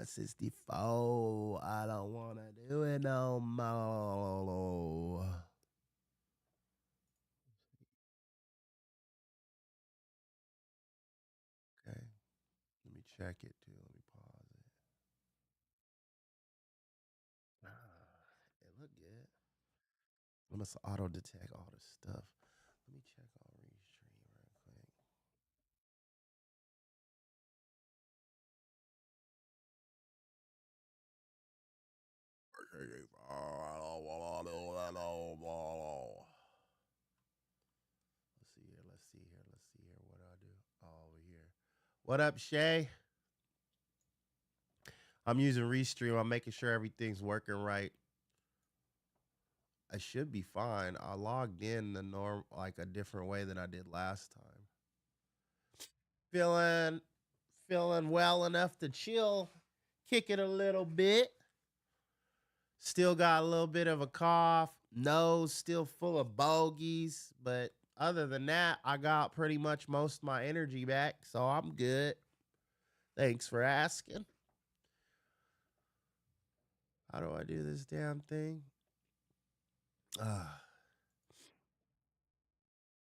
164. I don't want to do it no more. Okay. Let me check it too. Let me pause it. It looked good. I must auto detect all the stuff. Let me check on Restream real quick. Let's see here. Let's see here. Let's see here. What do I do? Oh, over here. What up, Shay? I'm using Restream. I'm making sure everything's working right. I should be fine. I logged in the norm like a different way than I did last time. Feeling feeling well enough to chill, kick it a little bit. Still got a little bit of a cough, nose still full of bogeys, but other than that, I got pretty much most of my energy back, so I'm good. Thanks for asking. How do I do this damn thing? Uh,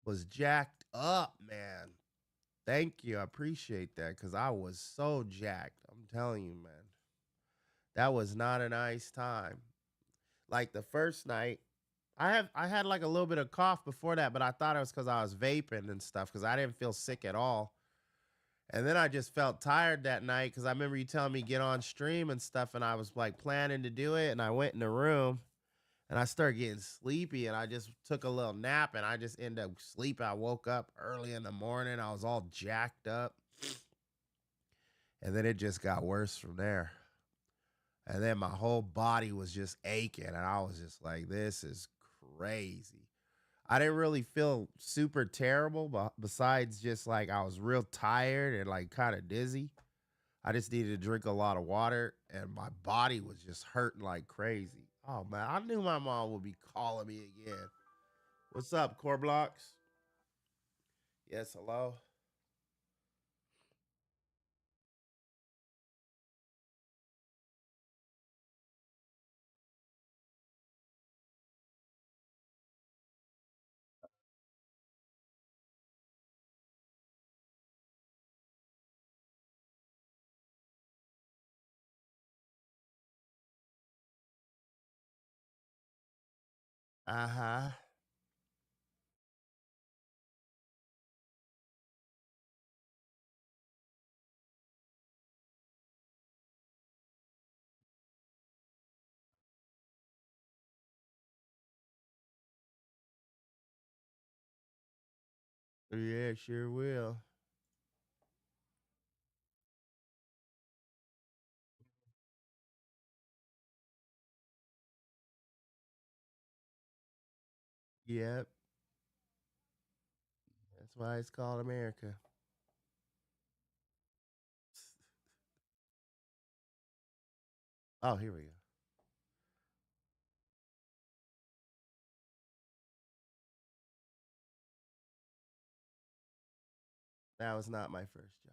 was jacked up, man. Thank you. I appreciate that because I was so jacked. I'm telling you, man. That was not a nice time. Like the first night, I had like a little bit of cough before that, but I thought it was because I was vaping and stuff because I didn't feel sick at all. And then I just felt tired that night because I remember you telling me get on stream and stuff, and I was like planning to do it, and I went in the room and I started getting sleepy, and I just took a little nap, and I just ended up sleeping. I woke up early in the morning. I was all jacked up, and then it just got worse from there. And then my whole body was just aching, and I was just like, "This is crazy." I didn't really feel super terrible, but besides just like I was real tired and like kind of dizzy. I just needed to drink a lot of water, and my body was just hurting like crazy. Oh man, I knew my mom would be calling me again. What's up, Core Blocks? Yes, hello. Uh huh. Yeah, sure will. Yep. That's why it's called America. Oh, here we go. That was not my first job.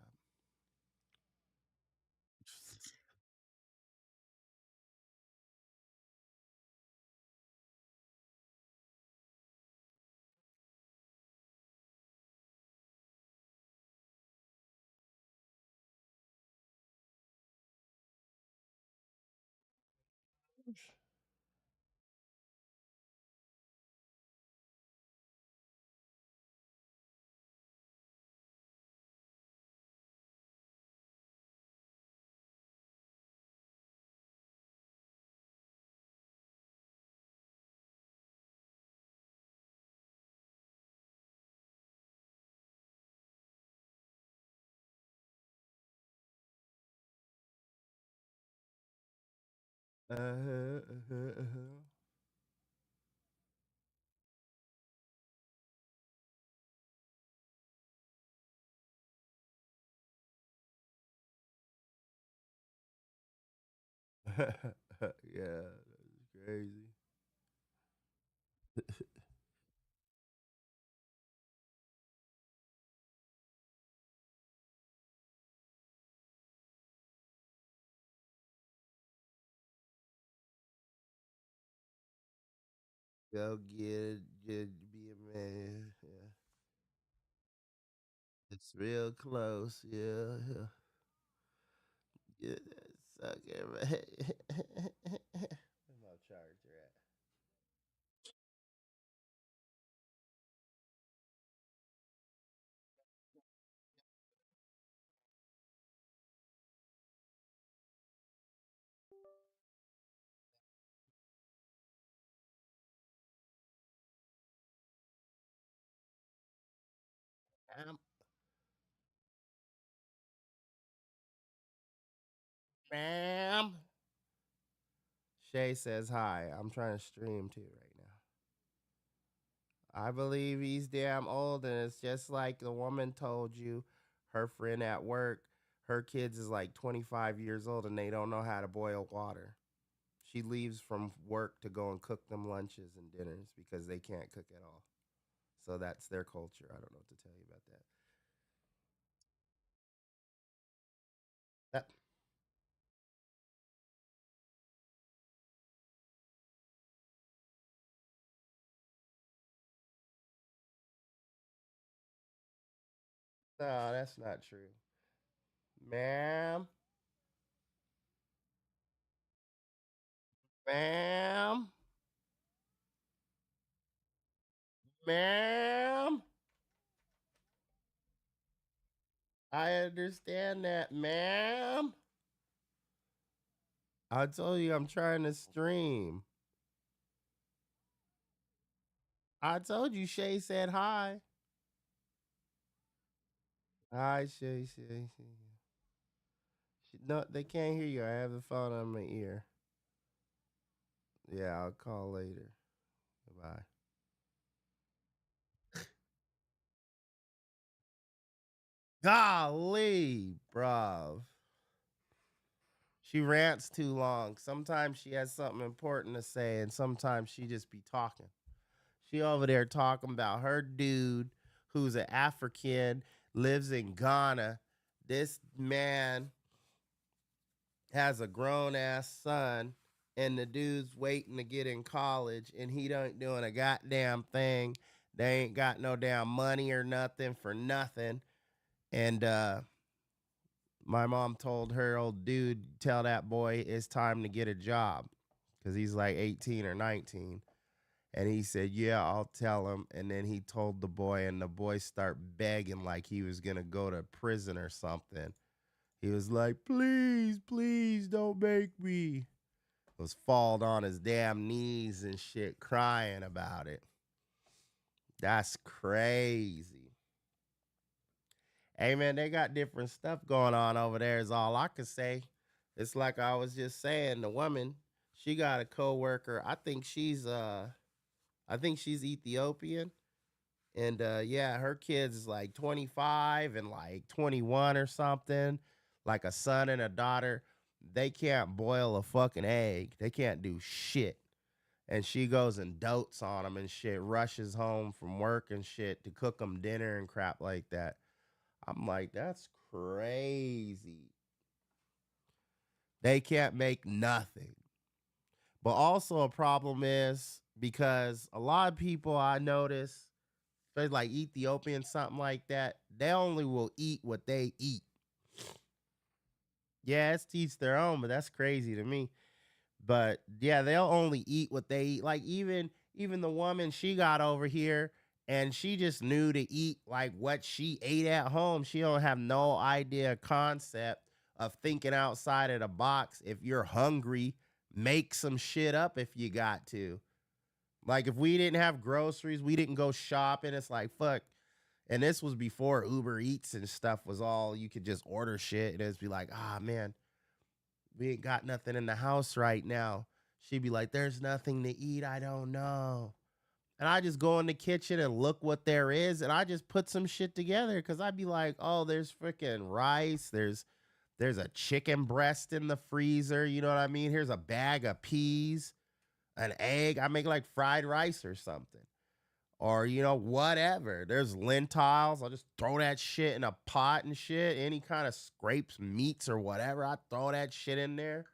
Uh-huh, uh-huh, uh-huh. Yeah, that's crazy. Go get it, be a man. Yeah. It's real close. Yeah. Yeah. Yeah, suck it, man. Where's my charger at? Ma'am. Shay says hi. I'm trying to stream too right now. I believe he's damn old, and it's just like the woman told you, her friend at work, her kids is like 25 years old and they don't know how to boil water. She leaves from work to go and cook them lunches and dinners because they can't cook at all. So that's their culture. I don't know what to tell you about that. That no, that's not true. Ma'am, ma'am, ma'am. I understand that, ma'am. I told you I'm trying to stream. I told you Shay said hi. Hi, Shay, Shay, Shay. No, they can't hear you. I have the phone on my ear. Yeah, I'll call later. Goodbye. Golly, bruv. She rants too long. Sometimes she has something important to say, and sometimes she just be talking. She over there talking about her dude who's an African, lives in Ghana. This man has a grown ass son, and the dude's waiting to get in college, and he don't doing a goddamn thing. They ain't got no damn money or nothing for nothing. And my mom told her old dude, tell that boy it's time to get a job because he's like 18 or 19. And he said, yeah, I'll tell him. And then he told the boy, and the boy start begging like he was going to go to prison or something. He was like, please, please don't make me. Was falled on his damn knees and shit, crying about it. That's crazy. Hey man, they got different stuff going on over there. Is all I could say. It's like I was just saying. The woman, she got a coworker. I think she's Ethiopian, and yeah, her kids is like 25 and like 21 or something. Like a son and a daughter. They can't boil a fucking egg. They can't do shit. And she goes and dotes on them and shit, rushes home from work and shit to cook them dinner and crap like that. I'm like, that's crazy. They can't make nothing. But also a problem is because a lot of people I notice, especially like Ethiopian, something like that, they only will eat what they eat. Yeah, it's teach their own, but that's crazy to me. But yeah, they'll only eat what they eat. Like even the woman she got over here, and she just knew to eat like what she ate at home. She don't have no idea concept of thinking outside of the box. If you're hungry, make some shit up if you got to. Like if we didn't have groceries, we didn't go shopping. It's like fuck. And this was before Uber Eats and stuff was all you could just order shit and it's be like, ah man, we ain't got nothing in the house right now. She'd be like, there's nothing to eat. I don't know. And I just go in the kitchen and look what there is. And I just put some shit together because I'd be like, oh, there's freaking rice. There's a chicken breast in the freezer. You know what I mean? Here's a bag of peas, an egg. I make like fried rice or something or whatever. There's lentils. I'll just throw that shit in a pot and shit. Any kind of scrapes, meats or whatever, I throw that shit in there.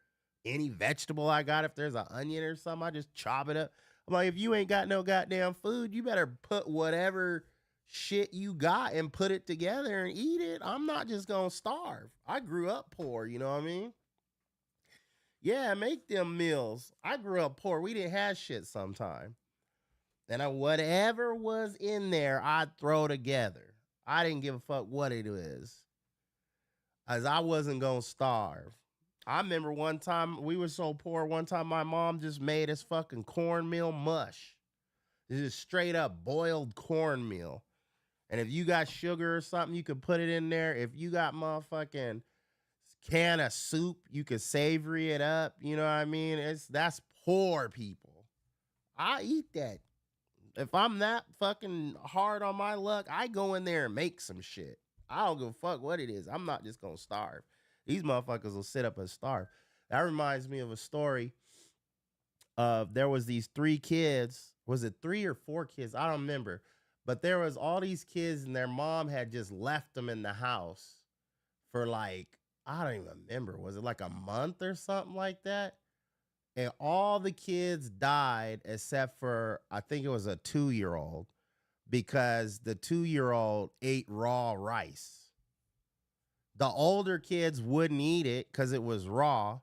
Any vegetable I got, if there's an onion or something, I just chop it up. I'm like, if you ain't got no goddamn food, you better put whatever shit you got and put it together and eat it. I'm not just gonna starve. I grew up poor, you know what I mean? Yeah, make them meals. I grew up poor. We didn't have shit sometime. And whatever was in there, I'd throw together. I didn't give a fuck what it is, as I wasn't gonna starve. I remember one time we were so poor. One time my mom just made us fucking cornmeal mush. This is straight up boiled cornmeal. And if you got sugar or something, you could put it in there. If you got motherfucking can of soup, you could savory it up. You know what I mean? That's poor people. I eat that. If I'm that fucking hard on my luck, I go in there and make some shit. I don't give a fuck what it is. I'm not just gonna starve. These motherfuckers will sit up and starve. That reminds me of a story of there was these three kids. Was it three or four kids? I don't remember. But there was all these kids and their mom had just left them in the house for like, I don't even remember. Was it like a month or something like that? And all the kids died except for I think it was a 2-year old because the 2-year old ate raw rice. The older kids wouldn't eat it because it was raw.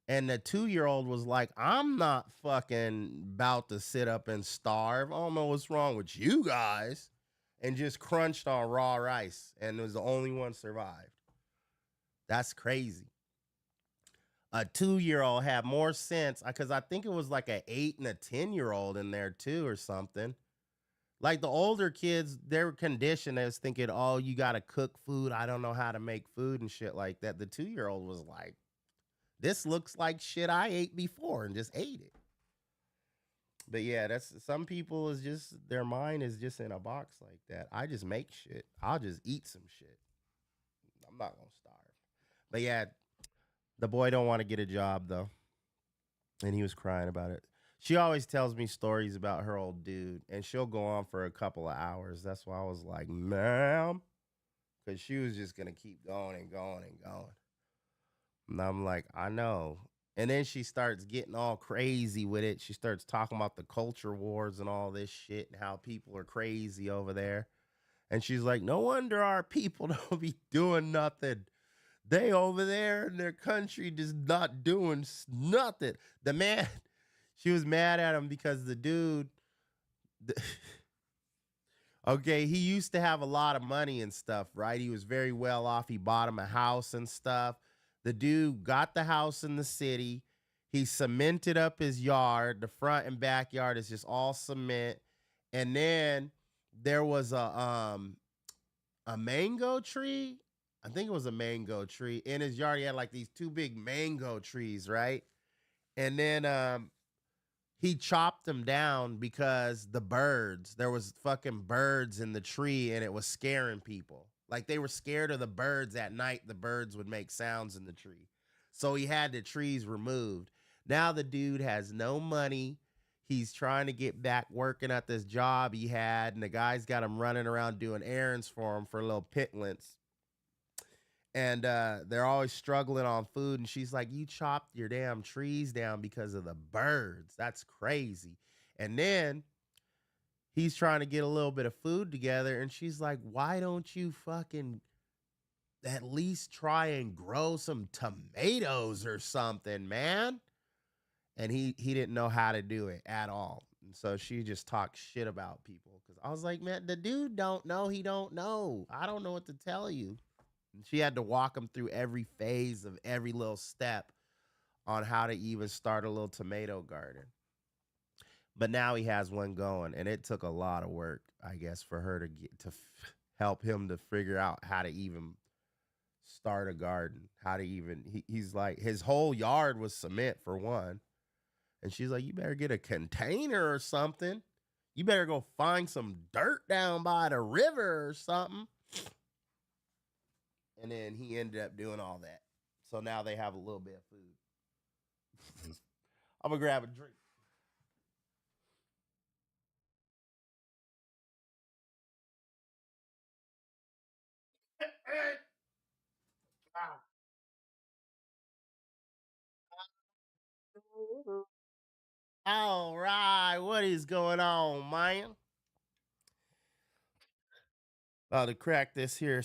And the 2-year old was like, I'm not fucking about to sit up and starve. I don't know what's wrong with you guys. And just crunched on raw rice and was the only one survived. That's crazy. A 2-year old had more sense because I think it was like an 8 and a 10-year old in there too, or something. Like the older kids, they were conditioned as thinking, oh, you got to cook food. I don't know how to make food and shit like that. The 2-year old was like, this looks like shit I ate before and just ate it. But yeah, that's some people is just their mind is just in a box like that. I just make shit. I'll just eat some shit. I'm not gonna starve. But yeah, the boy don't want to get a job though, and he was crying about it. She always tells me stories about her old dude, and she'll go on for a couple of hours. That's why I was like, ma'am, because she was just gonna keep going and going and going. And I'm like, I know. And then she starts getting all crazy with it. She starts talking about the culture wars and all this shit and how people are crazy over there. And she's like, no wonder our people don't be doing nothing. They over there in their country just not doing nothing. The man, she was mad at him because the dude, the, okay, he used to have a lot of money and stuff, right? He was very well off. He bought him a house and stuff. The dude got the house in the city. He cemented up his yard. The front and backyard is just all cement. And then there was a mango tree. I think it was a mango tree in his yard. He had like these two big mango trees, right? And then he chopped them down because the birds, there was fucking birds in the tree and it was scaring people. Like they were scared of the birds at night. The birds would make sounds in the tree. So he had the trees removed. Now the dude has no money. He's trying to get back working at this job he had, and the guy's got him running around doing errands for him for little pittance. And they're always struggling on food. And she's like, you chopped your damn trees down because of the birds. That's crazy. And then he's trying to get a little bit of food together. And she's like, why don't you fucking at least try and grow some tomatoes or something, man? And he didn't know how to do it at all. And so she just talked shit about people. Cause I was like, man, the dude don't know. He don't know. I don't know what to tell you. She had to walk him through every phase of every little step on how to even start a little tomato garden. But now he has one going, and it took a lot of work, I guess, for her to get to help him to figure out how to even start a garden. How to even he's like his whole yard was cement for one, and she's like, "You better get a container or something. You better go find some dirt down by the river or something." And then he ended up doing all that. So now they have a little bit of food. I'm gonna grab a drink. All right, what is going on, man? About to crack this here.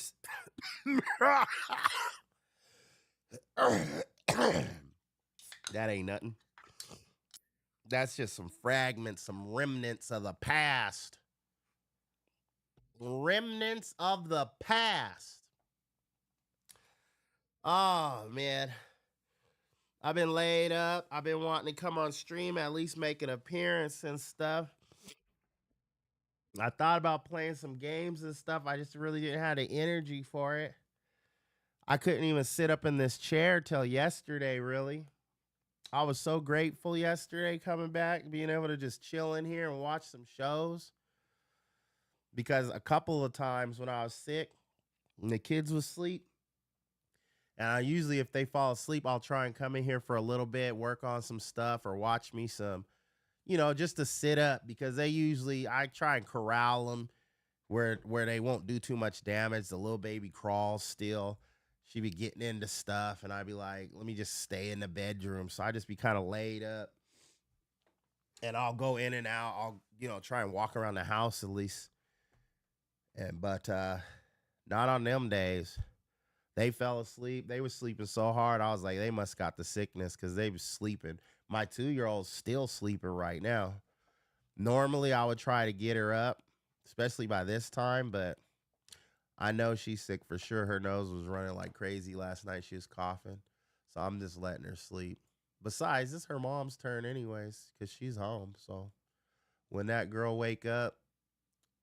That ain't nothing. That's just some fragments, some remnants of the past. Remnants of the past. Oh, man. I've been laid up. I've been wanting to come on stream, at least make an appearance and stuff. I thought about playing some games and stuff. I just really didn't have the energy for it. I couldn't even sit up in this chair till yesterday, really. I was so grateful yesterday coming back, being able to just chill in here and watch some shows. Because a couple of times when I was sick and the kids was asleep, and I usually, if they fall asleep, I'll try and come in here for a little bit, work on some stuff or watch me some, just to sit up because I try and corral them where they won't do too much damage. The little baby crawls still. She be getting into stuff, and I'd be like, let me just stay in the bedroom. So I just be kind of laid up, and I'll go in and out. I'll try and walk around the house at least. And but not on them days. They fell asleep. They were sleeping so hard. I was like, they must got the sickness because they was sleeping. My 2 year old's still sleeping right now. Normally, I would try to get her up, especially by this time, but I know she's sick for sure. Her nose was running like crazy last night. She was coughing. So I'm just letting her sleep. Besides, it's her mom's turn anyways, because she's home. So when that girl wake up,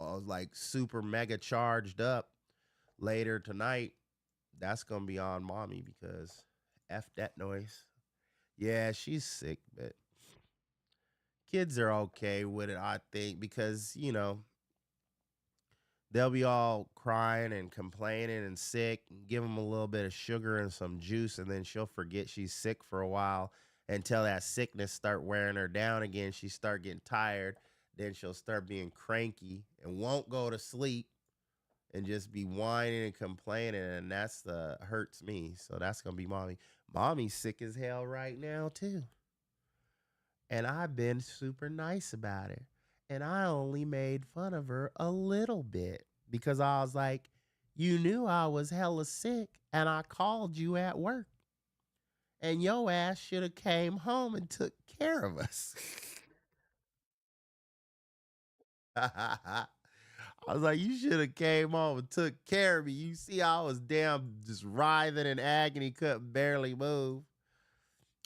I was like super mega charged up later tonight, that's gonna be on mommy because F that noise. Yeah, she's sick, but kids are okay with it, I think, because they'll be all crying and complaining and sick and give them a little bit of sugar and some juice, and then she'll forget she's sick for a while until that sickness start wearing her down again. She start getting tired, then she'll start being cranky and won't go to sleep and just be whining and complaining, and that's the hurts me. So that's gonna be mommy. Mommy's sick as hell right now too, and I've been super nice about it. And I only made fun of her a little bit because I was like, you knew I was hella sick and I called you at work. And your ass should have came home and took care of us. I was like, you should have came home and took care of me. You see, I was damn just writhing in agony, couldn't barely move.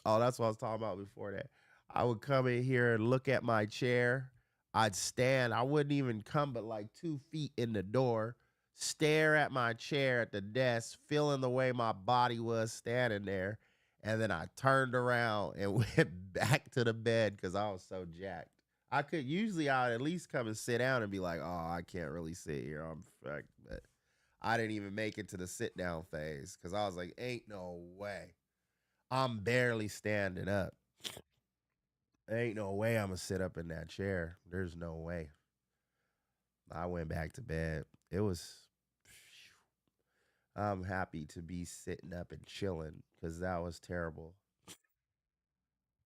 Oh, that's what I was talking about before that. I would come in here and look at my chair. I'd stand. I wouldn't even come but like 2 feet in the door, stare at my chair at the desk, feeling the way my body was standing there. And then I turned around and went back to the bed because I was so jacked. I could usually I'd at least come and sit down and be like, oh, I can't really sit here. I'm fucked. But I didn't even make it to the sit down phase because I was like, ain't no way. I'm barely standing up. Ain't no way I'm gonna sit up in that chair. There's no way. I went back to bed. It was. I'm happy to be sitting up and chilling because that was terrible.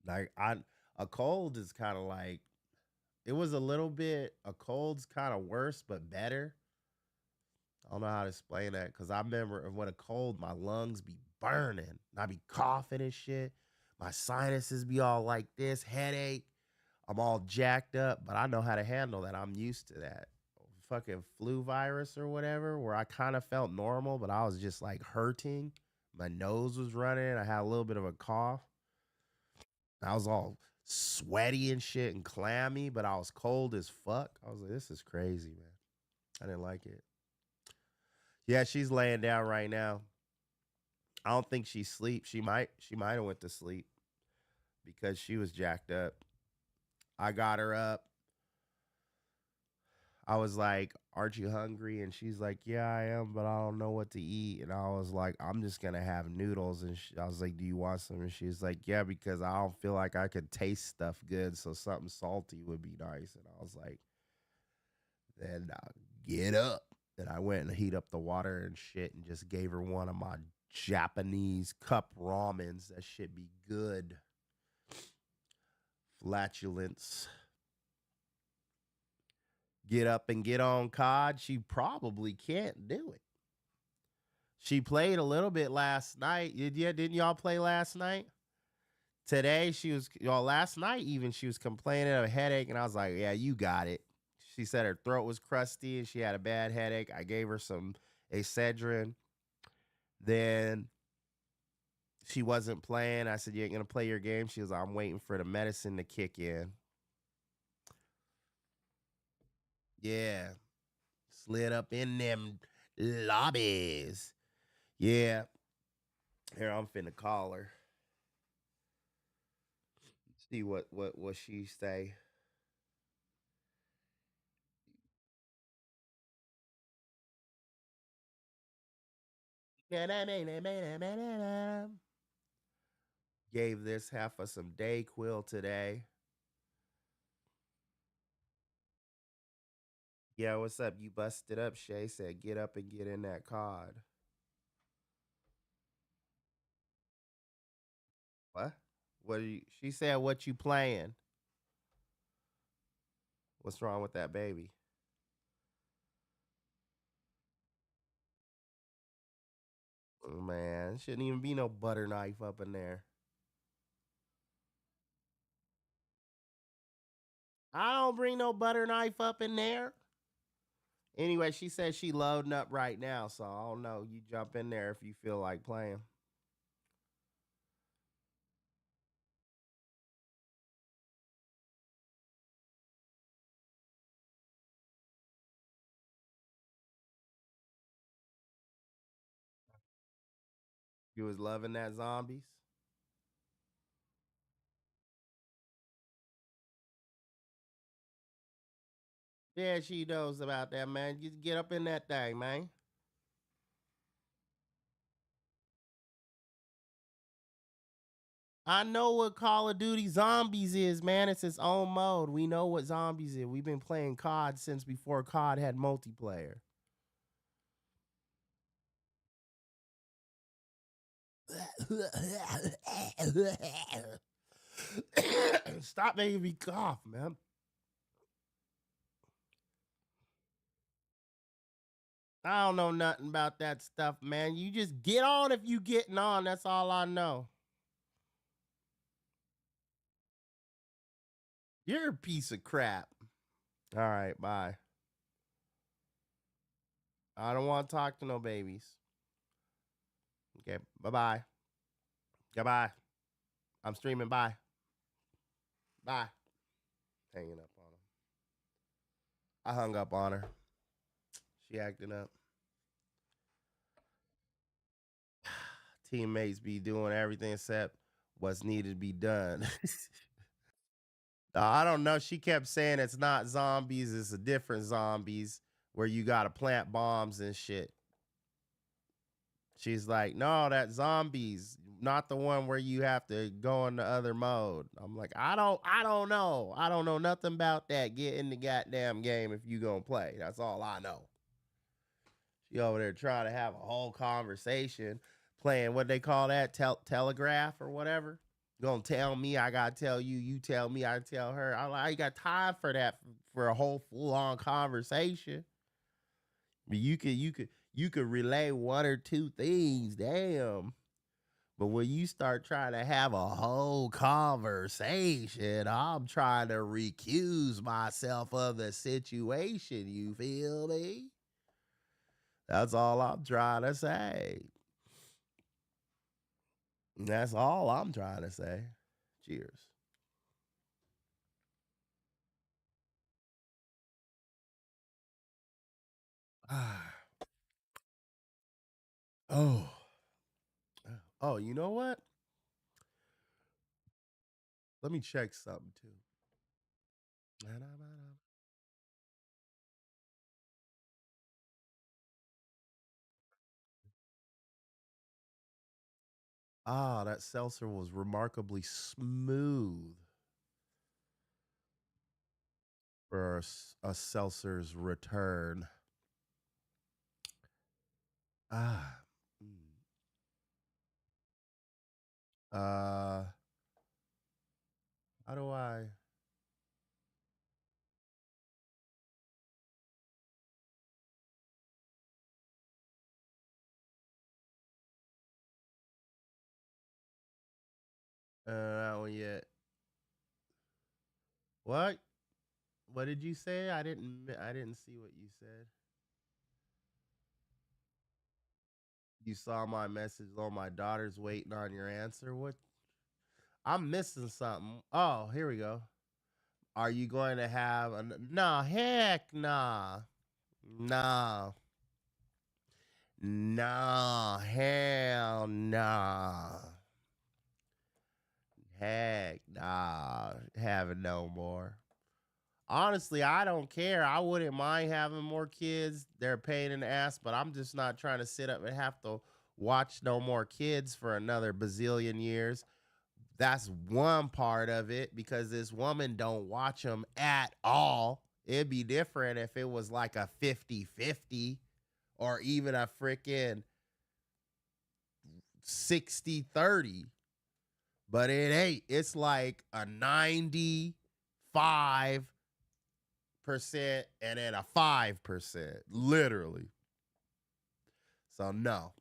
Like a cold is kind of like it was a little bit. A cold's kind of worse but better. I don't know how to explain that because I remember when a cold, my lungs be burning. And I be coughing and shit. My sinuses be all like this, headache. I'm all jacked up, but I know how to handle that. I'm used to that. Fucking flu virus or whatever, where I kind of felt normal, but I was just like hurting. My nose was running. I had a little bit of a cough. I was all sweaty and shit and clammy, but I was cold as fuck. I was like, this is crazy, man. I didn't like it. Yeah, she's laying down right now. I don't think she's asleep. She might have went to sleep because she was jacked up. I got her up. I was like, "Aren't you hungry?" And she's like, "Yeah, I am, but I don't know what to eat." And I was like, "I'm just gonna have noodles." And I was like, "Do you want some?" And she's like, "Yeah, because I don't feel like I could taste stuff good, so something salty would be nice." And I was like, "Then get up." And I went and heat up the water and shit, and just gave her one of my Japanese cup ramens. That should be good. flatulence. Get up and get on COD. She probably can't do it. She played a little bit last night. Didn't y'all play last night? Today she was, last night even she was complaining of a headache, and I was like, yeah, you got it. She said her throat was crusty and she had a bad headache. I gave her some Excedrin. Then she wasn't playing. I said, you ain't gonna play your game. She was like, I'm waiting for the medicine to kick in. Yeah. Slid up in them lobbies. Yeah. Here, I'm finna call her. See what she say. Gave this half of some Dayquil today. Yeah, what's up? You busted up, Shay. Said get up and get in that COD. What? What are you, she said what you playing? What's wrong with that baby? Oh, man, shouldn't even be no butter knife up in there. I don't bring no butter knife up in there. Anyway, she said she loading up right now, so I don't know. You jump in there if you feel like playing. You was loving that zombies? Yeah, she knows about that, man. You get up in that thing, man. I know what Call of Duty Zombies is, man. It's its own mode. We know what zombies is. We've been playing COD since before COD had multiplayer. Stop making me cough, man. I don't know nothing about that stuff, man. You just get on if you getting on. That's all I know. You're a piece of crap. All right, bye. I don't want to talk to no babies. Okay, bye bye. Goodbye. I'm streaming. Bye. Bye. Hanging up on him. I hung up on her. She acting up. Teammates be doing everything except what's needed to be done. I don't know. She kept saying it's not zombies, it's a different zombies where you gotta plant bombs and shit. She's like, no, that zombies, not the one where you have to go in the other mode. I'm like, I don't know. I don't know nothing about that. Get in the goddamn game if you gonna play. That's all I know. She over there trying to have a whole conversation, playing what they call that telegraph or whatever. Gonna tell me, I gotta tell you. You tell me, I tell her. I ain't got time for that for a whole full on conversation. But you could relay one or two things, damn. But when you start trying to have a whole conversation, I'm trying to recuse myself of the situation. You feel me? That's all I'm trying to say. That's all I'm trying to say. Cheers. Oh. Oh, you know what? Let me check something too. Ah, that seltzer was remarkably smooth for a seltzer's return. Ah. Mm. Uh How do I? That one yet. What? What did you say? I didn't see what you said. You saw my message on my daughter's waiting on your answer. What? I'm missing something. Oh, here we go. Are you going to have a no? Heck nah, nah, nah, hell nah, heck nah, having no more. Honestly, I don't care. I wouldn't mind having more kids. They're a pain in the ass, but I'm just not trying to sit up and have to watch no more kids for another bazillion years. That's one part of it because this woman don't watch them at all. It'd be different if it was like a 50-50 or even a freaking 60-30. But it ain't. It's like a 95% and then a 5%, literally. So no.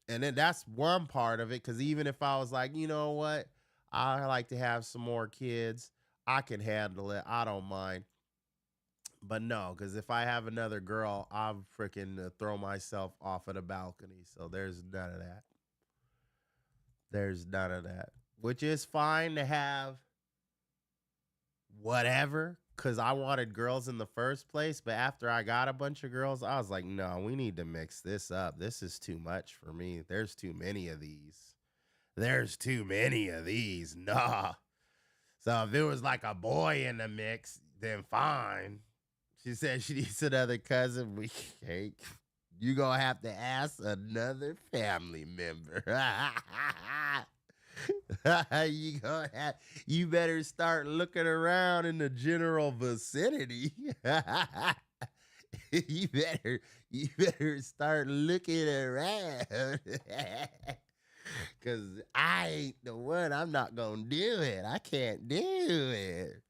And then that's one part of it. Cause even if I was like, you know what, I like to have some more kids, I can handle it. I don't mind. But no, because if I have another girl, I'll freaking throw myself off of the balcony. So there's none of that. There's none of that. Which is fine to have whatever, because I wanted girls in the first place. But after I got a bunch of girls, I was like, no, we need to mix this up. This is too much for me. There's too many of these. There's too many of these. Nah. So if it was like a boy in the mix, then fine. She said she needs another cousin. We can't. You gonna have to ask another family member. you gonna have. You better start looking around in the general vicinity. you better. You better start looking around. Cause I ain't the one. I'm not gonna do it. I can't do it.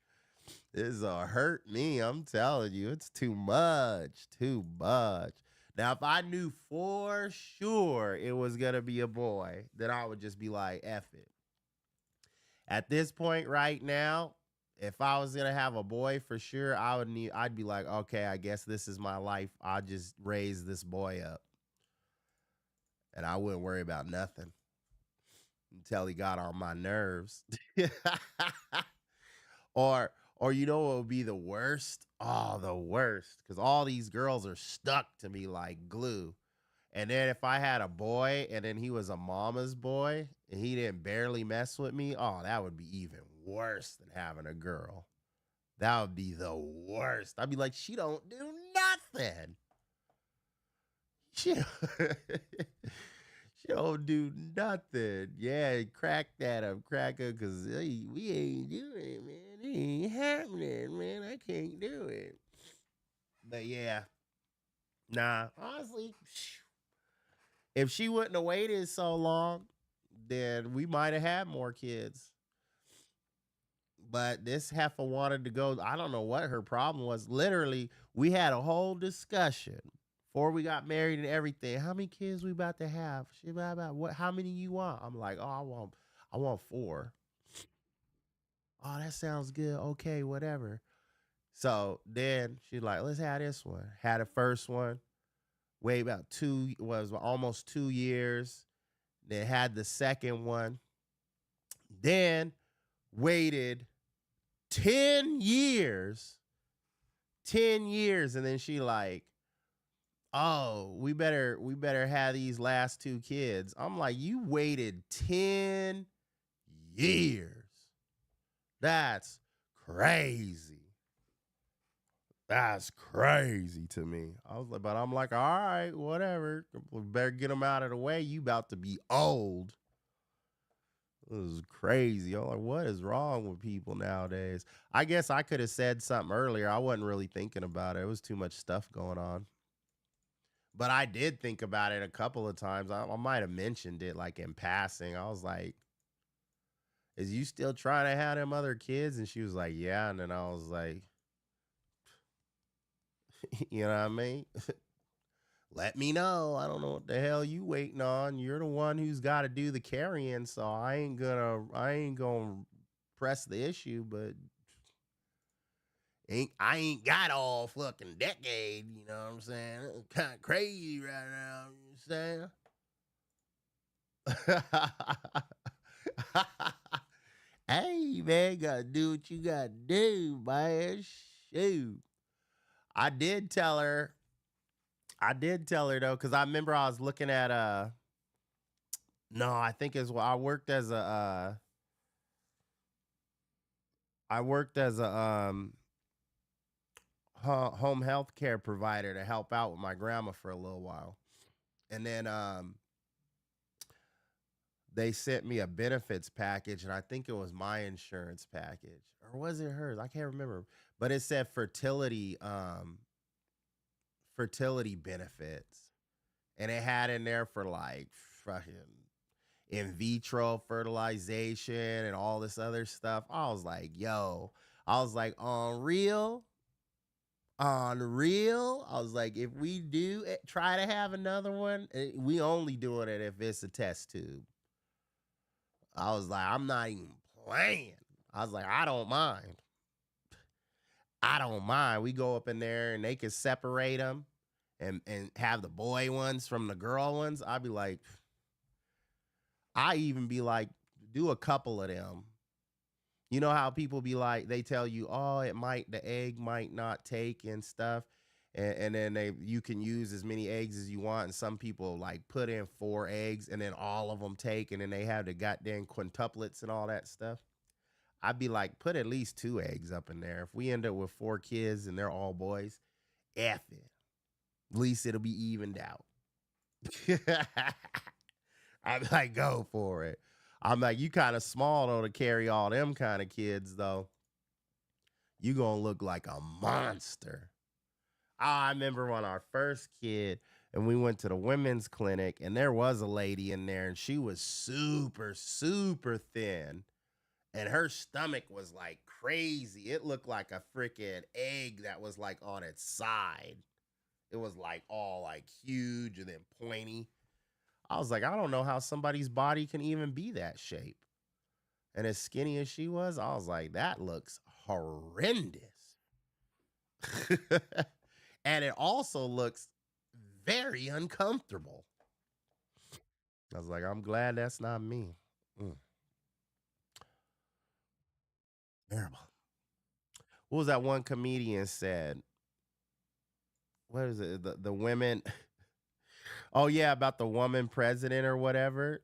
This'll hurt me. I'm telling you, it's too much. Too much. Now, if I knew for sure it was gonna be a boy, then I would just be like, F it. At this point right now, if I was gonna have a boy for sure, I'd be like, okay, I guess this is my life. I'll just raise this boy up. And I wouldn't worry about nothing until he got on my nerves. or you know what would be the worst? Oh, the worst. Because all these girls are stuck to me like glue. And then if I had a boy and then he was a mama's boy and he didn't barely mess with me, oh, that would be even worse than having a girl. That would be the worst. I'd be like, she don't do nothing. She, she don't do nothing. Yeah, crack that up, cracker, because we ain't doing it, man. It ain't happening, man. I can't do it. But yeah, nah, honestly, if she wouldn't have waited so long, then we might have had more kids. But this heifer wanted to go. I don't know what her problem was. Literally, we had a whole discussion before we got married and everything. How many kids we about to have? She about what? How many you want? I'm like, oh, I want four. Oh, that sounds good. Okay, whatever. So then she's like, let's have this one. Had the first one. Wait about was almost 2 years. Then had the second one. Then waited 10 years. 10 years. And then she like, oh, we better have these last two kids. I'm like, you waited 10 years. That's crazy. That's crazy to me. I was like, but I'm like, all right, whatever. We better get them out of the way. You about to be old. This is crazy. I'm like, what is wrong with people nowadays? I guess I could have said something earlier. I wasn't really thinking about it. It was too much stuff going on. But I did think about it a couple of times. I might have mentioned it like in passing. I was like, is you still trying to have them other kids? And she was like, yeah. And then I was like, you know what I mean? Let me know. I don't know what the hell you waiting on. You're the one who's got to do the carrying, so I ain't gonna press the issue, but I ain't got all fucking decade, you know what I'm saying? Kind of crazy right now, you know what I'm saying? Hey man, gotta do what you gotta do, man. Shoot. I did tell her, I did tell her though, because I remember I was looking at no, I think as well. I worked as a home health care provider to help out with my grandma for a little while. And then they sent me a benefits package, and I think it was my insurance package. Or was it hers? I can't remember. But it said fertility benefits. And it had in there for like fucking in vitro fertilization and all this other stuff. I was like, yo, I was like, on real. I was like, if we do try to have another one, we only doing it if it's a test tube. I was like, I'm not even playing. I was like, I don't mind. I don't mind. We go up in there and they can separate them and have the boy ones from the girl ones. I'd be like, I even be like, do a couple of them. You know how people be like, they tell you, oh, the egg might not take and stuff. And then you can use as many eggs as you want. And some people like put in 4 eggs and then all of them take. And then they have the goddamn quintuplets and all that stuff. I'd be like, put at least 2 eggs up in there. If we end up with 4 kids and they're all boys, F it. At least it'll be evened out. I'm like, go for it. I'm like, you kind of small though to carry all them kind of kids though. You gonna look like a monster. I remember when our first kid and we went to the women's clinic and there was a lady in there and she was super, super thin. And her stomach was like crazy. It looked like a freaking egg that was like on its side. It was like all like huge and then pointy. I was like, I don't know how somebody's body can even be that shape. And as skinny as she was, I was like, that looks horrendous. And it also looks very uncomfortable. I was like, I'm glad that's not me. Mm, terrible. What was that one comedian said? What is it? The women. Oh yeah, about the woman president or whatever.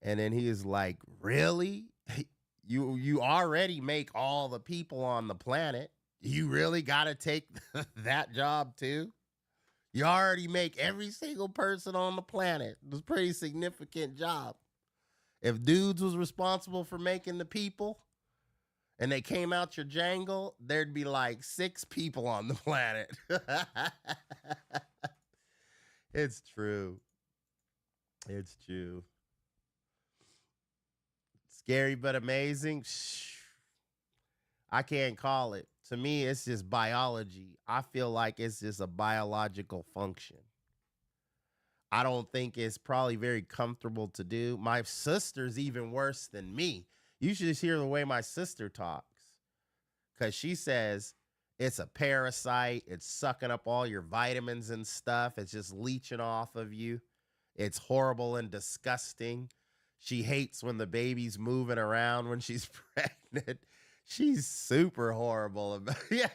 And then he is like, really? You already make all the people on the planet. You really got to take that job too? You already make every single person on the planet. It's a pretty significant job. If dudes was responsible for making the people and they came out your jangle, there'd be like 6 people on the planet. It's true. It's true. Scary but amazing. I can't call it. To me, it's just biology. I feel like it's just a biological function. I don't think it's probably very comfortable to do. My sister's even worse than me. You should just hear the way my sister talks. Because she says it's a parasite. It's sucking up all your vitamins and stuff. It's just leeching off of you. It's horrible and disgusting. She hates when the baby's moving around when she's pregnant. She's super horrible about yeah,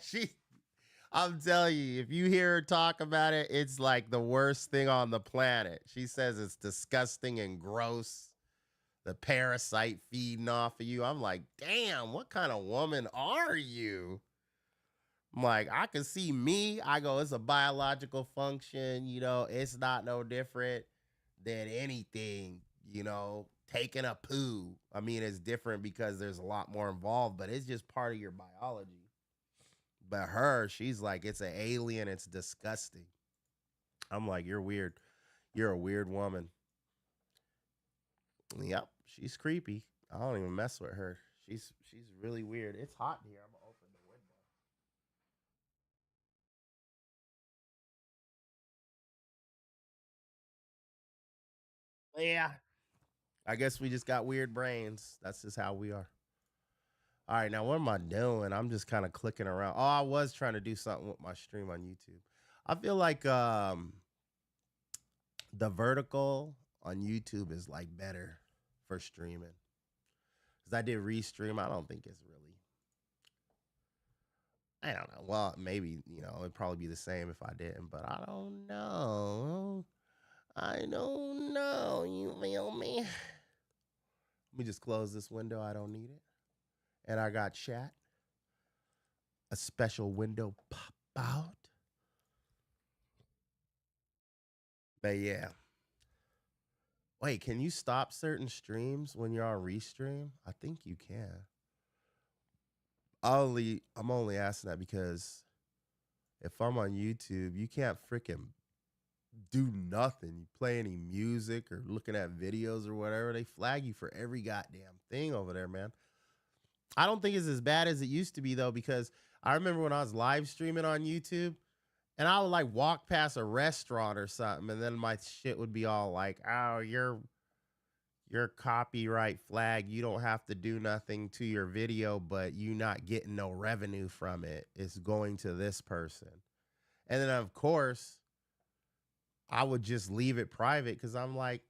I'm telling you, if you hear her talk about it, it's like the worst thing on the planet. She says it's disgusting and gross. The parasite feeding off of you. I'm like, damn, what kind of woman are you? I'm like, I can see me. I go, it's a biological function. It's not no different than anything, taking a poo. I mean, it's different because there's a lot more involved, but it's just part of your biology. But her, she's like, it's an alien. It's disgusting. I'm like, you're weird. You're a weird woman. Yep, she's creepy. I don't even mess with her. She's really weird. It's hot in here. I'm gonna open the window. Yeah. I guess we just got weird brains. That's just how we are. All right, now what am I doing? I'm just kind of clicking around. Oh, I was trying to do something with my stream on YouTube. I feel like the vertical on YouTube is like better for streaming. Cuz I did restream. I don't think it's really I don't know. Well, maybe, it'd probably be the same if I didn't, but I don't know. I don't know. You feel me? Let me just close this window. I don't need it. And I got chat. A special window pop out. But yeah. Wait, can you stop certain streams when you're on restream? I think you can. I'm only asking that because if I'm on YouTube, you can't freaking do nothing. You play any music or looking at videos or whatever, they flag you for every goddamn thing over there, man. I don't think it's as bad as it used to be though, because I remember when I was live streaming on YouTube and I would like walk past a restaurant or something, and then my shit would be all like, "Oh, your copyright flag. You don't have to do nothing to your video, but you not getting no revenue from it. It's going to this person." And then of course, I would just leave it private because I'm like,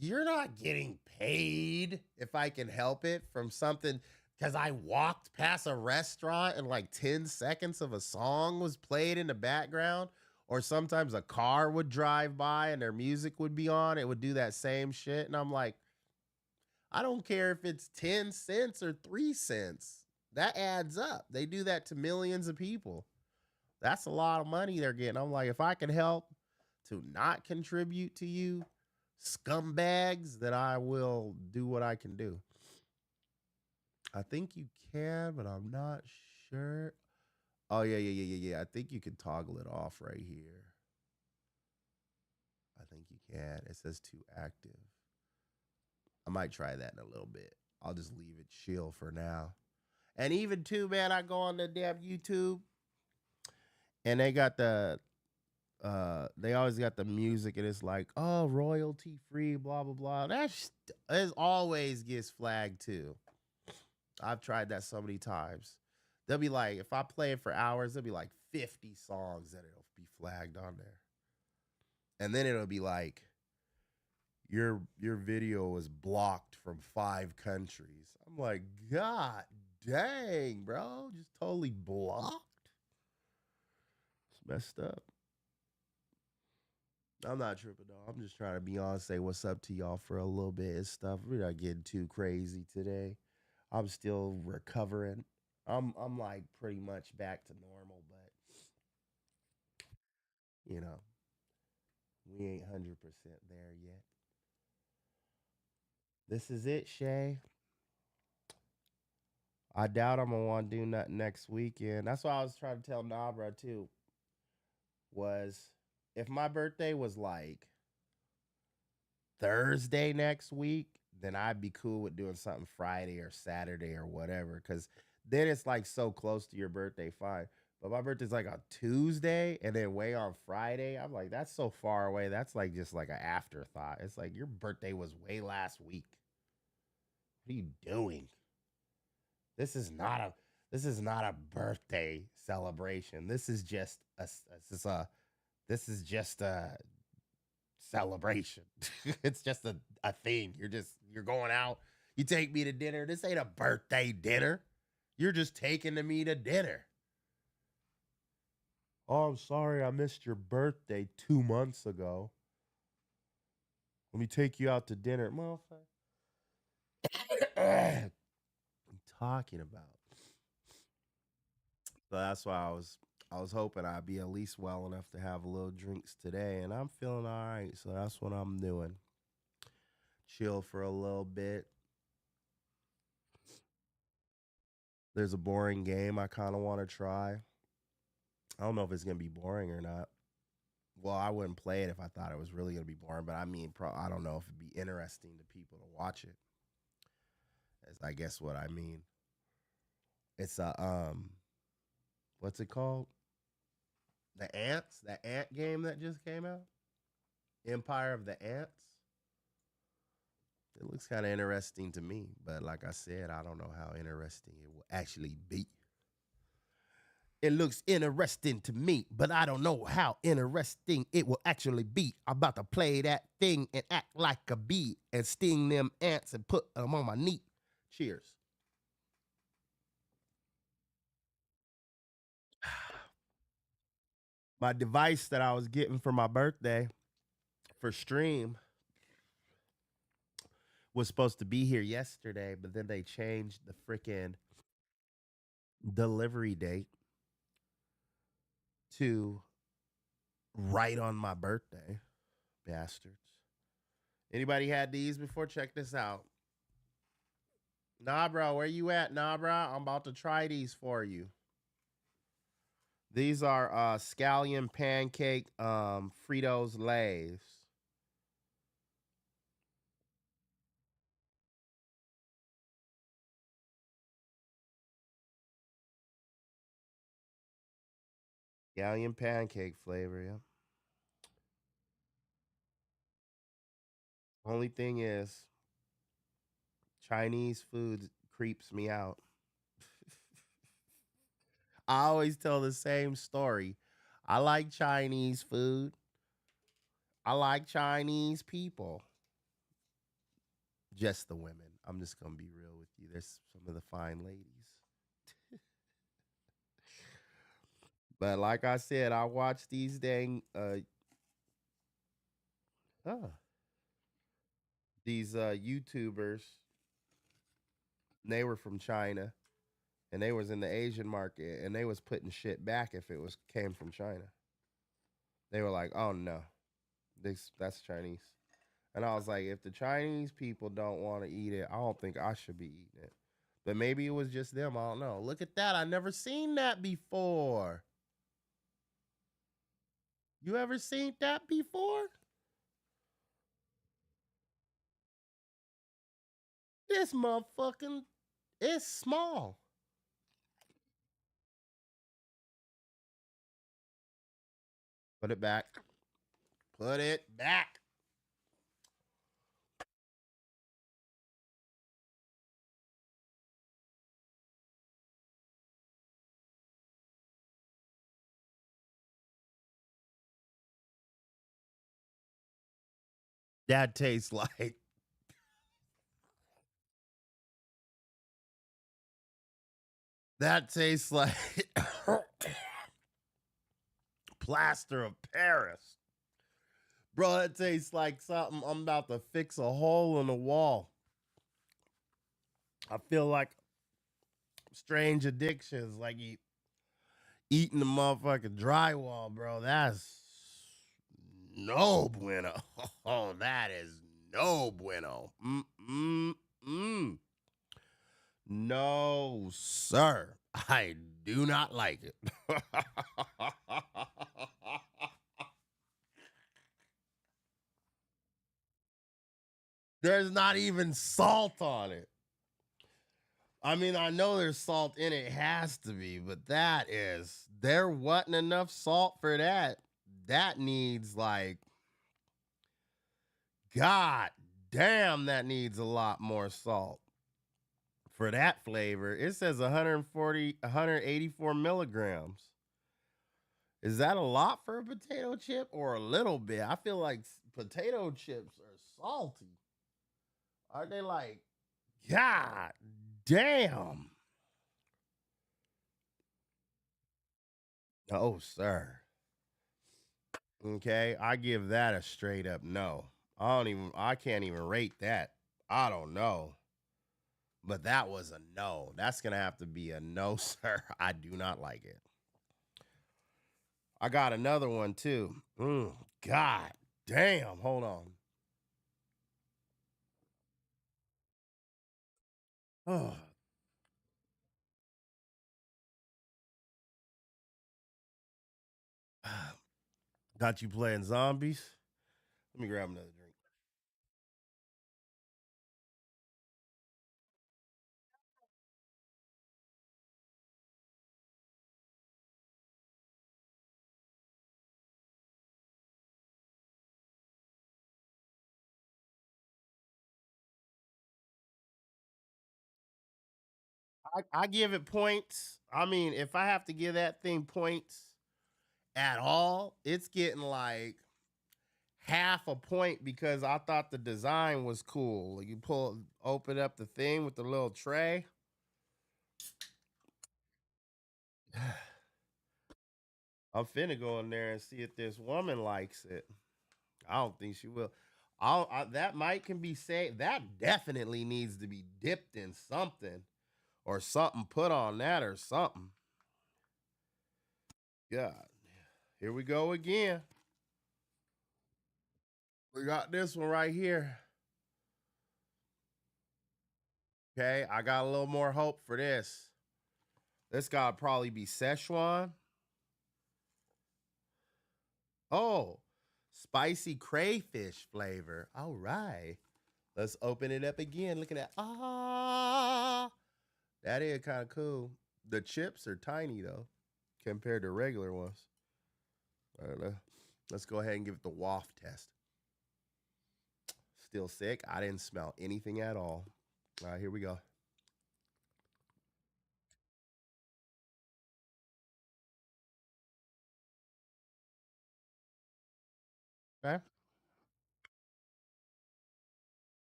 you're not getting paid if I can help it from something because I walked past a restaurant and like 10 seconds of a song was played in the background, or sometimes a car would drive by and their music would be on. It would do that same shit. And I'm like, I don't care if it's 10 cents or 3 cents. That adds up. They do that to millions of people. That's a lot of money they're getting. I'm like, if I can help to not contribute to you scumbags, then I will do what I can do. I think you can, but I'm not sure. Oh yeah. I think you can toggle it off right here. I think you can. It says too active. I might try that in a little bit. I'll just leave it chill for now. And even too, man, I go on the damn YouTube and they got they always got the music and it's like, oh, royalty free, blah blah blah. That's it always gets flagged too. I've tried that so many times. They'll be like, if I play it for hours, there'll be like 50 songs that it'll be flagged on there. And then it'll be like, your video was blocked from 5 countries. I'm like, God dang, bro. Just totally blocked. It's messed up. I'm not tripping though. I'm just trying to be on, say what's up to y'all for a little bit and stuff. We're not getting too crazy today. I'm still recovering. I'm like pretty much back to normal, but you know, we ain't 100% there yet. This is it, Shay. I doubt I'm gonna want to do nothing next weekend. That's why I was trying to tell Nabra too. Was if my birthday was like Thursday next week, then I'd be cool with doing something Friday or Saturday or whatever. Cause then it's like so close to your birthday, fine. But my birthday's like on Tuesday and then way on Friday. I'm like, that's so far away. That's like just like an afterthought. It's like your birthday was way last week. What are you doing? This is not a birthday celebration. This is just a celebration. It's just a thing. You're going out. You take me to dinner. This ain't a birthday dinner. You're just taking me to dinner. Oh, I'm sorry I missed your birthday 2 months ago. Let me take you out to dinner. Motherfucker. I'm talking about. So that's why I was hoping I'd be at least well enough to have a little drinks today, and I'm feeling all right. So that's what I'm doing. Chill for a little bit. There's a boring game I kind of want to try. I don't know if it's gonna be boring or not. Well, I wouldn't play it if I thought it was really gonna be boring. But I mean, I don't know if it'd be interesting to people to watch it. Is I guess what I mean. It's a what's it called? The Ants, that Ant game that just came out. Empire of the Ants. It looks kind of interesting to me, but like I said, I don't know how interesting it will actually be. It looks interesting to me, but I don't know how interesting it will actually be. I'm about to play that thing and act like a bee and sting them ants and put them on my knee. Cheers. My device that I was getting for my birthday for stream was supposed to be here yesterday, but then they changed the freaking delivery date to right on my birthday. Bastards. Anybody had these before? Check this out. Nah, bro, where you at? Nah, bro, I'm about to try these for you. These are scallion pancake Fritos Lays. Scallion pancake flavor, yeah. Only thing is, Chinese food creeps me out. I always tell the same story. I like Chinese food. I like Chinese people. Just the women. I'm just gonna be real with you. There's some of the fine ladies. But like I said, I watch these dang uh these YouTubers. They were from China and they was in the Asian market and they was putting shit back if it was came from China. They were like, "Oh no, that's Chinese." And I was like, "If the Chinese people don't want to eat it, I don't think I should be eating it." But maybe it was just them. I don't know. Look at that. I never seen that before. You ever seen that before? This motherfucking it's small. Put it back. Put it back. That tastes like that tastes like plaster of Paris. Bro, it tastes like something I'm about to fix a hole in the wall. I feel like strange addictions, like eating the motherfucking drywall, bro. That's no bueno. Oh, that is no bueno. Mm. No, sir. I do not like it. There's not even salt on it. I mean, I know there's salt in it, has to be, but there wasn't enough salt for that. That needs like, God damn, that needs a lot more salt for that flavor. It says 140, 184 milligrams. Is that a lot for a potato chip or a little bit? I feel like potato chips are salty. Are they like, God damn? Oh, sir. Okay, I give that a straight up no. I can't even rate that. I don't know. But that was a no. That's going to have to be a no, sir. I do not like it. I got another one too. God damn. Hold on. Oh, Got you playing zombies? Let me grab another drink. I give it points. I mean, if I have to give that thing points at all, it's getting like half a point because I thought the design was cool. Like you open up the thing with the little tray. I'm finna go in there and see if this woman likes it. I don't think she will. That might can be saved. That definitely needs to be dipped in something or something put on that or something. God, here we go again. We got this one right here. Okay, I got a little more hope for this. This gotta probably be Szechuan. Oh, spicy crayfish flavor. All right. Let's open it up again. Look at that. Ah, that is kind of cool. The chips are tiny though, compared to regular ones. I don't know. Let's go ahead and give it the waft test. Still sick. I didn't smell anything at all. All right, here we go. Okay.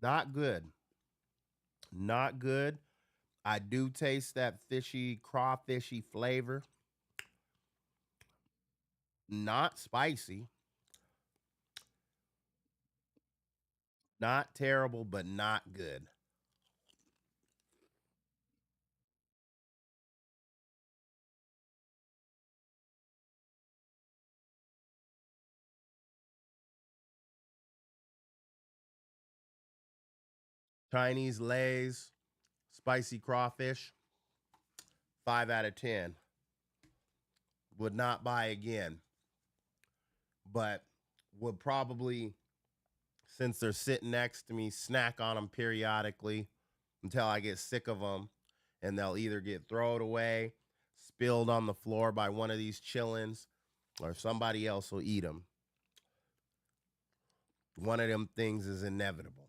Not good. Not good. I do taste that fishy, crawfishy flavor. Not spicy. Not terrible, but not good. Chinese Lay's, spicy crawfish, 5 out of 10. Would not buy again, but would probably, since they're sitting next to me, snack on them periodically until I get sick of them, and they'll either get thrown away, spilled on the floor by one of these chillins, or somebody else will eat them. One of them things is inevitable.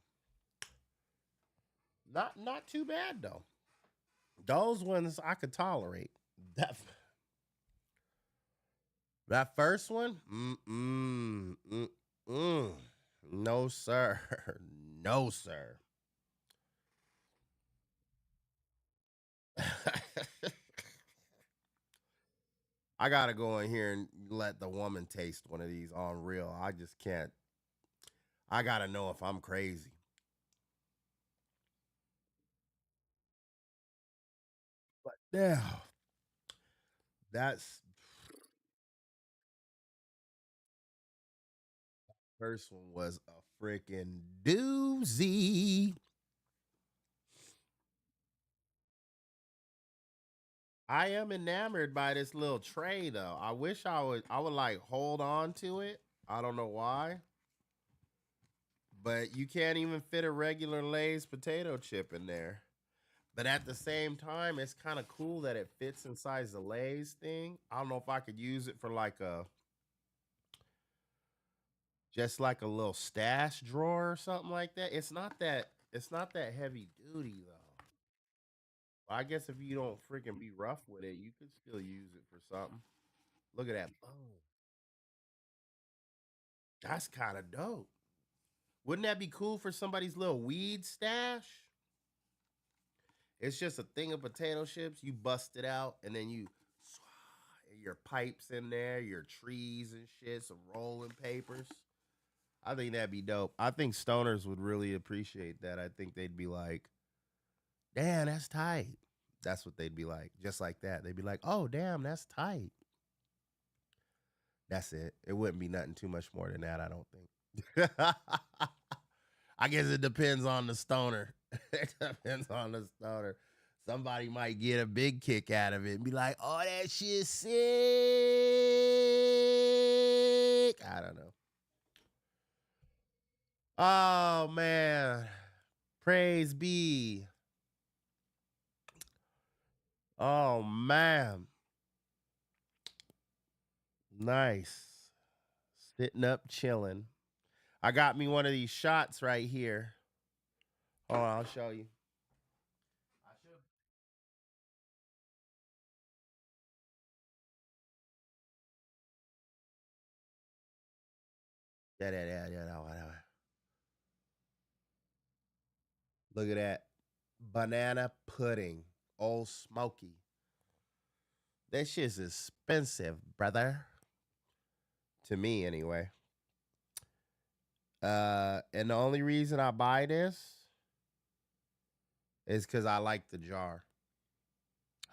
Not too bad though. Those ones I could tolerate. That that first one, no sir, no sir. I gotta go in here and let the woman taste one of these on real. I just can't. I gotta know if I'm crazy. But yeah, that's first one was a freaking doozy. I am enamored by this little tray though. I wish I would like hold on to it. I don't know why. But you can't even fit a regular Lay's potato chip in there. But at the same time, it's kind of cool that it fits inside the Lay's thing. I don't know if I could use it for like a just like a little stash drawer or something like that. It's not that heavy duty though. I guess if you don't freaking be rough with it, you could still use it for something. Look at that. Oh, that's kind of dope. Wouldn't that be cool for somebody's little weed stash? It's just a thing of potato chips. You bust it out, and then you your pipes in there, your trees and shit, some rolling papers. I think that'd be dope. I think stoners would really appreciate that. I think they'd be like, "Damn, that's tight." That's what they'd be like, just like that. They'd be like, "Oh, damn, that's tight." That's it. It wouldn't be nothing too much more than that. I don't think. I guess it depends on the stoner. It depends on the stoner. Somebody might get a big kick out of it and be like, "Oh, that shit's sick." I don't know. Oh man, praise be. Oh man, nice. Sitting up, chilling. I got me one of these shots right here. Oh, I'll show you. I should. Yeah. Whatever. Look at that banana pudding, Old Smoky. That shit's expensive, brother. To me, anyway. And the only reason I buy this is because I like the jar.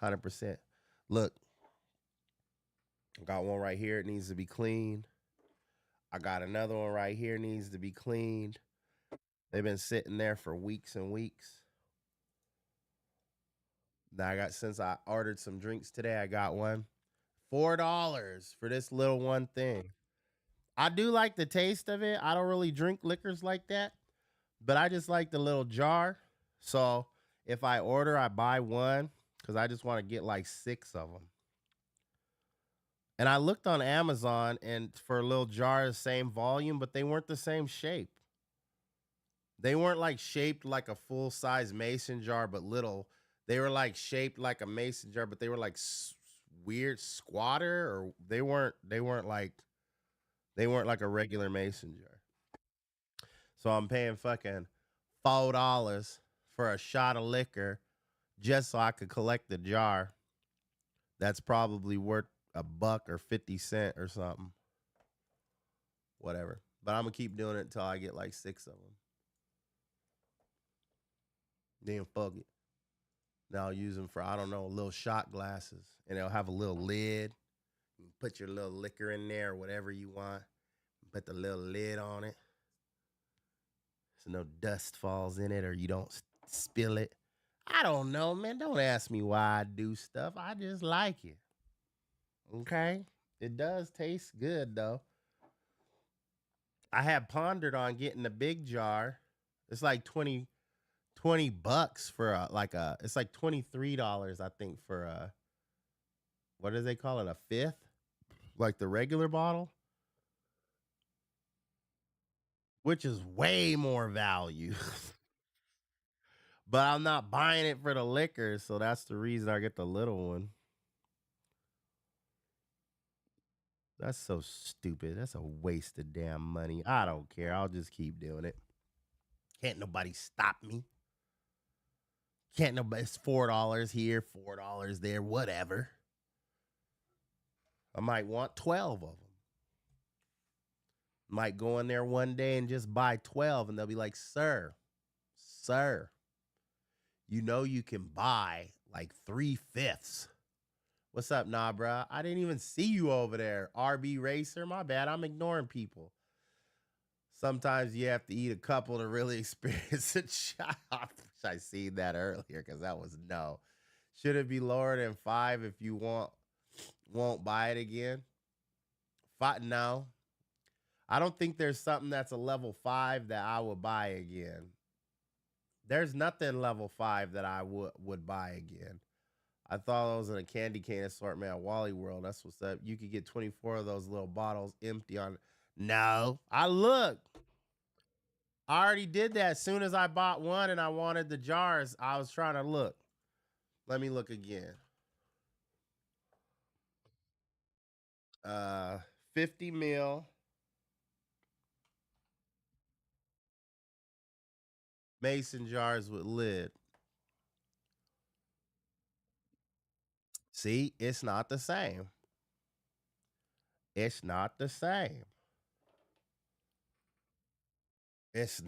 100%. Look, I got one right here. It needs to be cleaned. I got another one right here. Needs to be cleaned. They've been sitting there for weeks and weeks. Now I got since I ordered some drinks today, I got one. $4 for this little one thing. I do like the taste of it. I don't really drink liquors like that, but I just like the little jar. So if I order, I buy one because I just want to get like 6 of them. And I looked on Amazon and for a little jar, the same volume, but they weren't the same shape. They weren't like shaped like a full size mason jar, but little. They were like shaped like a mason jar, but they were like weird squatter, or they weren't like a regular mason jar. So I'm paying fucking $4 for a shot of liquor just so I could collect the jar. That's probably worth a buck or 50 cents or something. Whatever. But I'm gonna keep doing it until I get like 6 of them. Then fuck it. Now I'll use them for I don't know little shot glasses, and they'll have a little lid. You can put your little liquor in there, or whatever you want. Put the little lid on it, so no dust falls in it, or you don't spill it. I don't know, man. Don't ask me why I do stuff. I just like it. Okay, it does taste good though. I had pondered on getting a big jar. It's like 20 bucks for like a it's like $23 I think for a what do they call it, a fifth, like the regular bottle, which is way more value. But I'm not buying it for the liquor, so that's the reason I get the little one. That's so stupid. That's a waste of damn money. I don't care. I'll just keep doing it. Can't nobody stop me. Can't nobody. It's $4 here, $4 there, whatever. I might want 12 of them. Might go in there one day and just buy 12, and they'll be like, sir, you know you can buy like 3/5. What's up, nah, bruh? I didn't even see you over there. RB Racer, my bad. I'm ignoring people. Sometimes you have to eat a couple to really experience a shot. I wish I seen that earlier because that was no. Should it be lower than 5 if you won't buy it again? Five, no. I don't think there's something that's a level 5 that I would buy again. There's nothing level 5 that I would buy again. I thought it was in a candy cane assortment at Wally World. That's what's up. You could get 24 of those little bottles empty on. No, I looked. I already did that as soon as I bought one and I wanted the jars. I was trying to look. Let me look again. Uh 50 mil mason jars with lid. See, it's not the same. It's not the same. It's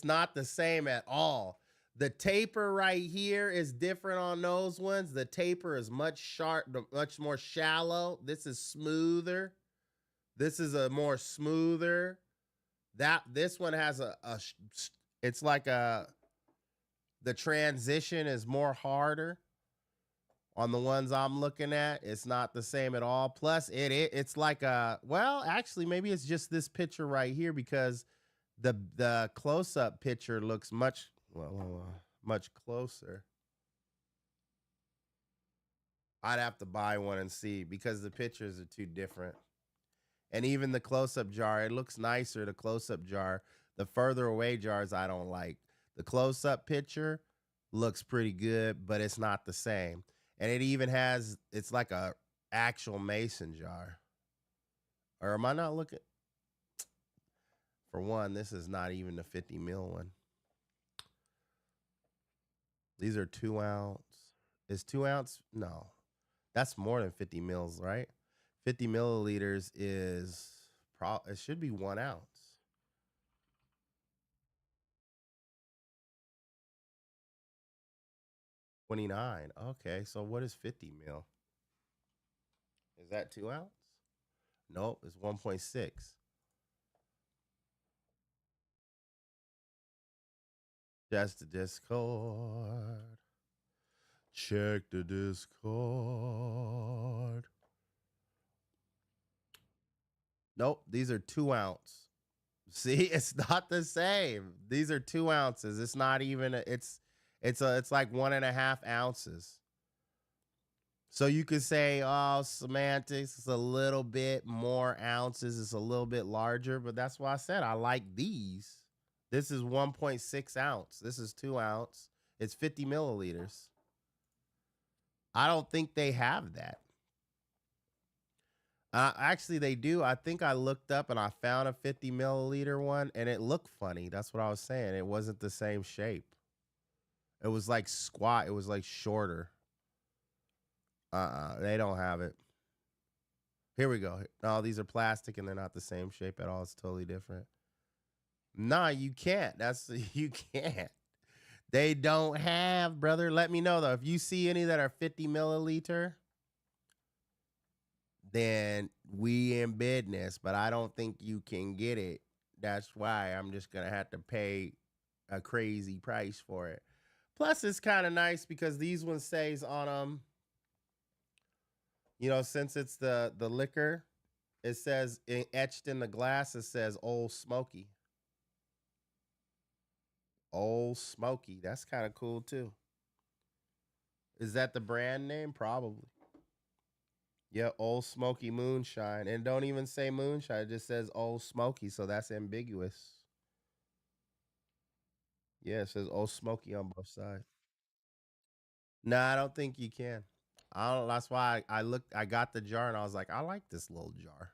not the same at all. The taper right here is different on those ones. The taper is much much more shallow. This is smoother. This is a more smoother. That this one has it's like a The transition is more harder on the ones I'm looking at. It's not the same at all. Plus, it's like a, well, actually, maybe it's just this picture right here because the close up picture looks much closer. I'd have to buy one and see because the pictures are too different. And even the close up jar, it looks nicer. The close up jar, the further away jars, I don't like. The close up picture looks pretty good, but it's not the same. And it even has, it's like a actual mason jar. Or am I not looking? For one, this is not even the 50 mil one. These are 2 ounce. Is 2 ounce? No, that's more than 50 mils, right? 50 milliliters is it should be 1 ounce. $29. Okay, so what is 50 mil? Is that 2 ounce? Nope, it's 1.6. That's the Discord. Check the Discord. Nope, these are 2 ounce. See, it's not the same. These are 2 ounces. It's not even. It's like 1.5 ounces. So you could say, oh, semantics, it's a little bit more ounces. It's a little bit larger, but that's why I said I like these. This is 1.6 ounce. This is 2 ounce. It's 50 milliliters. I don't think they have that. Actually, they do. I think I looked up and I found a 50 milliliter one, and it looked funny. That's what I was saying. It wasn't the same shape. It was like squat. It was like shorter. They don't have it. Here we go. No, these are plastic, and they're not the same shape at all. It's totally different. Nah, you can't. You can't. They don't have, brother. Let me know though if you see any that are 50 milliliter. Then we in business, but I don't think you can get it. That's why I'm just gonna have to pay a crazy price for it. Plus, it's kind of nice because these ones says on them, since it's the liquor, it says etched in the glass. It says Old Smoky. Old Smoky. That's kind of cool too. Is that the brand name? Probably. Yeah, Old Smoky Moonshine. And don't even say moonshine, it just says Old Smoky, so that's ambiguous. Yeah, it says Old Smoky on both sides. No, I don't think you can. I don't, that's why I looked I got the jar and I was like, I like this little jar.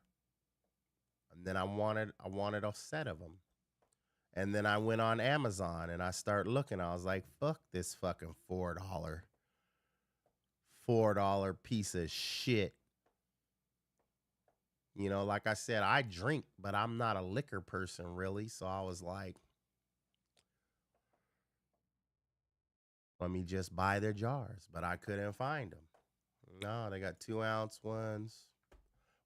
And then I wanted a set of them. And then I went on Amazon and I started looking. I was like, fuck this fucking $4 piece of shit. Like I said, I drink, but I'm not a liquor person really. So I was like, let me just buy their jars. But I couldn't find them. No, they got 2 ounce ones.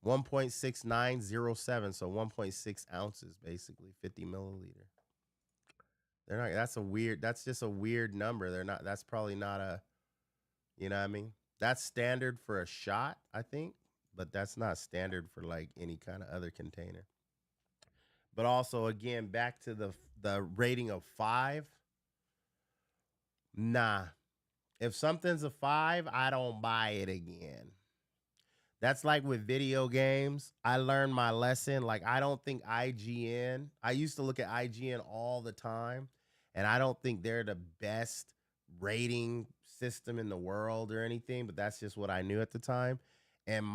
1.6907, so 1.6 ounces, basically, 50 milliliter. They're not, that's just a weird number. That's probably not you know what I mean? That's standard for a shot, I think, but that's not standard for like any kind of other container. But also, again, back to the rating of 5. Nah. If something's a 5, I don't buy it again. That's like with video games. I learned my lesson. Like, I don't think IGN, I used to look at IGN all the time, and I don't think they're the best rating system in the world or anything, but that's just what I knew at the time. And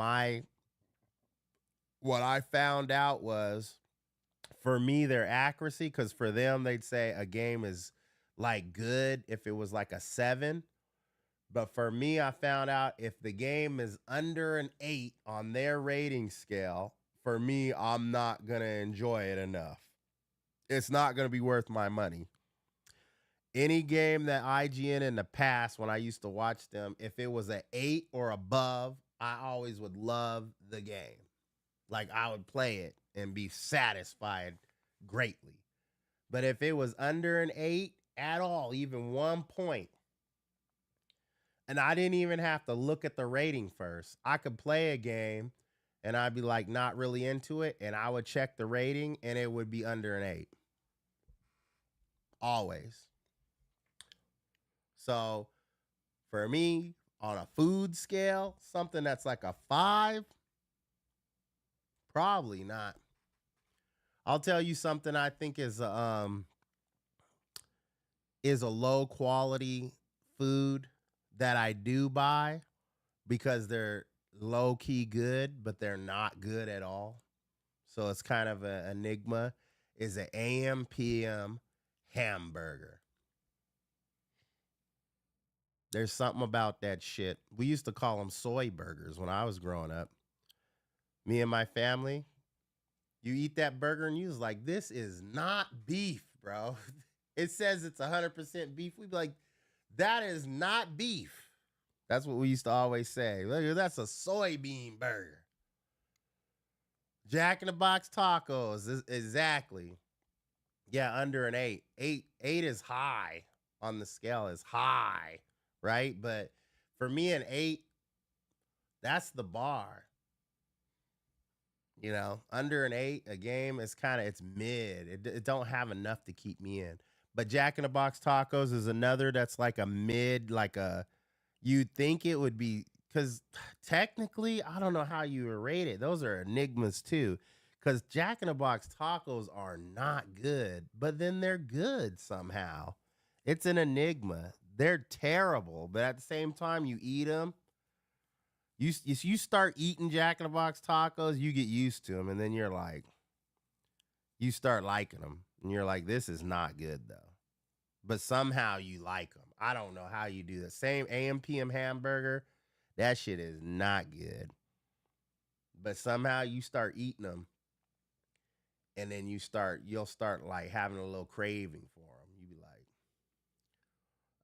what I found out was for me, their accuracy, because for them, they'd say a game is like good if it was like a 7. But for me, I found out if the game is under an 8 on their rating scale, for me, I'm not going to enjoy it enough. It's not going to be worth my money. Any game that IGN in the past, when I used to watch them, if it was an 8 or above, I always would love the game. Like, I would play it and be satisfied greatly. But if it was under an 8, at all, even 1 point. And I didn't even have to look at the rating first. I could play a game and I'd be like not really into it, and I would check the rating and it would be under an 8. Always. So for me, on a food scale, something that's like a 5, probably not. I'll tell you something I think is a low quality food that I do buy because they're low key good, but they're not good at all. So it's kind of an enigma. Is an AM PM hamburger. There's something about that shit. We used to call them soy burgers when I was growing up. Me and my family, you eat that burger and you was like, this is not beef, bro. It says it's 100% beef. We'd be like, that is not beef. That's what we used to always say. Look, that's a soybean burger. Jack in the Box tacos, exactly. Yeah, under an 8. Eight is high on the scale. Is high, right? But for me, an 8, that's the bar. Under an 8, a game is it's mid. It don't have enough to keep me in. But Jack in the Box tacos is another that's like a mid, like a you'd think it would be because technically, I don't know how you would rate it. Those are enigmas too. Because Jack in the Box tacos are not good, but then they're good somehow. It's an enigma. They're terrible, but at the same time, you eat them. You start eating Jack in the Box tacos, you get used to them, and then you start liking them, and you're like, this is not good though. But somehow you like them. I don't know how you do the same AMPM hamburger. That shit is not good. But somehow you start eating them, and then you'll start like having a little craving for them. You be like,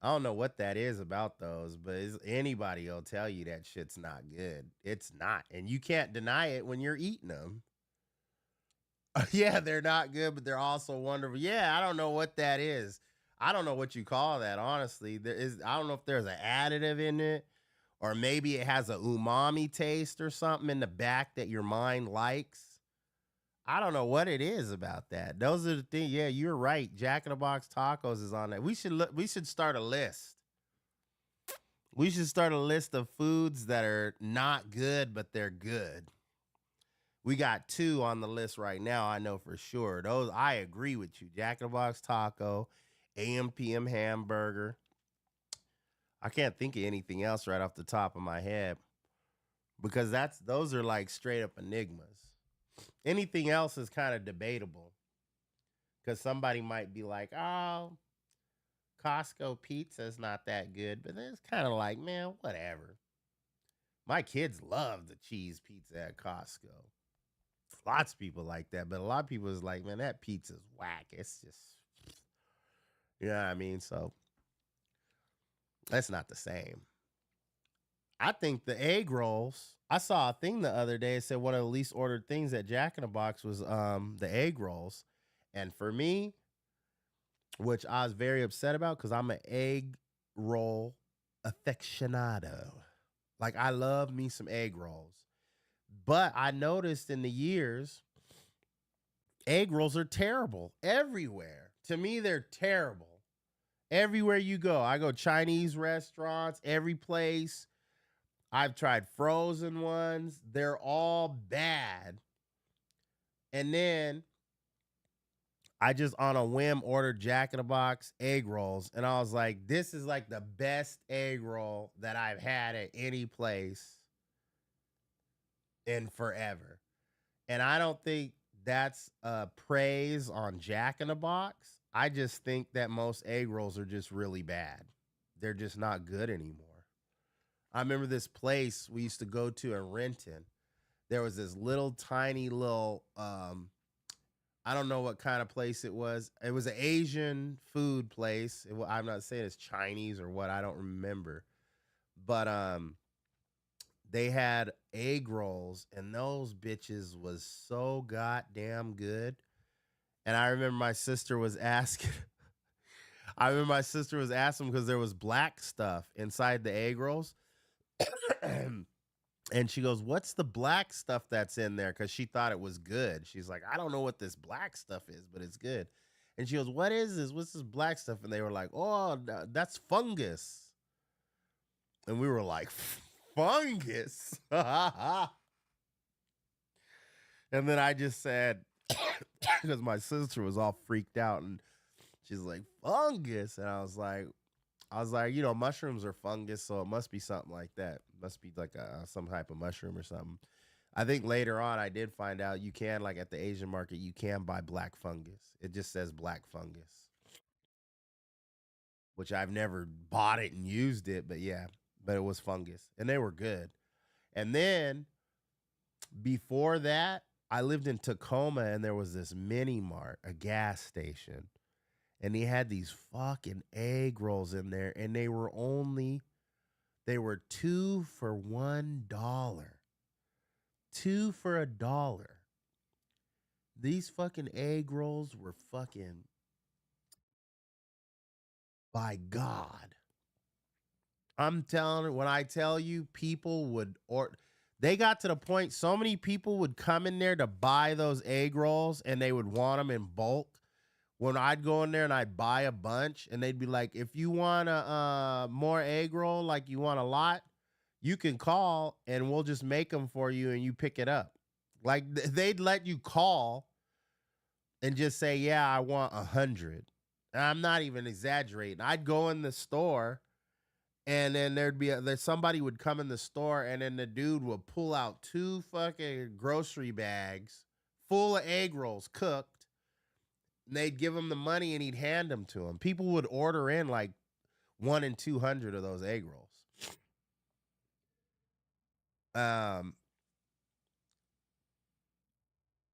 I don't know what that is about those, but anybody will tell you that shit's not good. It's not, and you can't deny it when you're eating them. Yeah, they're not good, but they're also wonderful. Yeah, I don't know what that is. I don't know what you call that, honestly. I don't know if there's an additive in it, or maybe it has a umami taste or something in the back that your mind likes. I don't know what it is about that. Those are the things. Yeah, you're right. Jack in the Box tacos is on that. We should start a list. We should start a list of foods that are not good, but they're good. We got 2 on the list right now. I know for sure. Those I agree with you. Jack in the Box taco, AMPM hamburger. I can't think of anything else right off the top of my head because those are like straight up enigmas. Anything else is kind of debatable because somebody might be like, "Oh, Costco pizza is not that good," but it's kind of like, man, whatever. My kids love the cheese pizza at Costco. Lots of people like that, but a lot of people is like, man, that pizza's whack. It's just, you know what I mean? So that's not the same. I think the egg rolls. I saw a thing the other day. It said one of the least ordered things at Jack in the Box was the egg rolls, and for me, which I was very upset about because I'm an egg roll aficionado. Like I love me some egg rolls, but I noticed in the years egg rolls are terrible everywhere. To me, they're terrible. Everywhere you go, I go Chinese restaurants, every place. I've tried frozen ones. They're all bad. And then I just on a whim ordered Jack in the Box egg rolls. And I was like, this is like the best egg roll that I've had at any place in forever. And I don't think that's praise on Jack in the Box. I just think that most egg rolls are just really bad. They're just not good anymore. I remember this place we used to go to in Renton. There was this little tiny little I don't know what kind of place it was. It was an Asian food place. I'm not saying it's Chinese or what. I don't remember. But they had egg rolls and those bitches was so goddamn good. And I remember my sister was asking I remember my sister was asking because there was black stuff inside the egg rolls. And she goes, "What's the black stuff that's in there?" Because she thought it was good. She's like, "I don't know what this black stuff is, but it's good." And she goes, "What is this? What's this black stuff?" And they were like, "Oh, that's fungus." And we were like, "Fungus?" And then I just said, because my sister was all freaked out, and she's like, "Fungus," and I was like, mushrooms are fungus, so it must be something like that. Must be like some type of mushroom or something. I think later on I did find out you can, like at the Asian market, you can buy black fungus. It just says black fungus, which I've never bought it and used it, but yeah, but it was fungus, and they were good. And then before that, I lived in Tacoma, and there was this mini mart, a gas station, and he had these fucking egg rolls in there, and they were two for $1. Two for $1. These fucking egg rolls were fucking, by God. I'm telling you, when I tell you people would, or they got to the point so many people would come in there to buy those egg rolls and they would want them in bulk. When I'd go in there and I'd buy a bunch, and they'd be like, "If you want a more egg roll, like you want a lot, you can call and we'll just make them for you and you pick it up." Like they'd let you call and just say, "Yeah, I want 100." And I'm not even exaggerating. I'd go in the store, and then there's somebody would come in the store, and then the dude would pull out two fucking grocery bags full of egg rolls cooked, and they'd give him the money and he'd hand them to him. People would order in like 1 and 200 of those egg rolls. Um,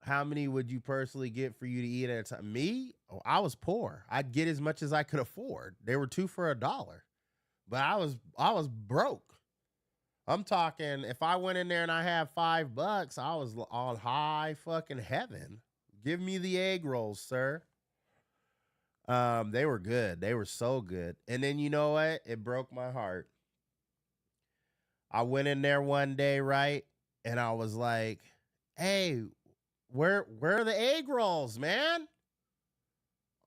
how many would you personally get for you to eat at a time? Me? Oh, I was poor. I'd get as much as I could afford. They were two for $1, but I was broke. I'm talking, if I went in there and I had $5, I was on high fucking heaven. Give me the egg rolls, sir. They were good. They were so good. And then you know what? It broke my heart. I went in there one day, right? And I was like, "Hey, where are the egg rolls, man?"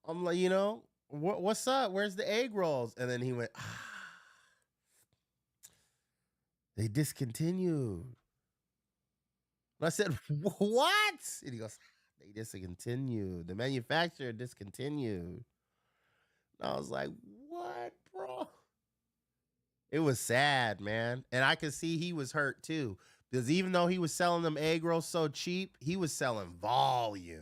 I'm like, what's up? Where's the egg rolls? And then he went, "They discontinued." And I said, "What?" And he goes, "They discontinued. The manufacturer discontinued." And I was like, "What, bro?" It was sad, man. And I could see he was hurt too. Because even though he was selling them egg rolls so cheap, he was selling volume.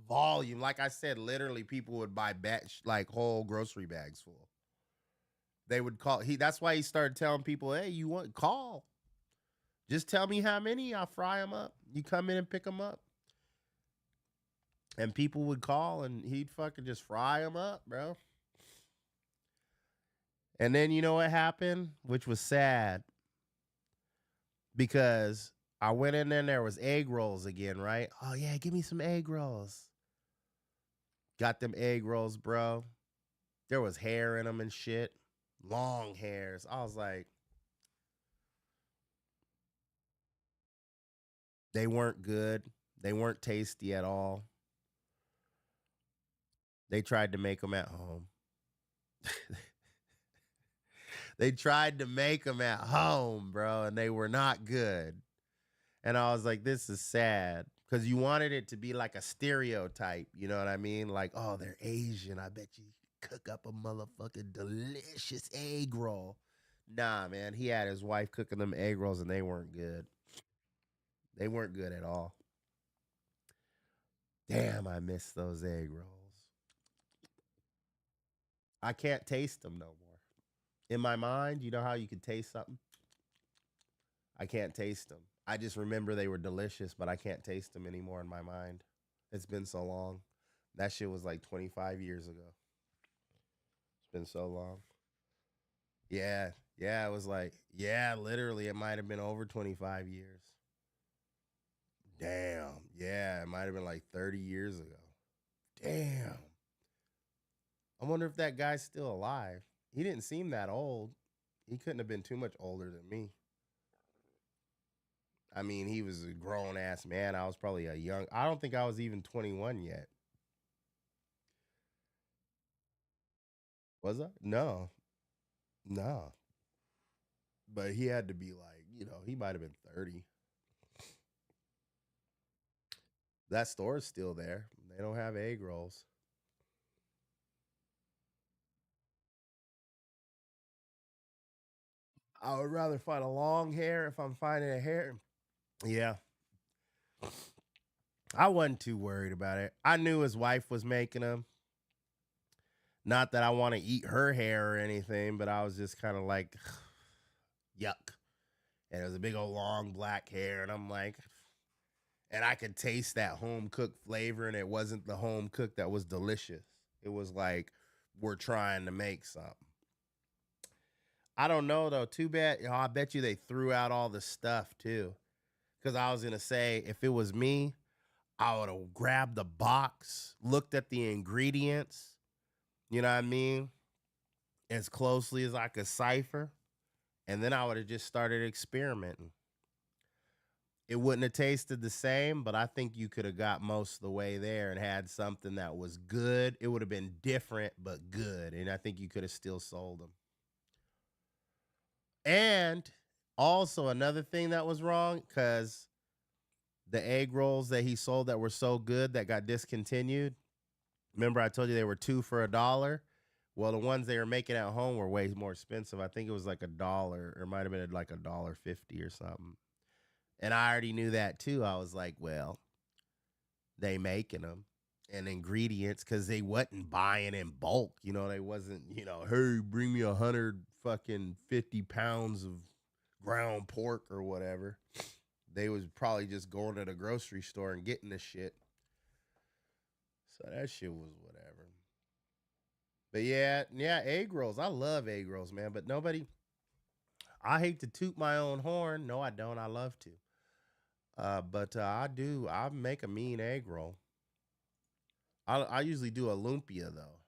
Volume. Like I said, literally people would buy batch, like whole grocery bags full. They would call. That's why he started telling people, "Hey, you want call. Just tell me how many, I'll fry them up. You come in and pick them up." And people would call and he'd fucking just fry them up, bro. And then you know what happened, which was sad, because I went in there and there was egg rolls again, right? "Oh yeah, give me some egg rolls." Got them egg rolls, bro. There was hair in them and shit. Long hairs. I was like, they weren't good. They weren't tasty at all. They tried to make them at home. They tried to make them at home, bro, and they were not good. And I was like, this is sad. Because you wanted it to be like a stereotype. You know what I mean? Like, "Oh, they're Asian. I bet you cook up a motherfucking delicious egg roll." Nah, man. He had his wife cooking them egg rolls and they weren't good. They weren't good at all. Damn, I miss those egg rolls. I can't taste them no more. In my mind, you know how you can taste something? I can't taste them. I just remember they were delicious, but I can't taste them anymore in my mind. It's been so long. That shit was like 25 years ago. It's been so long. Yeah. Yeah, it was like, yeah, literally, it might have been over 25 years. Damn. Yeah, it might have been like 30 years ago. Damn. I wonder if that guy's still alive. He didn't seem that old. He couldn't have been too much older than me. I mean, he was a grown ass man. I was probably a young. I don't think I was even 21 yet. Was I? No, no. But he had to be like, he might have been 30. That store's still there. They don't have egg rolls. I would rather find a long hair if I'm finding a hair. Yeah, I wasn't too worried about it. I knew his wife was making them. Not that I want to eat her hair or anything, but I was just kind of like, yuck. And it was a big old long black hair. And I'm like, and I could taste that home cooked flavor. And it wasn't the home cooked that was delicious. It was like, we're trying to make something. I don't know though. Too bad. I bet you they threw out all the stuff too. Because I was going to say, if it was me, I would have grabbed the box, looked at the ingredients, you know what I mean? As closely as I could cipher. And then I would have just started experimenting. It wouldn't have tasted the same, but I think you could have got most of the way there and had something that was good. It would have been different, but good. And I think you could have still sold them. And also, another thing that was wrong, because the egg rolls that he sold that were so good that got discontinued. Remember, I told you they were two for $1. Well, the ones they were making at home were way more expensive. I think it was like $1, or it might have been like $1.50 or something. And I already knew that too. I was like, well, they making them and ingredients because they wasn't buying in bulk. They wasn't, hey, bring me 150 pounds of ground pork or whatever. They was probably just going to the grocery store and getting the shit. So that shit was whatever. But yeah, egg rolls. I love egg rolls, man. But nobody. I hate to toot my own horn. No, I don't. I love to. But I do. I make a mean egg roll. I usually do a lumpia though.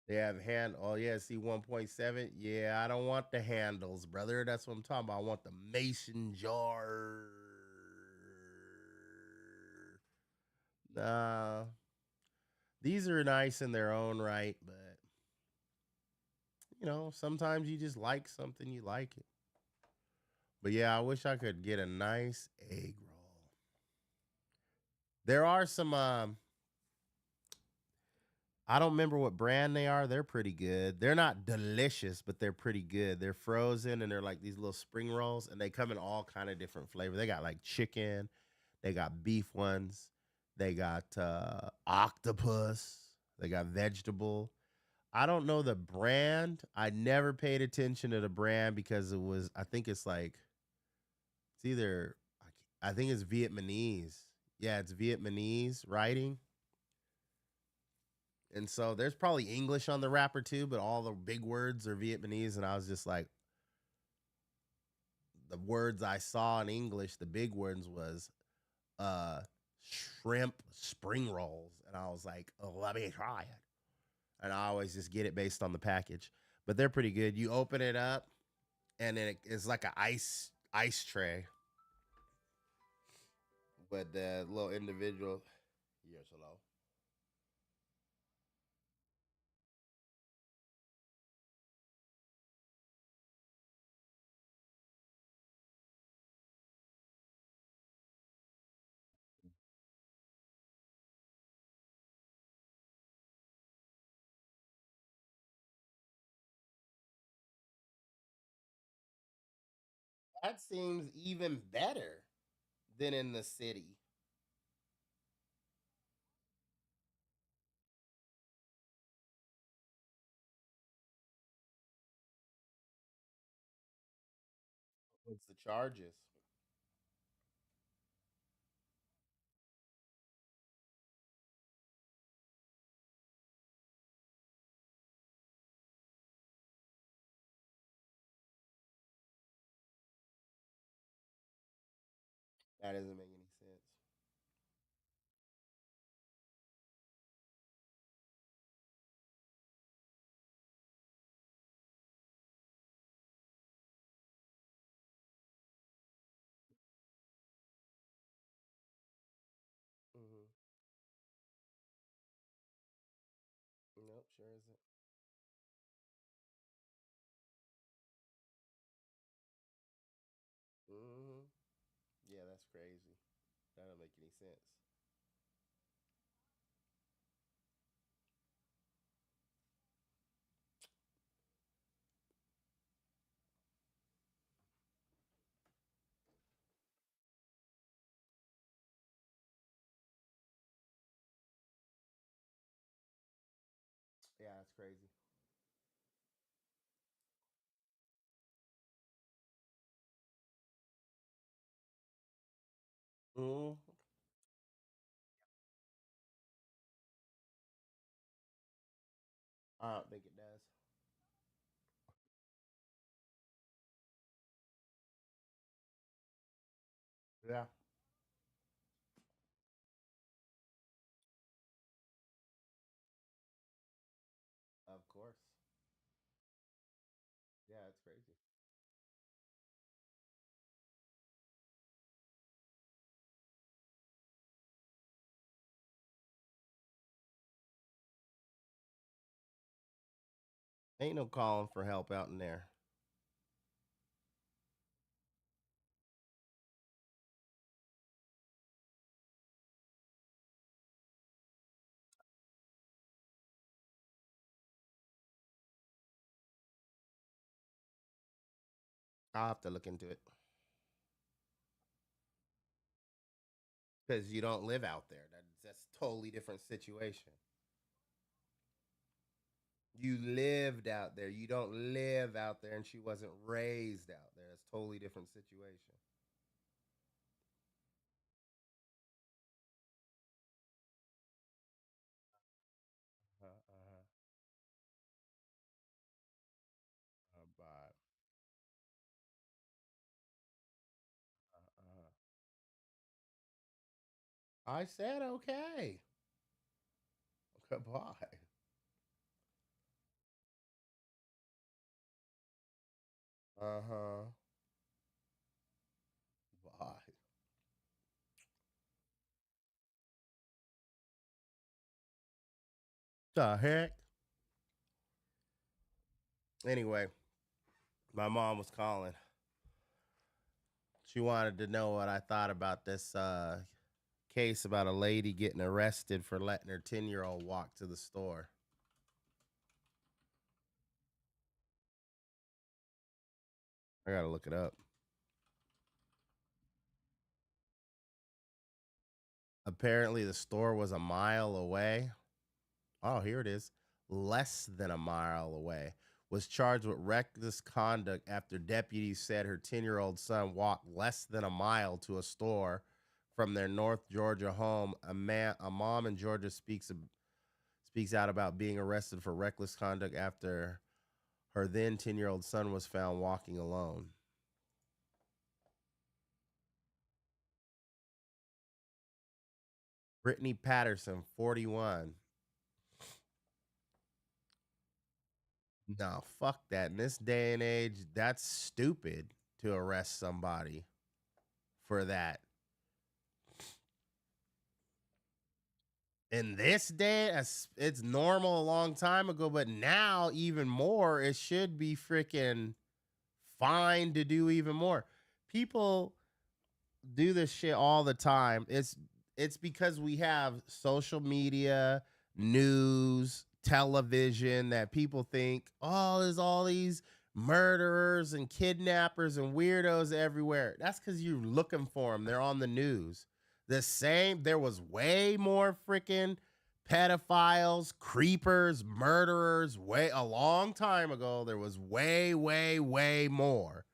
They have hand. Oh yeah, see 1.7. Yeah, I don't want the handles, brother. That's what I'm talking about. I want the mason jar. Nah, these are nice in their own right, but sometimes you just like something, you like it. But yeah, I wish I could get a nice egg roll. There are some I don't remember what brand they are. They're pretty good. They're not delicious, but they're pretty good. They're frozen and they're like these little spring rolls and they come in all kind of different flavors. They got like chicken, they got beef ones, they got octopus, they got vegetable. I don't know the brand. I never paid attention to the brand because I think it's like it's either I think it's Vietnamese. Yeah, it's Vietnamese writing. And so there's probably English on the wrapper too, but all the big words are Vietnamese. And I was just like, the words I saw in English, the big words was uh shrimp spring rolls. And I was like, oh, let me try it. And I always just get it based on the package. But they're pretty good. You open it up and then it's like an ice tray. But the little individual, yes, hello. That seems even better than in the city. What's the charges? That doesn't make any sense. Sure isn't. Mm-hmm. Yeah, that's crazy. That don't make any sense. Yeah, that's crazy. Mm-hmm. I don't think it does. Yeah, of course. Yeah, it's crazy. Ain't no calling for help out in there. I'll have to look into it because you don't live out there. That's a totally different situation. You lived out there. You don't live out there, and she wasn't raised out there. It's a totally different situation. Uh-huh. But uh-huh. I said okay. Goodbye. Uh huh. Bye. The heck? Anyway, my mom was calling. She wanted to know what I thought about this case about a lady getting arrested for letting her 10-year-old walk to the store. I gotta look it up. Apparently, the store was a mile away. Oh, here it is. Less than a mile away. Was charged with reckless conduct after deputies said her 10-year-old son walked less than a mile to a store from their North Georgia home. A mom in Georgia speaks out about being arrested for reckless conduct after her then 10-year-old son was found walking alone. Brittany Patterson, 41. No, fuck that. In this day and age, that's stupid to arrest somebody for that. In this day, it's normal a long time ago, but now even more, it should be freaking fine to do even more. People do this shit all the time. It's because we have social media, news, television that people think, oh, there's all these murderers and kidnappers and weirdos everywhere. That's because you're looking for them. They're on the news. The same, there was way more freaking pedophiles, creepers, murderers, way a long time ago. There was way, way, way more.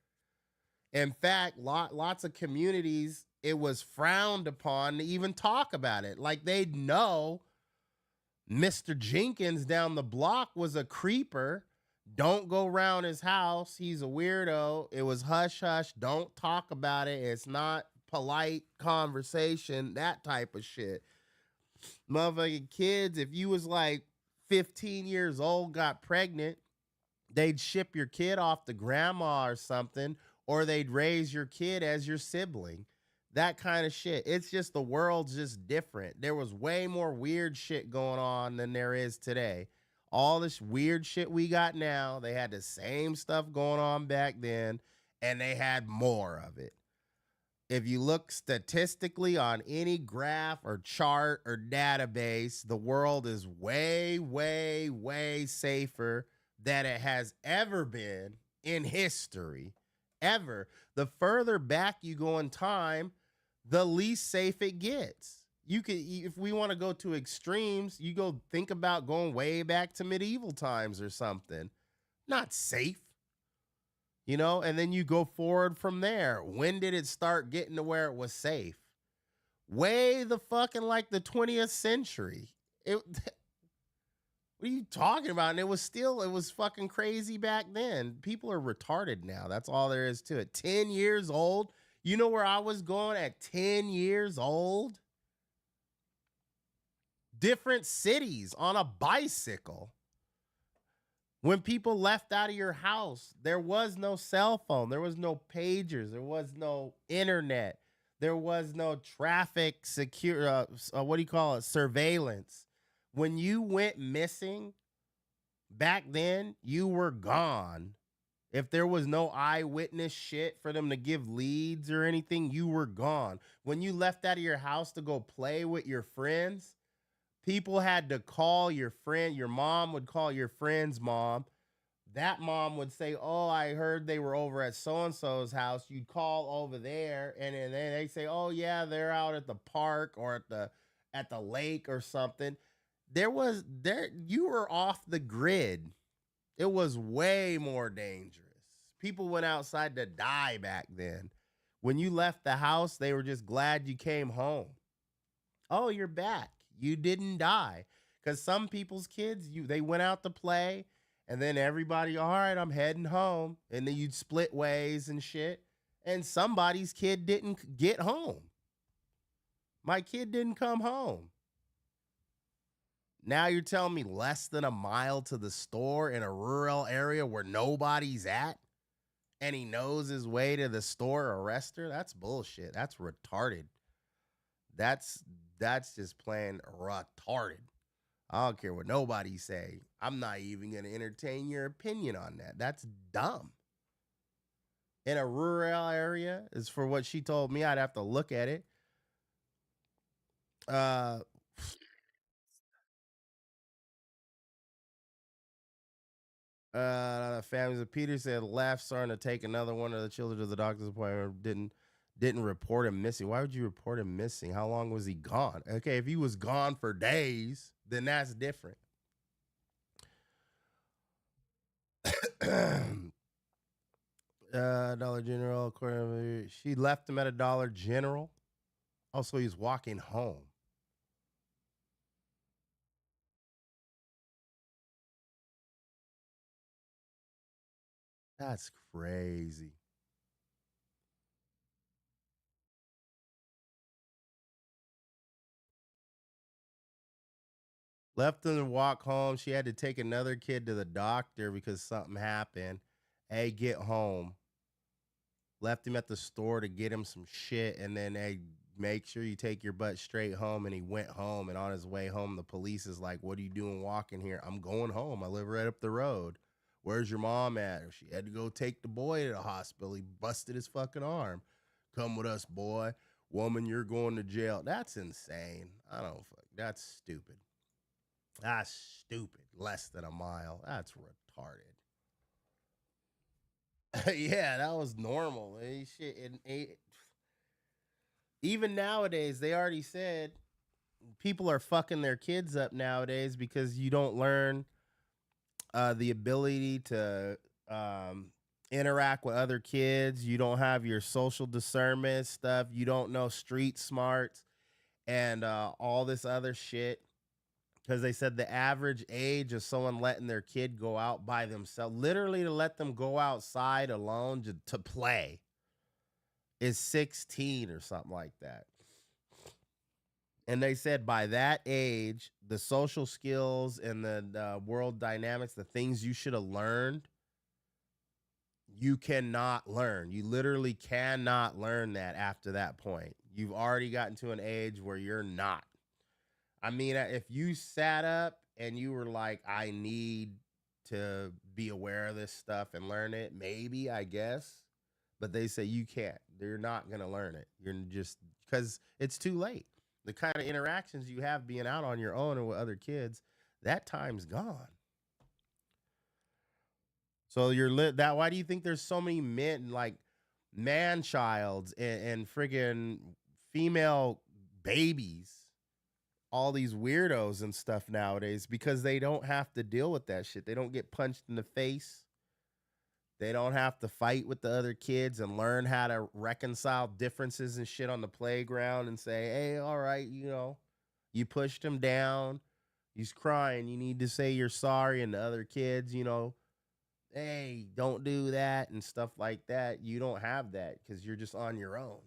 In fact, lots of communities, it was frowned upon to even talk about it. Like they'd know Mr. Jenkins down the block was a creeper. Don't go around his house. He's a weirdo. It was hush hush. Don't talk about it. It's not polite conversation, that type of shit. Motherfucking kids, if you was like 15 years old, got pregnant, they'd ship your kid off to grandma or something, or they'd raise your kid as your sibling. That kind of shit. It's just the world's just different. There was way more weird shit going on than there is today. All this weird shit we got now, they had the same stuff going on back then, and they had more of it. If you look statistically on any graph or chart or database, the world is way, way, way safer than it has ever been in history. Ever. The further back you go in time, the least safe it gets. You could, if we want to go to extremes, you go think about going way back to medieval times or something. Not safe, and then you go forward from there. When did it start getting to where it was safe? Way the fucking like the 20th century. It what are you talking about? And it was fucking crazy back then. People are retarded now. That's all there is to it. 10 years old. You know where I was going at 10 years old? Different cities on a bicycle. When people left out of your house, there was no cell phone, there was no pagers, there was no internet, there was no traffic secure. What do you call it? Surveillance. When you went missing back then, you were gone. If there was no eyewitness shit for them to give leads or anything, you were gone. When you left out of your house to go play with your friends, people had to call your friend. Your mom would call your friend's mom. That mom would say, "Oh, I heard they were over at so and so's house." You'd call over there, and then they say, "Oh yeah, they're out at the park or at the lake or something." You were off the grid. It was way more dangerous. People went outside to die back then. When you left the house, they were just glad you came home. Oh, you're back. You didn't die. Because some people's kids, they went out to play, and then everybody, all right, I'm heading home. And then you'd split ways and shit. And somebody's kid didn't get home. My kid didn't come home. Now you're telling me less than a mile to the store in a rural area where nobody's at, and he knows his way to the store or restaurant? That's bullshit. That's retarded. That's that's just plain retarded. I don't care what nobody say. I'm not even gonna entertain your opinion on that. That's dumb. In a rural area, is for what she told me. I'd have to look at it. Uh, Families of Peter said left, starting to take another one of the children to the doctor's appointment. Didn't report him missing. Why would you report him missing? How long was he gone? Okay, if he was gone for days, then that's different. Dollar General, she left him at a Dollar General. Also, he's walking home. That's crazy. Left him to walk home. She had to take another kid to the doctor because something happened. Hey, get home. Left him at the store to get him some shit, and then they make sure you take your butt straight home. And he went home, and on his way home, the police is like, "What are you doing walking here?" "I'm going home. I live right up the road." "Where's your mom at?" She had to go take the boy to the hospital. He busted his fucking arm. "Come with us, boy." "Woman, you're going to jail." That's insane. I don't fuck. That's stupid. That's stupid. Less than a mile. That's retarded. Yeah, that was normal. Shit, even nowadays, they already said people are fucking their kids up nowadays because you don't learn the ability to interact with other kids. You don't have your social discernment stuff. You don't know street smarts and all this other shit. Because they said the average age of someone letting their kid go out by themselves, literally to let them go outside alone to play, is 16 or something like that. And they said by that age, the social skills and the world dynamics, the things you should have learned, you cannot learn. You literally cannot learn that after that point. You've already gotten to an age where you're not. I mean, if you sat up and you were like, I need to be aware of this stuff and learn it, maybe, I guess. But they say you can't. They're not going to learn it. You're just because it's too late. The kind of interactions you have being out on your own and with other kids, that time's gone. So that. Why do you think there's so many men like man childs and friggin' female babies, all these weirdos and stuff nowadays because they don't have to deal with that shit. They don't get punched in the face. They don't have to fight with the other kids and learn how to reconcile differences and shit on the playground and say, hey, all right, you pushed him down. He's crying. You need to say you're sorry. And the other kids, hey, don't do that and stuff like that. You don't have that because you're just on your own.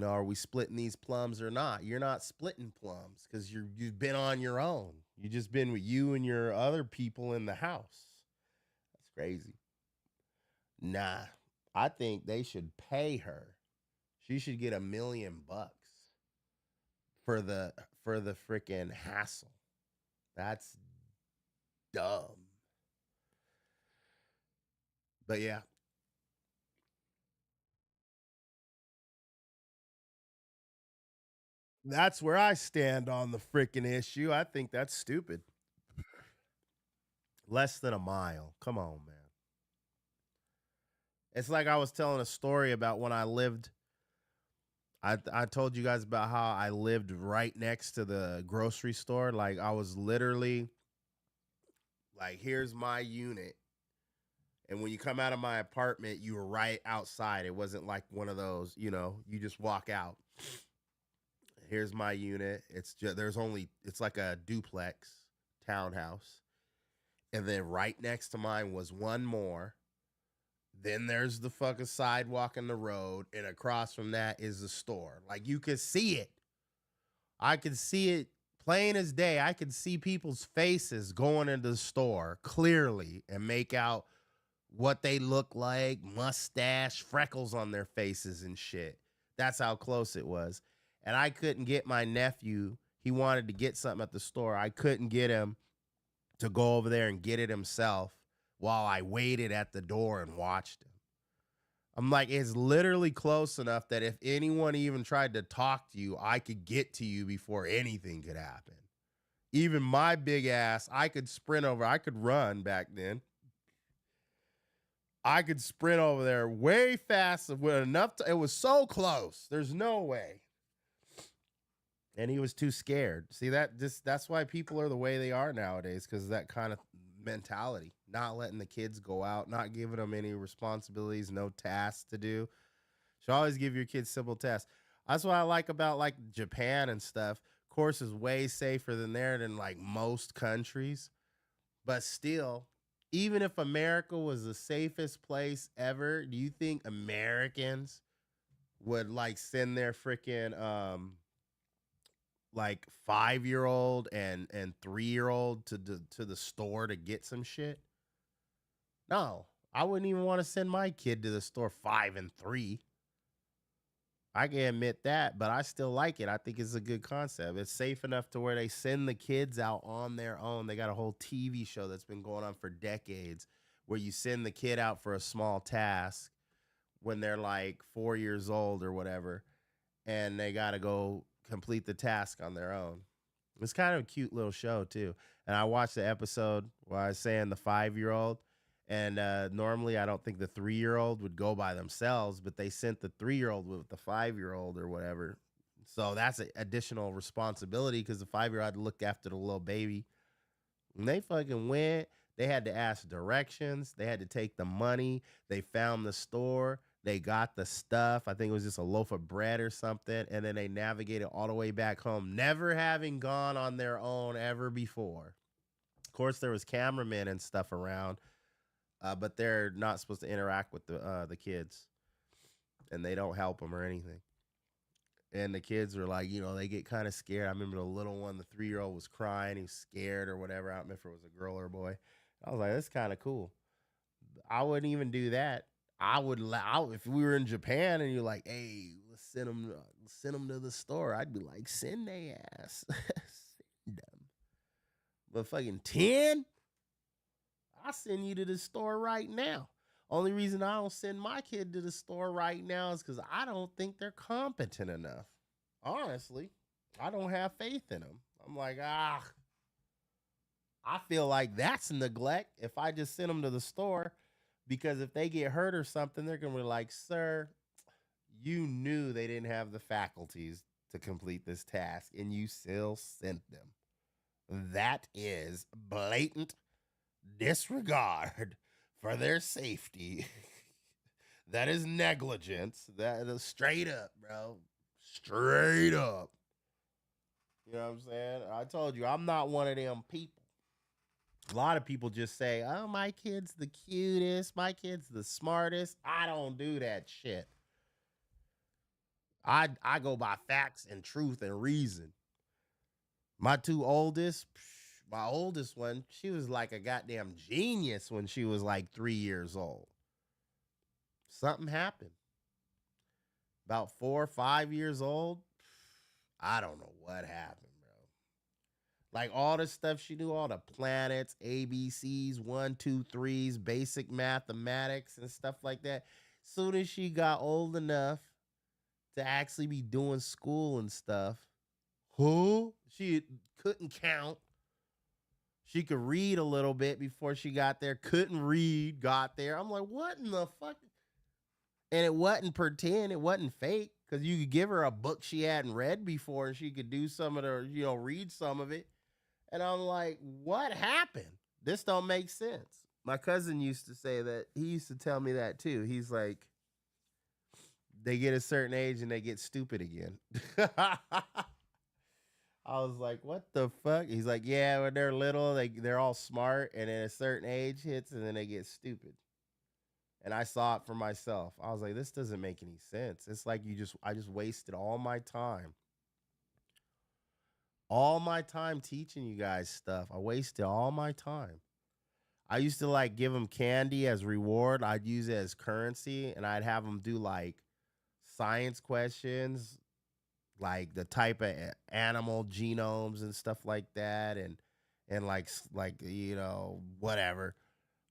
Are we splitting these plums or not? You're not splitting plums because you've been on your own. You just been with you and your other people in the house. That's crazy. Nah, I think they should pay her. She should get $1 million for the freaking hassle. That's dumb. But yeah, that's where I stand on the freaking issue. I think that's stupid. Less than a mile. Come on, man. It's like I was telling a story about when I lived. I told you guys about how I lived right next to the grocery store. Like I was literally like, here's my unit. And when you come out of my apartment, you were right outside. It wasn't like one of those, you just walk out. Here's my unit. It's like a duplex townhouse. And then right next to mine was one more. Then there's the fucking sidewalk in the road. And across from that is the store. Like you could see it. I could see it plain as day. I could see people's faces going into the store clearly and make out what they look like, mustache, freckles on their faces and shit. That's how close it was. And I couldn't get my nephew. He wanted to get something at the store. I couldn't get him to go over there and get it himself while I waited at the door and watched him. I'm like, it's literally close enough that if anyone even tried to talk to you, I could get to you before anything could happen. Even my big ass, I could sprint over. I could run back then. I could sprint over there way faster with enough. It was so close. There's no way. And he was too scared. See that's why people are the way they are nowadays, because of that kind of mentality. Not letting the kids go out, not giving them any responsibilities, no tasks to do. Should always give your kids simple tasks. That's what I like about like Japan and stuff. Of course, is way safer than there than like most countries. But still, even if America was the safest place ever, do you think Americans would like send their freaking like 5-year-old and 3-year-old to the store to get some shit? No, I wouldn't even want to send my kid to the store 5 and 3. I can admit that, but I still like it. I think it's a good concept. It's safe enough to where they send the kids out on their own. They got a whole TV show that's been going on for decades where you send the kid out for a small task when they're like 4 years old or whatever, and they got to go complete the task on their own. It's kind of a cute little show too. And I watched the episode where I was saying the 5-year-old, and normally I don't think the 3-year-old would go by themselves, but they sent the 3-year-old with the 5-year-old or whatever. So that's an additional responsibility because the 5-year-old had to look after the little baby. And they fucking went. They had to ask directions. They had to take the money. They found the store. They got the stuff. I think it was just a loaf of bread or something. And then they navigated all the way back home, never having gone on their own ever before. Of course, there was cameramen and stuff around, but they're not supposed to interact with the kids, and they don't help them or anything. And the kids were like, they get kind of scared. I remember the little one, the 3-year-old, was crying. He was scared or whatever. I don't remember if it was a girl or a boy. I was like, that's kind of cool. I wouldn't even do that. If we were in Japan and you're like, hey, let's send them to the store. I'd be like, send they ass, But fucking 10? I'll send you to the store right now. Only reason I don't send my kid to the store right now is because I don't think they're competent enough. Honestly, I don't have faith in them. I'm like, I feel like that's neglect if I just send them to the store because if they get hurt or something, they're going to be like, sir, you knew they didn't have the faculties to complete this task and you still sent them. That is blatant disregard for their safety. That is negligence. That is straight up, bro. Straight up. You know what I'm saying? I told you, I'm not one of them people. A lot of people just say, oh, my kid's the cutest. My kid's the smartest. I don't do that shit. I go by facts and truth and reason. My two oldest, my oldest one, she was like a goddamn genius when she was like 3 years old. Something happened. About 4 or 5 years old, I don't know what happened, bro. Like all the stuff she knew, all the planets, ABCs, one, two, threes, basic mathematics and stuff like that. Soon as she got old enough to actually be doing school and stuff, who she couldn't count. She could read a little bit before she got there. Couldn't read, got there. I'm like, what in the fuck? And it wasn't pretend, it wasn't fake, because you could give her a book she hadn't read before and she could do some of the, read some of it. And I'm like, what happened? This don't make sense. My cousin used to say that. He used to tell me that too. He's like, they get a certain age and they get stupid again. I was like, what the fuck? He's like, yeah, when they're little, they're all smart, and then a certain age hits and then they get stupid. And I saw it for myself. I was like, this doesn't make any sense. It's like I just wasted all my time. All my time teaching you guys stuff. I wasted all my time. I used to like give them candy as reward. I'd use it as currency and I'd have them do like science questions, like the type of animal genomes and stuff like that, and like whatever,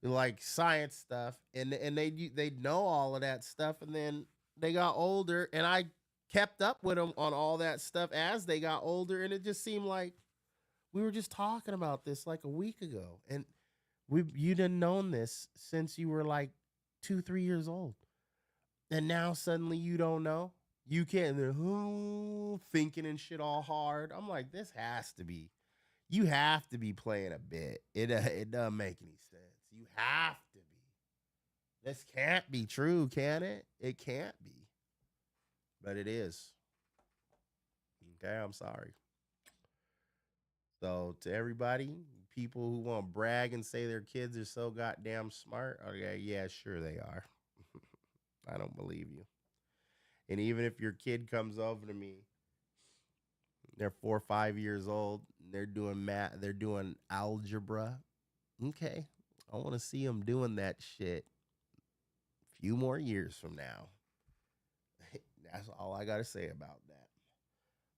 like science stuff, and they know all of that stuff, and then they got older, and I kept up with them on all that stuff as they got older, and it just seemed like we were just talking about this like a week ago, and you didn't known this since you were like 2 3 years old, and now suddenly you don't know. You can't thinking and shit all hard. I'm like, this has to be. You have to be playing a bit. It doesn't make any sense. You have to be. This can't be true, can it? It can't be. But it is. Okay, I'm sorry. So to everybody, people who want to brag and say their kids are so goddamn smart, okay, yeah, sure they are. I don't believe you. And even if your kid comes over to me, they're 4 or 5 years old, they're doing math, they're doing algebra. Okay, I want to see them doing that shit a few more years from now. That's all I got to say about that.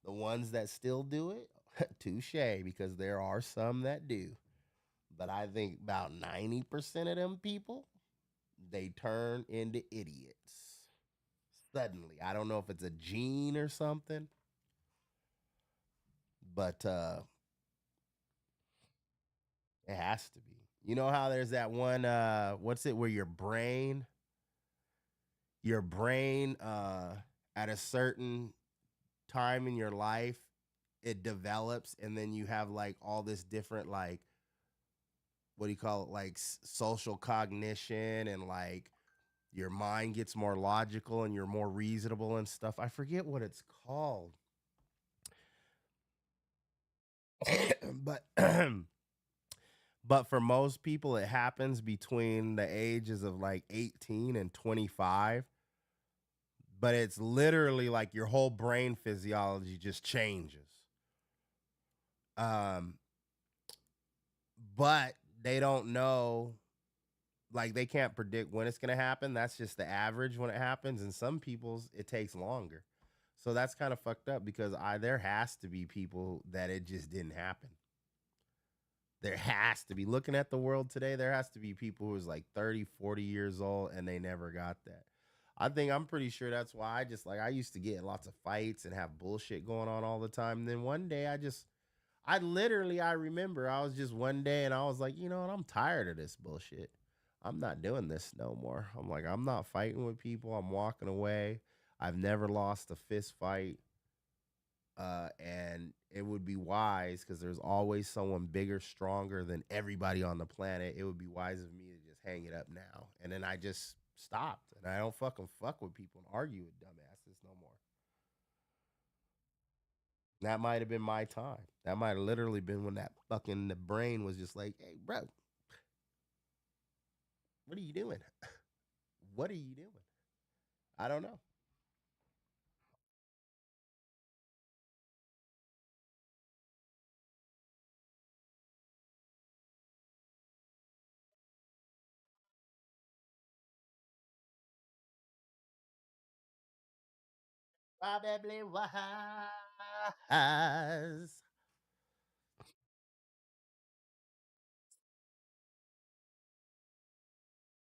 The ones that still do it, touche, because there are some that do. But I think about 90% of them people, they turn into idiots suddenly. I don't know if it's a gene or something, but it has to be. You know how there's that one what's it where your brain at a certain time in your life it develops and then you have like all this different like what do you call it like social cognition and like your mind gets more logical and you're more reasonable and stuff. I forget what it's called. But but for most people it happens between the ages of like 18 and 25, but it's literally like your whole brain physiology just changes. Um but they don't know, like they can't predict when it's going to happen. That's just the average when it happens, and some people's it takes longer. So that's kind of fucked up because I there has to be people that it just didn't happen. There has to be, looking at the world today, there has to be people who's like 30, 40 years old and they never got that. I'm pretty sure that's why I used to get in lots of fights and have bullshit going on all the time. And then one day I remember I was just one day and I was like, you know what? I'm tired of this bullshit. I'm not doing this no more. I'm like, I'm not fighting with people. I'm walking away. I've never lost a fist fight. And it would be wise because there's always someone bigger, stronger than everybody on the planet. It would be wise of me to just hang it up now. And then I just stopped and I don't fucking fuck with people and argue with dumbasses no more. That might have been my time. That might have literally been when that fucking the brain was just like, hey, bro, what are you doing? What are you doing? I don't know. Probably wise.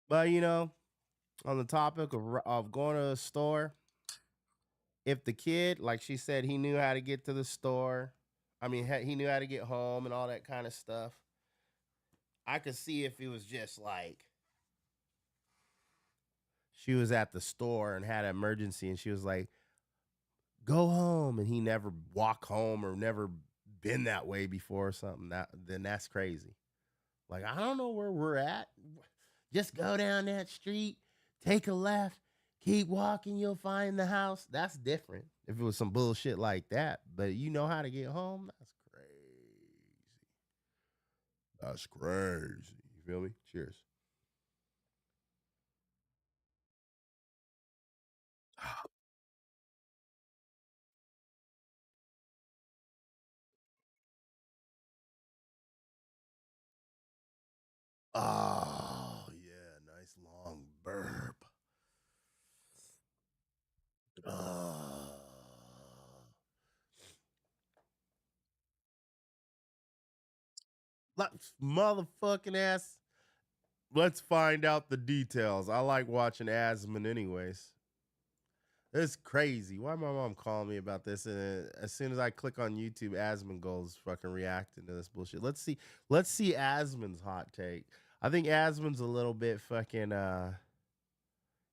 But on the topic of going to the store, if the kid, like she said, he knew how to get to the store, I mean, he knew how to get home and all that kind of stuff. I could see if it was just like she was at the store and had an emergency and she was like, go home, and he never walk home or never been that way before or something. Then that's crazy. Like, I don't know where we're at. Just go down that street, take a left, keep walking, you'll find the house. That's different. If it was some bullshit like that, but you know how to get home, that's crazy. That's crazy. You feel me? Cheers. Oh, yeah, nice long burp. Oh. Motherfucking ass. Let's find out the details. I like watching Asman anyways. It's crazy. Why my mom calling me about this? And as soon as I click on YouTube, Asman goes fucking reacting to this bullshit. Let's see. Let's see Asman's hot take. I think Asman's a little bit fucking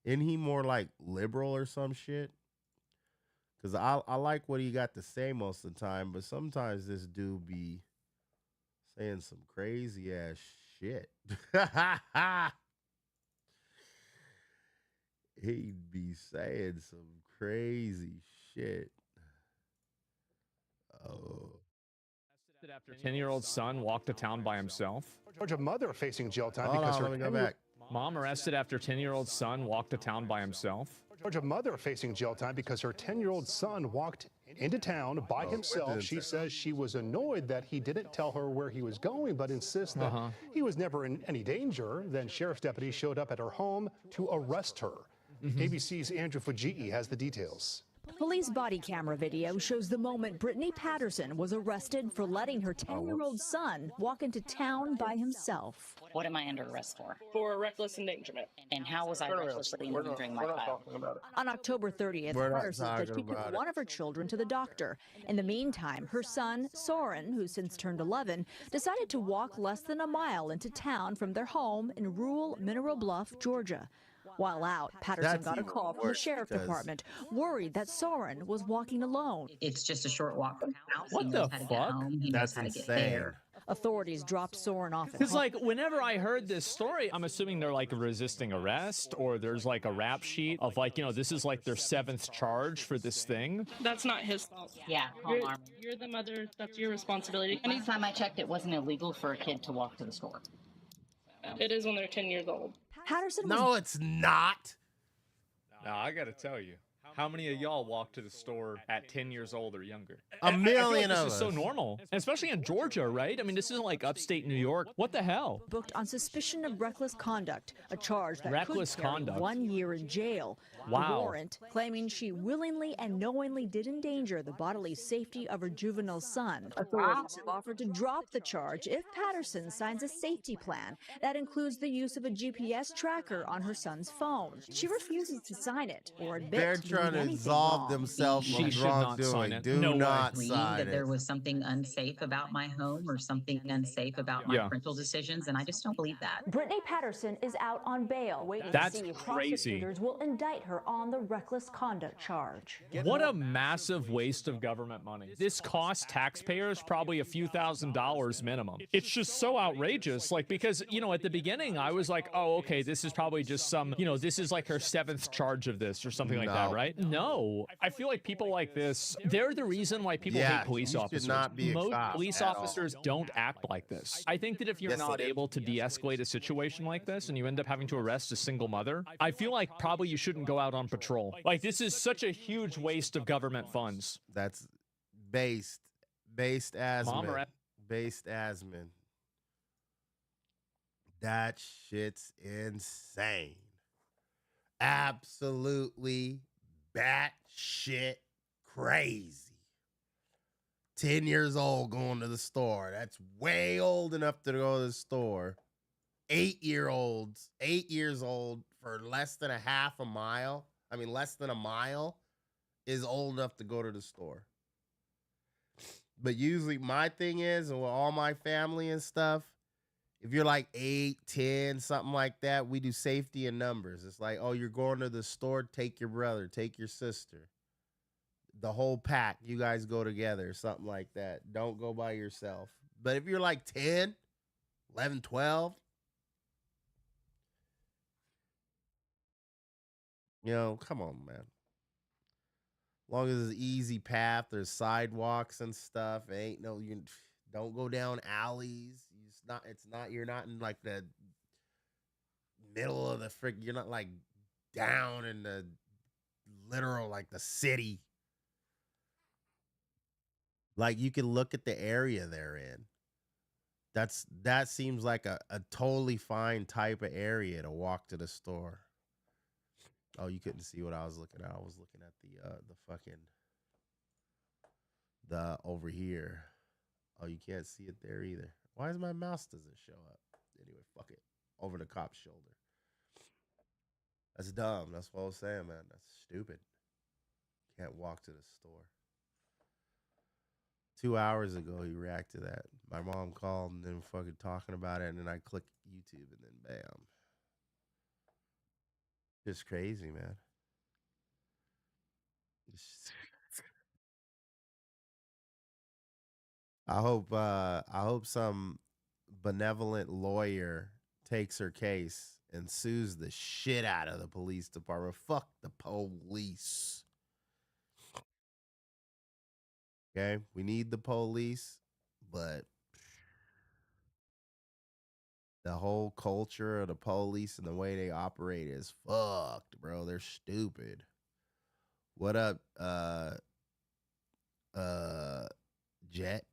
isn't he more like liberal or some shit? Cause I like what he got to say most of the time, but sometimes this dude be saying some crazy ass shit. He'd be saying some crazy shit. Oh. After 10-year-old son walked to town by himself. Georgia mother facing jail time Hold because on, her let me go back. Mom arrested after 10-year-old son walked to town by himself. Georgia mother facing jail time because her 10-year-old son walked into town by himself. She says she was annoyed that he didn't tell her where he was going, but insists that he was never in any danger. Then sheriff's deputies showed up at her home to arrest her. ABC's Andrew Fujii has the details. Police body camera video shows the moment Brittany Patterson was arrested for letting her 10-year-old son walk into town by himself. What am I under arrest for? For reckless endangerment. And how was I recklessly endangering my child? On October 30th, Patterson said she took one of her children to the doctor. In the meantime, her son, Soren, who since turned 11, decided to walk less than a mile into town from their home in rural Mineral Bluff, Georgia. While out, Patterson got a call from the sheriff department, worried that Soren was walking alone. It's just a short walk from the house. What the fuck? That's insane. Authorities dropped Soren off at It's home. like whenever I heard this story, I'm assuming they're like resisting arrest or there's like a rap sheet of like, this is like their 7th charge for this thing. That's not his fault. Yeah, You're the mother. That's your responsibility. anytime I checked, it wasn't illegal for a kid to walk to the store. It is when they're 10 years old. Patterson was No, it's not. Now, I got to tell you, How many of y'all walk to the store at 10 years old or younger? A million this of is so us. normal, especially in Georgia, right? I mean, this isn't like upstate New York. What the hell? Booked on suspicion of reckless conduct, a charge that Reckless could carry conduct. 1 year in jail. Wow. A warrant claiming she willingly and knowingly did endanger the bodily safety of her juvenile son. Authorities have offered to drop the charge if Patterson signs a safety plan that includes the use of a GPS tracker on her son's phone. She refuses to sign it or admit They're to trying doing to anything absolve wrong. themselves She from should not sign wrongdoing. it. Do No way. not Believe sign that there it. was something unsafe about my home or something unsafe about my Yeah. parental decisions, and I just don't believe that. Brittany Patterson is out on bail, waiting That's to see if crazy. prosecutors will indict her on the reckless conduct charge. What a massive waste of government money. This costs taxpayers probably a few $1,000s minimum. It's just so outrageous. Like, because, you know, at the beginning, I was like, oh, okay, this is probably just some, you know, this is like her 7th charge of this or something like that, No. right? No. I feel like people like this, they're the reason why people Yeah, hate police you should officers. not be a Most cop police at all. officers don't act like this. I think that if you're Yes, not they do. able to de-escalate a situation like this and you end up having to arrest a single mother, I feel like probably you shouldn't go out on patrol. Like, this is such a huge waste of government funds. That's based Mom or Asman. Based Asman. That shit's insane. Absolutely batshit crazy. 10 years old going to the store. That's way old enough to go to the store. 8 years old for less than a half a mile. I mean, less than a mile is old enough to go to the store. But usually my thing is, and with all my family and stuff, if you're like 8, 10, something like that, we do safety in numbers. It's like, oh, you're going to the store, take your brother, take your sister. The whole pack, you guys go together, something like that. Don't go by yourself. But if you're like 10, 11, 12, you know, come on, man. Long as it's easy path, there's sidewalks and stuff. Ain't no, you don't go down alleys. You're not in like the middle of the frick. You're not like down in the literal, like the city. Like you can look at the area they're in. That seems like a totally fine type of area to walk to the store. Oh, you couldn't see what I was looking at. I was looking at the over here. Oh, you can't see it there either. Why is my mouse doesn't show up? Anyway, fuck it. Over the cop's shoulder. That's dumb. That's what I was saying, man. That's stupid. Can't walk to the store. 2 hours ago, he reacted to that. My mom called and then fucking talking about it, and then I click YouTube, and then bam. Just crazy, man. I hope some benevolent lawyer takes her case and sues the shit out of the police department. Fuck the police. Okay, we need the police, but the whole culture of the police and the way they operate is fucked, bro. They're stupid. What up, Jet?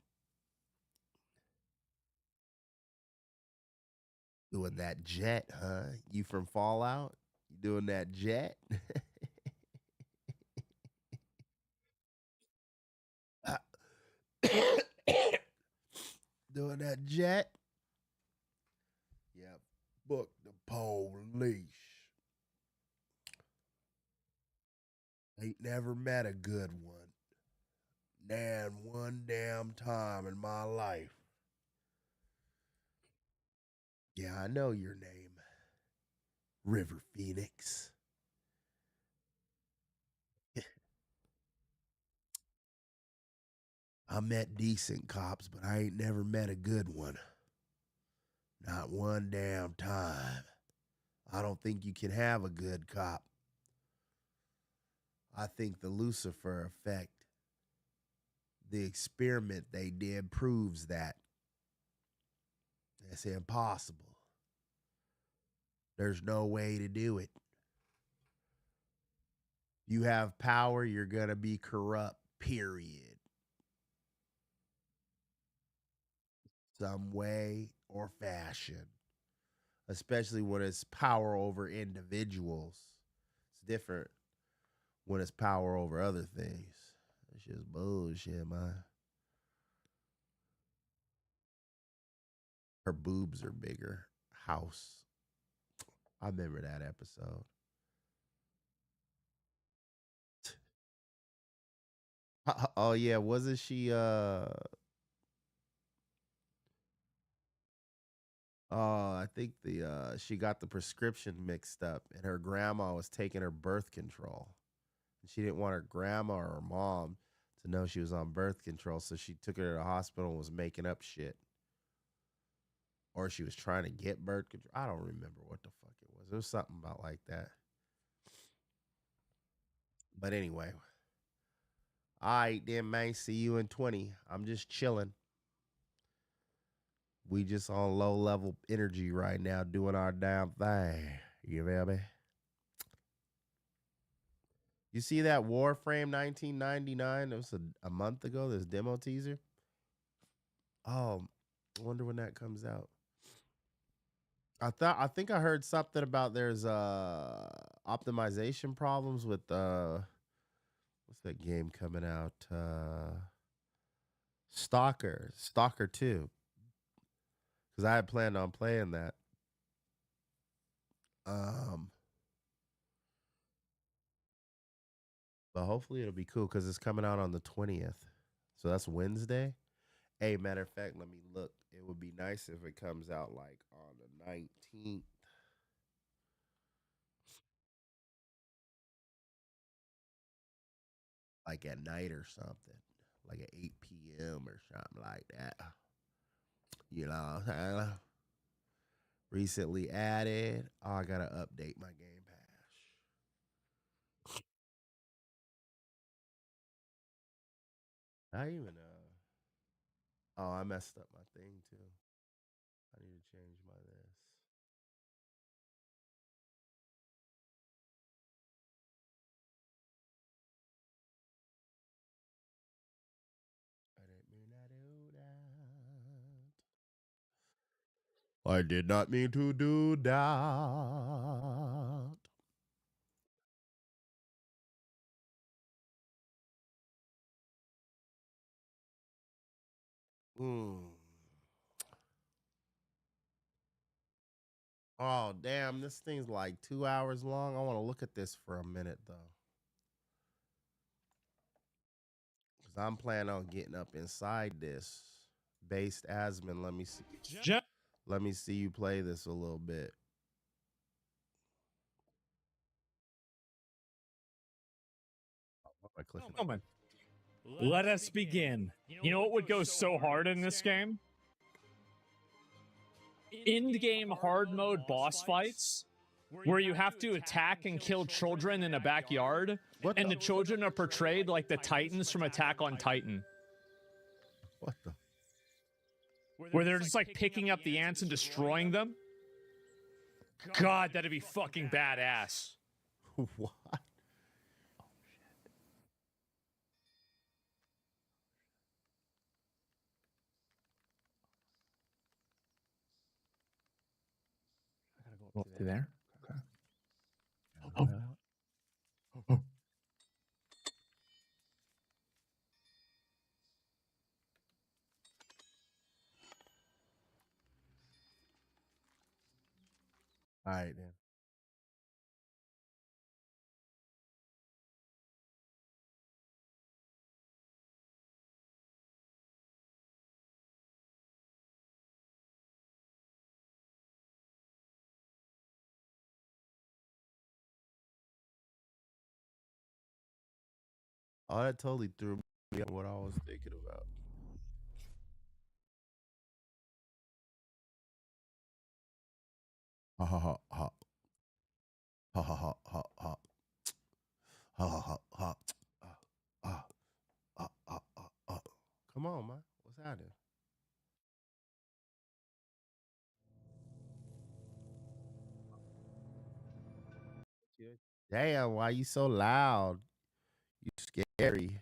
Doing that Jet, huh? You from Fallout? You doing that Jet? Doing that Jet? Yeah, book the police. Ain't never met a good one. One damn time in my life. Yeah, I know your name. River Phoenix. I met decent cops, but I ain't never met a good one. Not one damn time. I don't think you can have a good cop. I think the Lucifer effect, the experiment they did, proves that. It's impossible. There's no way to do it. You have power, you're going to be corrupt, period. Some way or fashion, especially when it's power over individuals. It's different when it's power over other things. It's just bullshit, man. Her boobs are bigger. House. I remember that episode. Oh yeah, wasn't she I think the she got the prescription mixed up and her grandma was taking her birth control. And she didn't want her grandma or her mom to know she was on birth control, so she took her to the hospital and was making up shit. Or she was trying to get birth control. I don't remember what the fuck it was. It was something about like that. But anyway. All right, then, man. See you in 20. I'm just chilling. We just on low level energy right now, doing our damn thing. You feel me? You see that Warframe 1999? It was a month ago. This demo teaser. Oh, I wonder when that comes out. I think I heard something about there's optimization problems with what's that game coming out? Stalker 2. Because I had planned on playing that. But hopefully it'll be cool because it's coming out on the 20th. So that's Wednesday. Hey, matter of fact, let me look. It would be nice if it comes out like on the 19th. Like at night or something. Like at 8 p.m. or something like that. You know what I'm saying? Recently added. Oh, I gotta update my Game Pass. I even oh, I messed up my thing too. I need to change my this. I didn't mean to do that. I did not mean to do that. Oh, damn. This thing's like 2 hours long. I want to look at this for a minute, though. Because I'm planning on getting up inside this. Based Asmon, let me see. Let me see you play this a little bit. Gentlemen, let us begin. You know what would go so hard in this game? End-game hard mode boss fights where you have to attack and kill children in a backyard, and the children are portrayed like the Titans from Attack on Titan. What the? Where they're just like picking up the ants and destroying them. God, that'd be fucking badass. What? Go up to there. Okay. All right, then. Oh, that totally threw me off what I was thinking about. Ha ha ha ha. Ha ha ha ha ha. Ha ha ha ha. Come on, man. What's happening? Damn, why you so loud? You scary.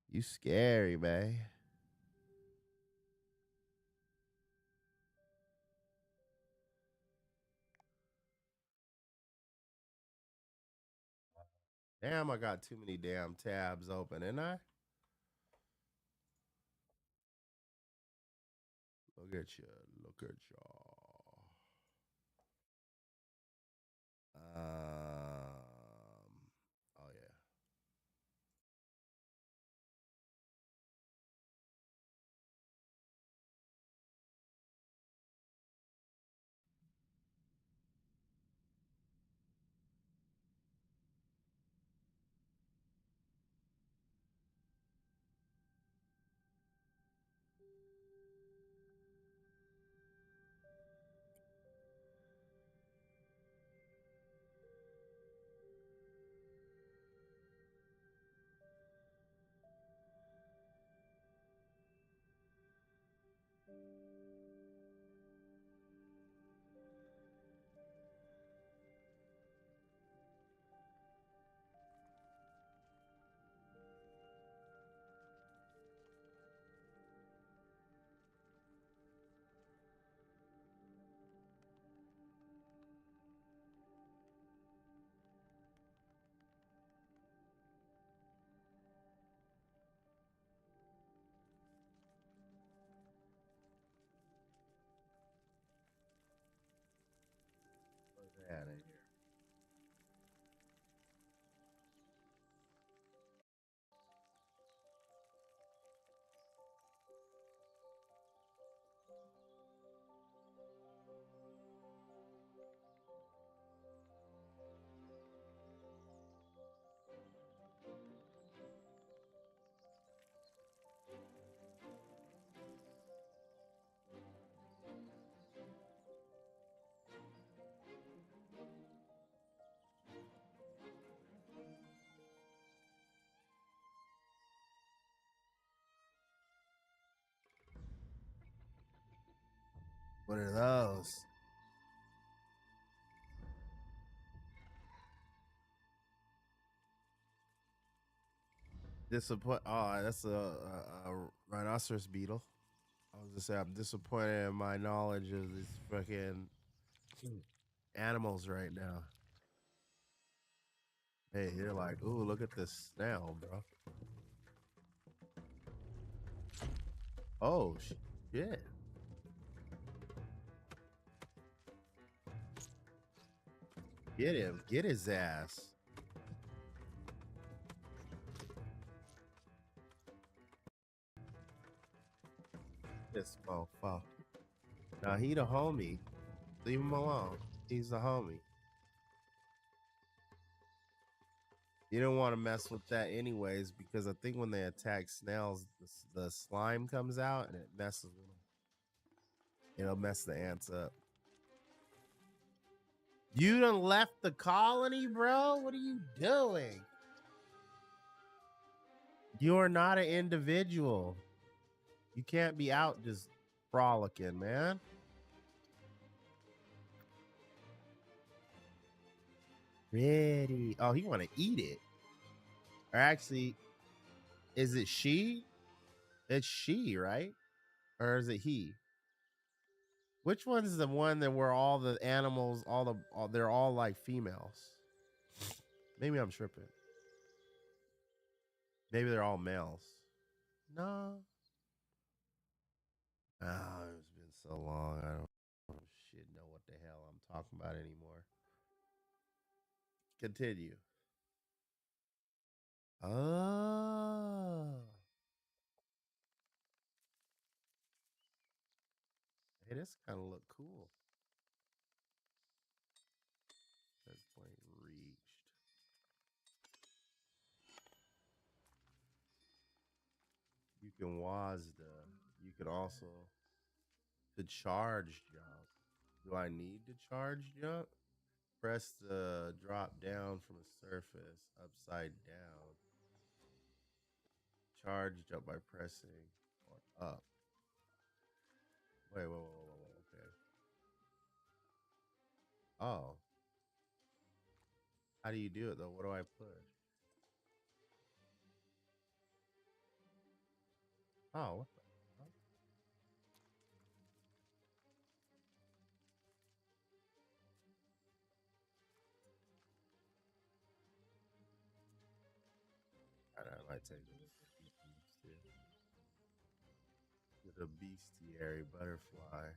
You scary, man. Damn, I got too many damn tabs open, ain't I? Look at you. Look at y'all. Oh yeah. What's that in here? What are those? Disappoint. Oh, that's a rhinoceros beetle. I was just say I'm disappointed in my knowledge of these fucking animals right now. Hey, you're like, ooh, look at this snail, bro. Oh shit! Get him! Get his ass! This motherfucker. Now he the homie. Leave him alone. He's the homie. You don't want to mess with that anyways, because I think when they attack snails, the slime comes out and it messes with them. It'll mess the ants up. You done left the colony, bro? What are you doing? You are not an individual. You can't be out just frolicking, man. Ready. Oh, he want to eat it. Or actually, is it she? It's she, right? Or is it he? Which one's the one that where all the animals, they're all like females? Maybe I'm tripping. Maybe they're all males. No. Oh, it's been so long. I don't shit know what the hell I'm talking about anymore. Continue. Oh. Hey, this kind of look cool. That point reached. You can WASDA. You can also to charge jump. Do I need to charge jump? Press the drop down from a surface upside down. Charge jump by pressing or up. Wait, okay. Oh. How do you do it though? What do I push? Oh, what the fuck? I might take the bestiary butterfly.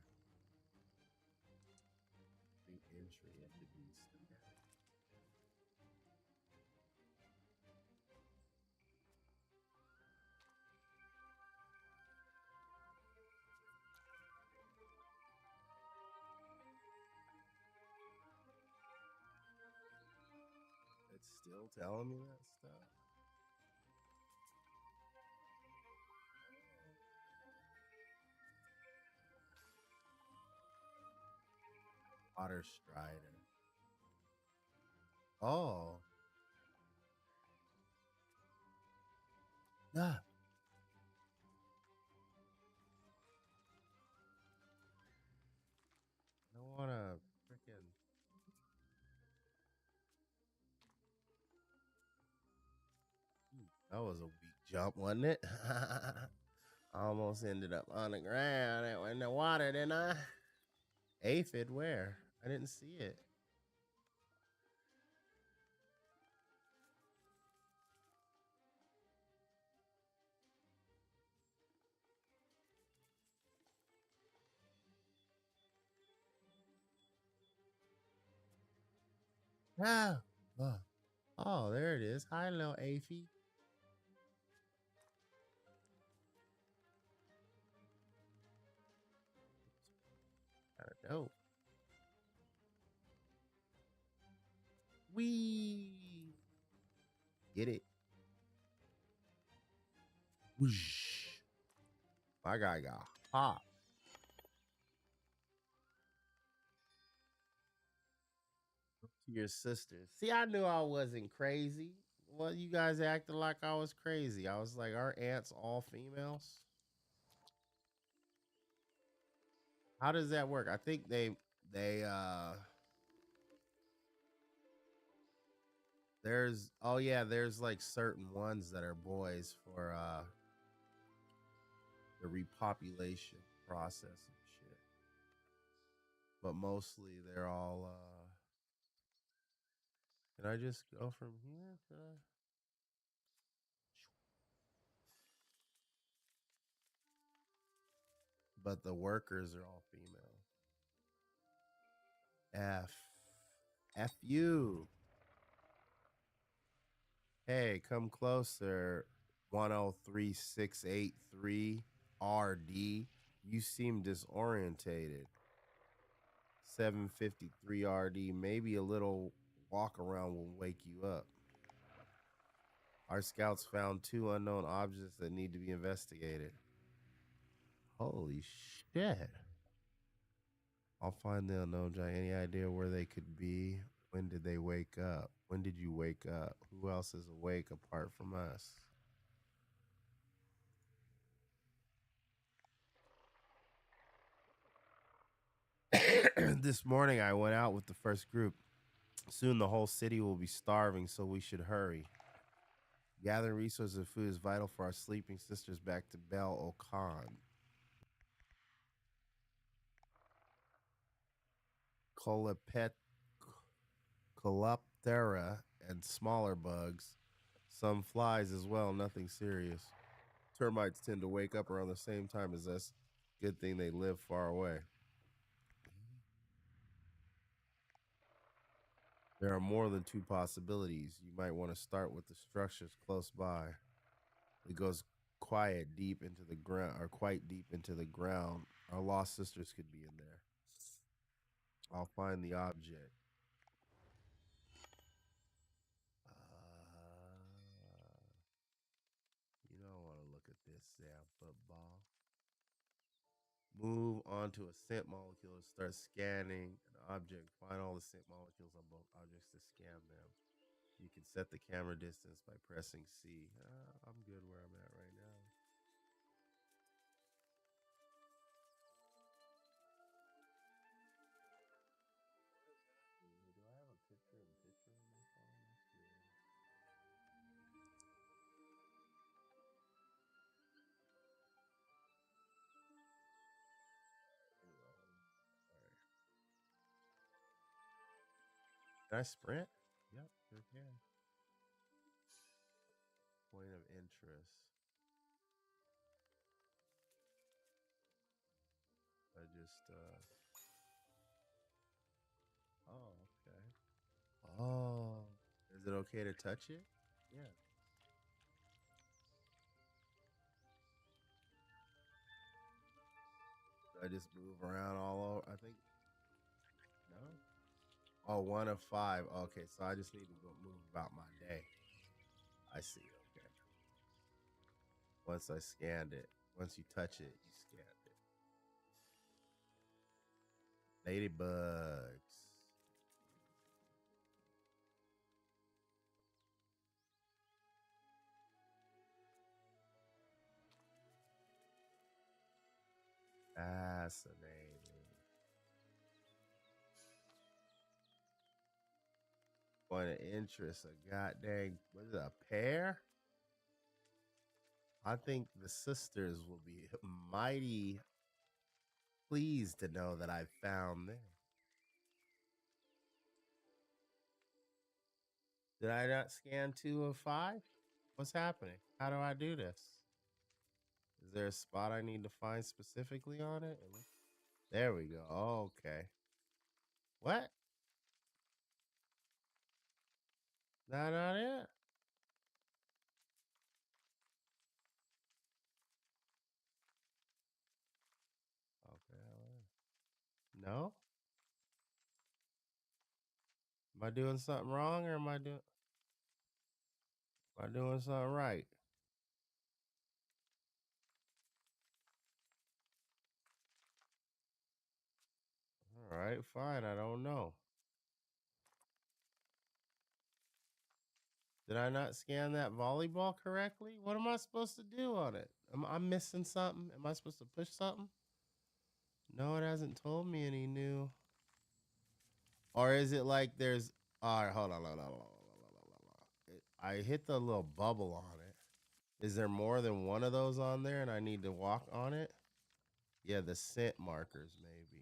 The entry into bestiary. It's still telling me that stuff. Otter Strider. Oh. Yeah. I don't want to freaking. That was a weak jump, wasn't it? I almost ended up on the ground. It went in the water, didn't I? Aphid, where? I didn't see it. Ah. Oh, there it is. Hi, little Aphid. Kind of dope. Wee. Get it. Whoosh. My guy got hot. To your sisters. See, I knew I wasn't crazy. Well, you guys acted like I was crazy. I was like, our aunts all females? How does that work? I think there's like certain ones that are boys for the repopulation process and shit. But mostly they're all can I just go from here to but the workers are all female. F you. Hey, come closer. 103683 RD. You seem disorientated. 753 RD. Maybe a little walk around will wake you up. Our scouts found 2 unknown objects that need to be investigated. Holy shit. I'll find the unknown giant. Any idea where they could be? When did they wake up? When did you wake up? Who else is awake apart from us? This morning I went out with the first group. Soon the whole city will be starving, so we should hurry. Gathering resources and food is vital for our sleeping sisters back to Bel Okan. Coloptera and smaller bugs. Some flies as well, nothing serious. Termites tend to wake up around the same time as us. Good thing they live far away. There are more than 2 possibilities. You might want to start with the structures close by. It goes quite deep into the ground. Our lost sisters could be in there. I'll find the object. You don't want to look at this damn football. Move onto a scent molecule and start scanning an object. Find all the scent molecules on both objects to scan them. You can set the camera distance by pressing C. I'm good where I'm at right now. Do I have a picture in my phone? Can I sprint? Yep, sure can. Point of interest. I just oh, okay. Oh, is it okay to touch it? Yeah. I just move around all over. I think no. Oh, 1 of 5. Okay, so I just need to go move about my day. I see. Okay. Once I scanned it, once you touch it, you scanned it. Ladybugs. Fascinating. Point of interest, a goddamn, what is it, a pear? I think the sisters will be mighty pleased to know that I found this. Did I not scan 2 of 5? What's happening? How do I do this? Is there a spot I need to find specifically on it? There we go. Oh, okay. What? That not it? Okay. No? Am I doing something wrong or am I doing something right? All right, fine. I don't know. Did I not scan that volleyball correctly? What am I supposed to do on it? I'm missing something. Am I supposed to push something? No, it hasn't told me any new. Or is it like there's... All right, hold on. I hit the little bubble on it. Is there more than one of those on there and I need to walk on it? Yeah, the scent markers, maybe.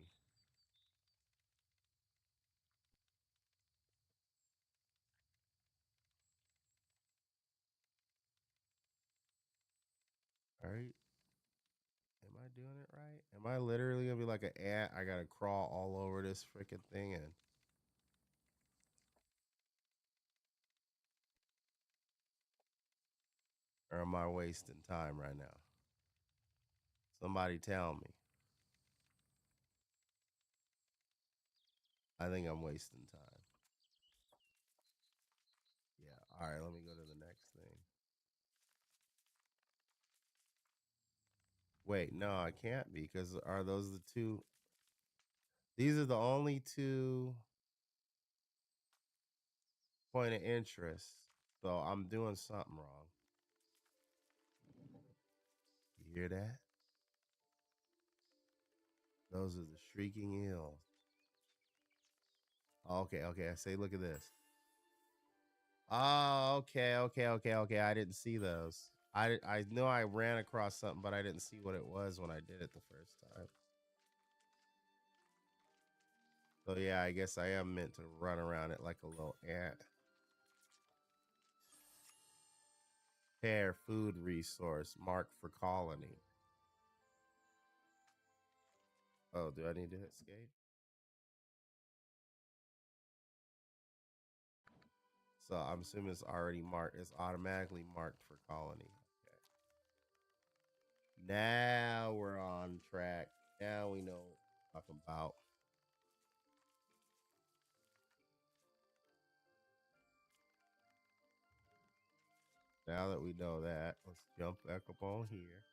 All right. Am I doing it right? Am I literally gonna be like an ant? I gotta crawl all over this freaking thing and... Or am I wasting time right now? Somebody tell me. I think I'm wasting time. Yeah. All right, let me go to the next thing. Wait, no, I can't be because are those the two? These are the only 2 point of interest. So I'm doing something wrong. You hear that? Those are the shrieking eels. Okay. I say, look at this. Oh, okay. I didn't see those. I know I ran across something, but I didn't see what it was when I did it the first time. So yeah, I guess I am meant to run around it like a little ant. Pair food resource marked for colony. Oh, do I need to hit escape? So I'm assuming it's already marked. It's automatically marked for colony. Okay. Now we're on track. Now we know what we're talking about. Now that we know that, let's jump back up on here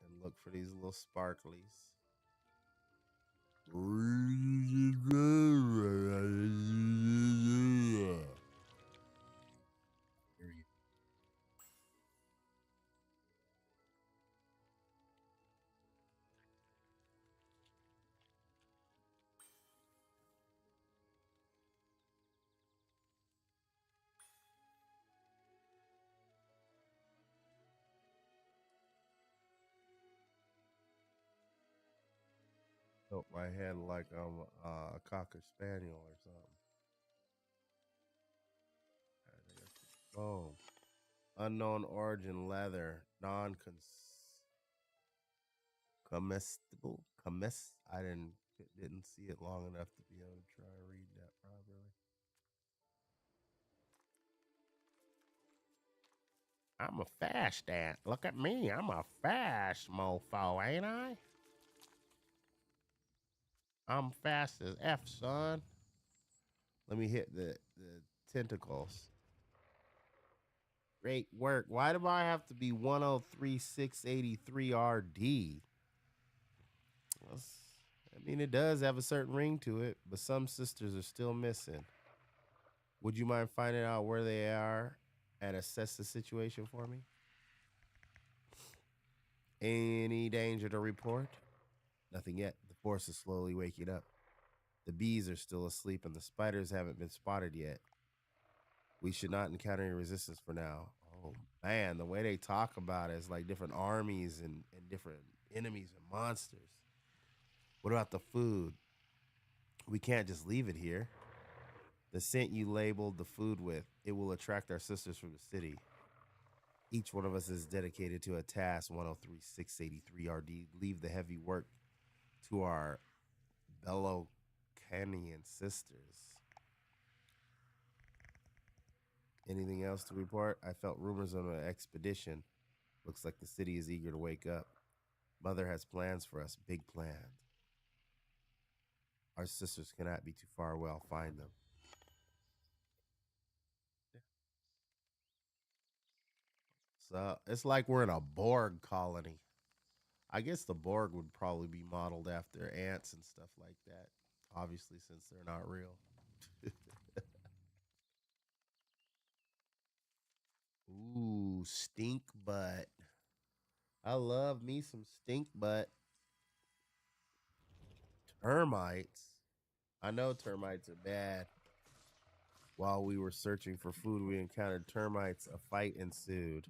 and look for these little sparklies. Tilt my head like I'm a cocker spaniel or something. Oh, unknown origin leather, comestible. I didn't see it long enough to be able to try to read that properly. I'm a fast ant. Look at me. I'm a fast mofo, ain't I? I'm fast as F, son. Let me hit the tentacles. Great work. Why do I have to be 103683 RD? I mean, it does have a certain ring to it, but some sisters are still missing. Would you mind finding out where they are and assess the situation for me? Any danger to report? Nothing yet. The force is slowly waking up. The bees are still asleep and the spiders haven't been spotted yet. We should not encounter any resistance for now. Oh man, the way they talk about it is like different armies and different enemies and monsters. What about the food? We can't just leave it here. The scent you labeled the food with, it will attract our sisters from the city. Each one of us is dedicated to a task. 103683 RD. Leave the heavy work to our Bellocanian sisters. Anything else to report? I felt rumors of an expedition. Looks like the city is eager to wake up. Mother has plans for us, big plans. Our sisters cannot be too far away. I'll find them. So it's like we're in a Borg colony. I guess the Borg would probably be modeled after ants and stuff like that. Obviously, since they're not real. Ooh, stink butt. I love me some stink butt. Termites. I know termites are bad. While we were searching for food, we encountered termites. A fight ensued.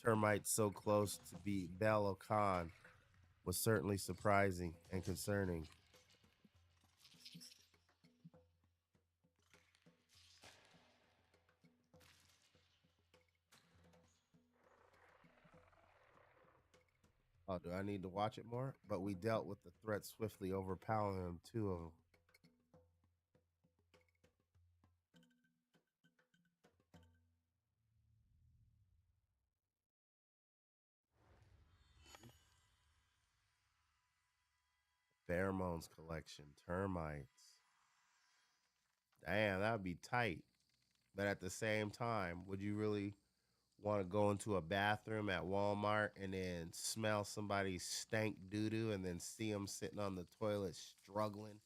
Termites so close to be Balokan was certainly surprising and concerning. Oh, do I need to watch it more? But we dealt with the threat swiftly, overpowering them, two of them. Pheromones collection, termites. Damn, that would be tight. But at the same time, would you really want to go into a bathroom at Walmart and then smell somebody's stank doo-doo and then see them sitting on the toilet struggling,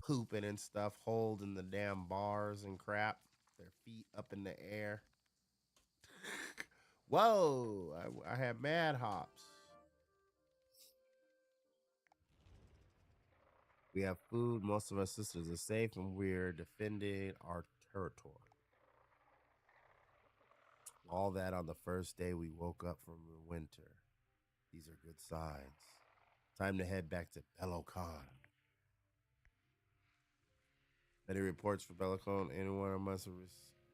pooping and stuff, holding the damn bars and crap, their feet up in the air? Whoa, I have mad hops. We have food. Most of our sisters are safe, and we're defending our territory. All that on the first day we woke up from the winter. These are good signs. Time to head back to Bellocon. Any reports for Bellocon? Anyone amongst a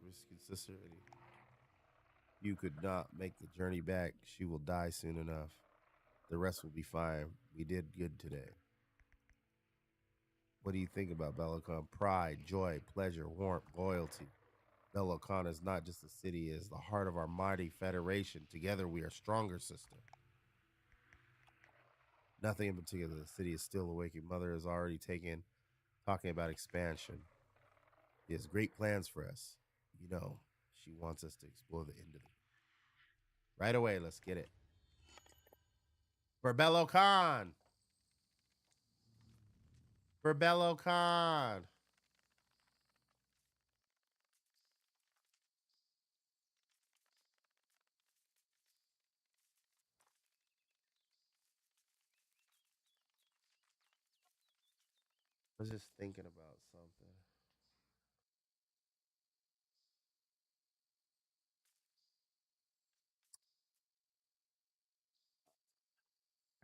risky sister? You could not make the journey back. She will die soon enough. The rest will be fine. We did good today. What do you think about Bellocon? Pride, joy, pleasure, warmth, loyalty. Bellocon is not just a city, it is the heart of our mighty federation. Together we are stronger, sister. Nothing in particular. The city is still awakening. Mother is already talking about expansion. She has great plans for us. You know, she wants us to explore the end of it. Right away, let's get it. For Bellocon! For Bellocon! I was just thinking about something.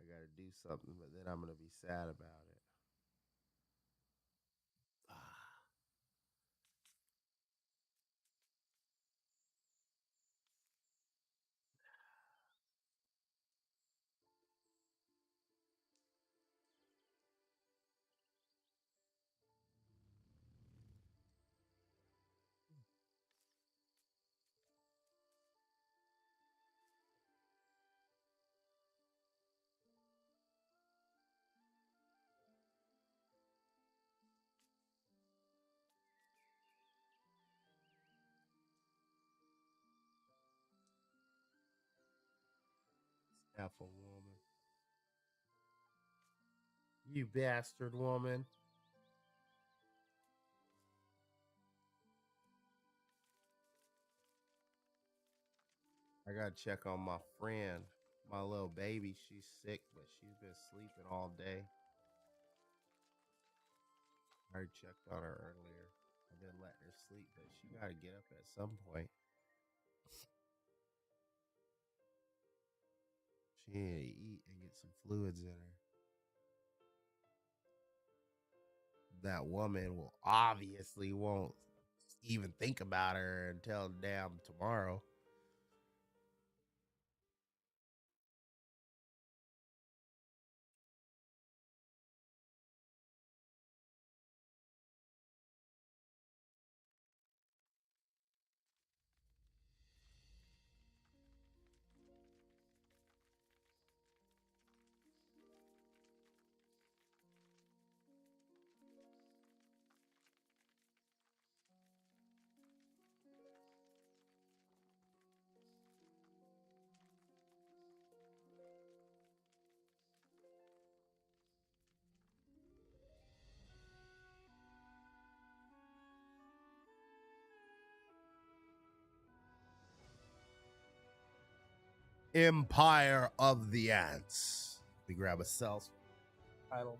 I gotta do something, but then I'm gonna be sad about it. Effing woman. You bastard woman. I gotta check on my friend, my little baby. She's sick, but she's been sleeping all day. I already checked on her earlier. I've been letting her sleep, but she gotta get up at some point. She need to eat and get some fluids in her. That woman will obviously won't even think about her until damn tomorrow. Empire of the Ants. We grab a self title.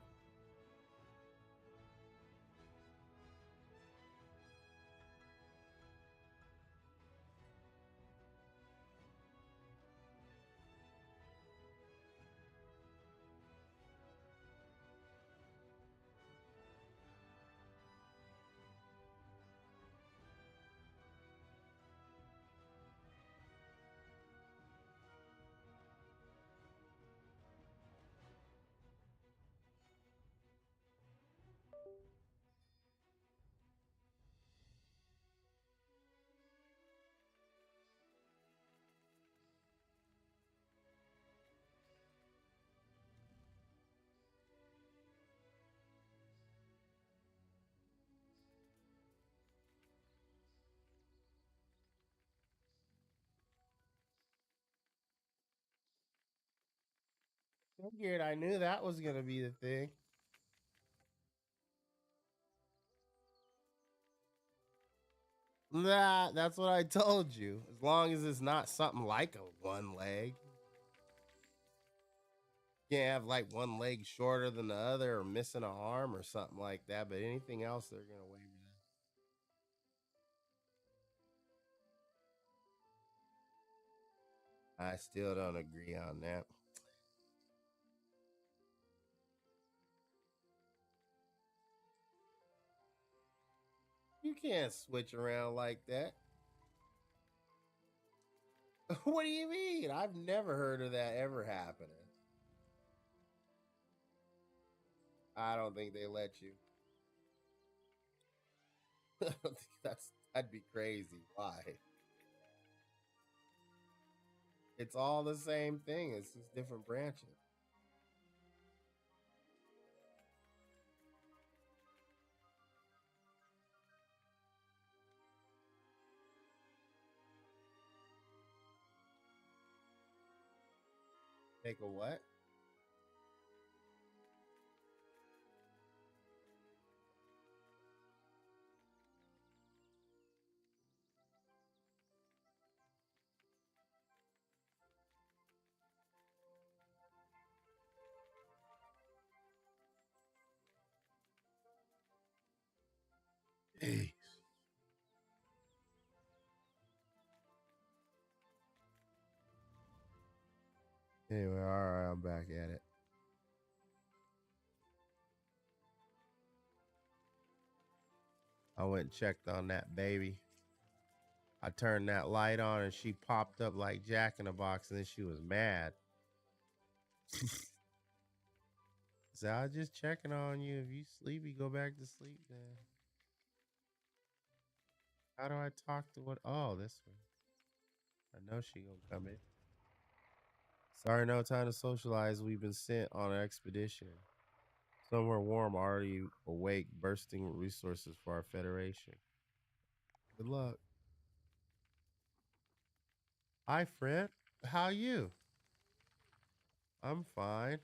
Figured I knew that was gonna be the thing. That's what I told you. As long as it's not something like a one leg. You can't have like one leg shorter than the other or missing an arm or something like that, but anything else they're gonna waive that. I still don't agree on that. You can't switch around like that. What do you mean? I've never heard of that ever happening. I don't think they let you. That'd be crazy. Why? It's all the same thing. It's just different branches. Take a what? Hey. Anyway, all right, I'm back at it. I went and checked on that baby. I turned that light on and she popped up like Jack in the Box, and then she was mad. So I was just checking on you. If you sleepy, go back to sleep then. How do I talk to what? Oh, this one. I know she gonna come in. Sorry, no time to socialize. We've been sent on an expedition. Somewhere warm, already awake, bursting with resources for our Federation. Good luck. Hi, friend. How you? I'm fine.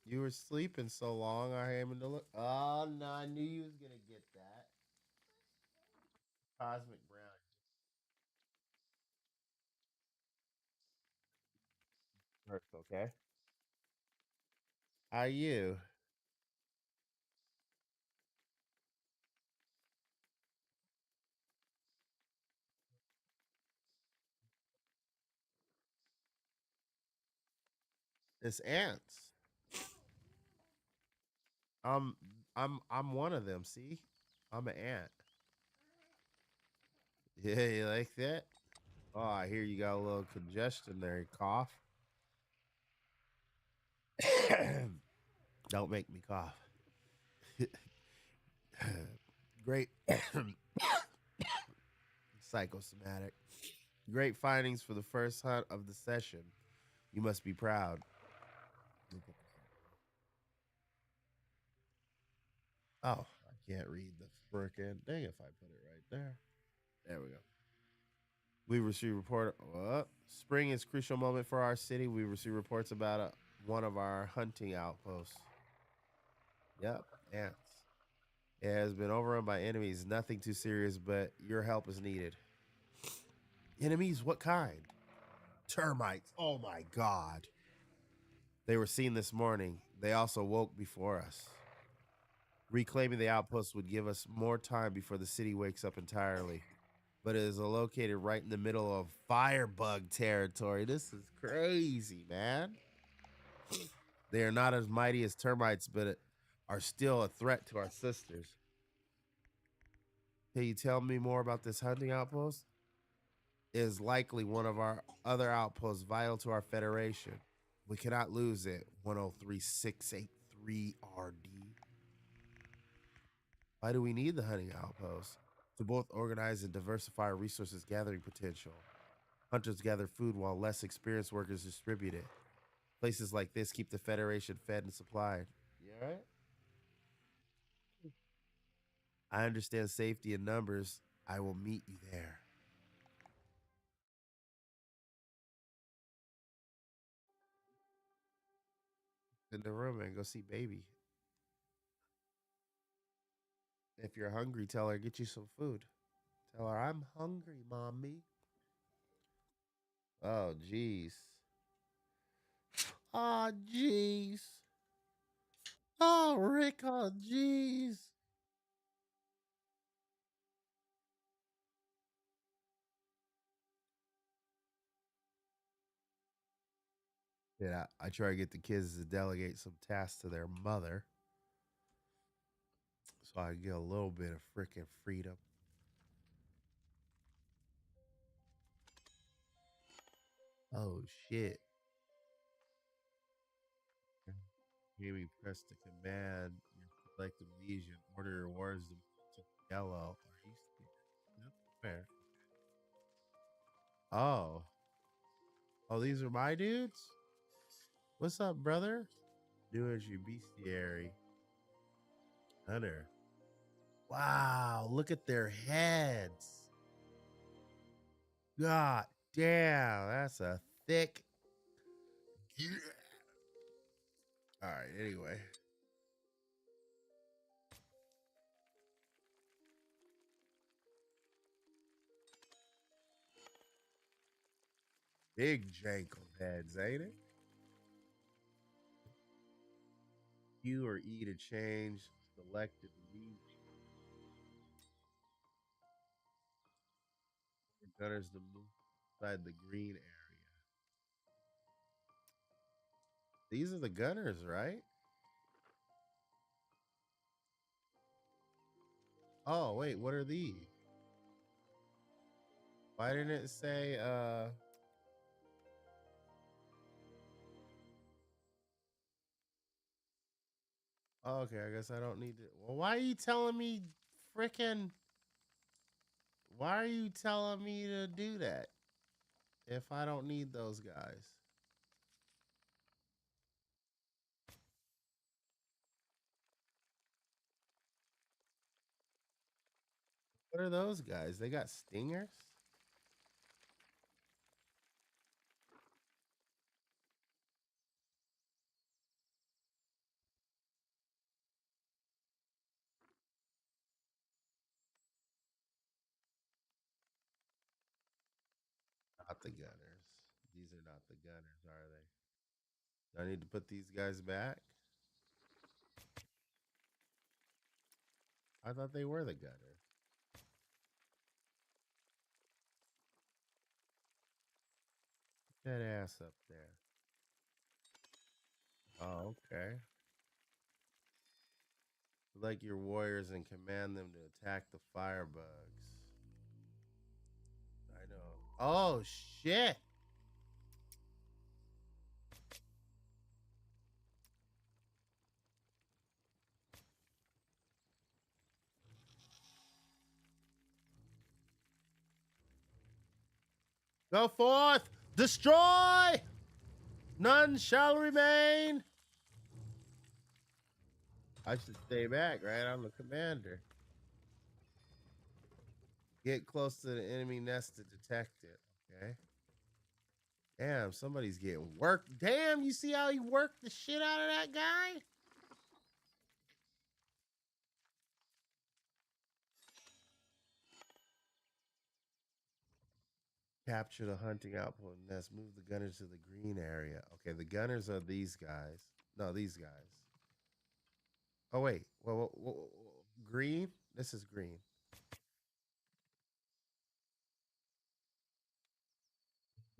You were sleeping so long, I happened to look. Oh no, I knew you was gonna get that. Cosmic Brown. First, okay. How you? It's ants. I'm I'm one of them. See, I'm an ant. Yeah, you like that? Oh, I hear you got a little congestion there. You cough. Don't make me cough. Great. Psychosomatic. Great findings for the first hunt of the session. You must be proud. Oh, I can't read the frickin' thing if I put it right there. There we go. We received report. Spring is crucial moment for our city. We received reports about one of our hunting outposts. Yep, ants. It has been overrun by enemies. Nothing too serious, but your help is needed. Enemies? What kind? Termites. Oh my god. They were seen this morning. They also woke before us. Reclaiming the outpost would give us more time before the city wakes up entirely. But it is located right in the middle of firebug territory. This is crazy, man. They are not as mighty as termites, but are still a threat to our sisters. Can you tell me more about this hunting outpost? It is likely one of our other outposts vital to our federation. We cannot lose it. 103683RD. Why do we need the hunting outpost? To both organize and diversify our resources gathering potential. Hunters gather food while less experienced workers distribute it. Places like this keep the Federation fed and supplied. You all right? I understand safety in numbers. I will meet you there. In the room and go see baby. If you're hungry, tell her get you some food. Tell her I'm hungry, mommy. Oh, jeez. Oh, jeez. Oh, Rick. Oh, jeez. Yeah, I try to get the kids to delegate some tasks to their mother so I get a little bit of freaking freedom. Oh, shit. Jamie press the command. Your collective legion. Order your wards to yellow. Are you scared? Yep. Where? Oh. Oh, these are my dudes? What's up, brother? New as your bestiary. Hunter. Wow, look at their heads. God damn, that's a thick. All right, anyway. Big jankle heads, ain't it? Q or E to change selected region. Gunners to move inside the green area. These are the gunners, right? Oh, wait, what are these? Why didn't it say oh, okay, I guess I don't need to. Well, why are you telling me freaking why are you telling me to do that if I don't need those guys? What are those guys? They got stingers? the gunners. These are not the gunners, are they? Do I need to put these guys back? I thought they were the gunners. Put that ass up there. Oh, okay. Select your warriors and command them to attack the firebugs. I know. Oh, shit. Go forth, destroy. None shall remain. I should stay back, right? I'm the commander. Get close to the enemy nest to detect it. Okay. Damn, somebody's getting worked. Damn, you see how he worked the shit out of that guy? Capture the hunting outpost nest. Move the gunners to the green area. Okay, the gunners are these guys. No, these guys. Oh, wait. Well, green? This is green.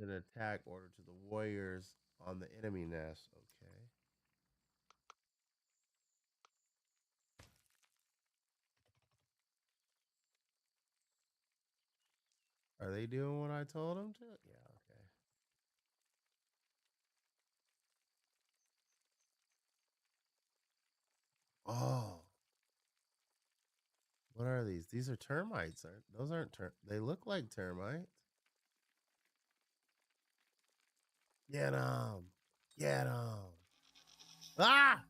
An attack order to the warriors on the enemy nest. Okay. Are they doing what I told them to? Yeah, okay. Oh. What are these? These are termites, aren't those? Aren't they look like termites? Get them. Get them. Ah!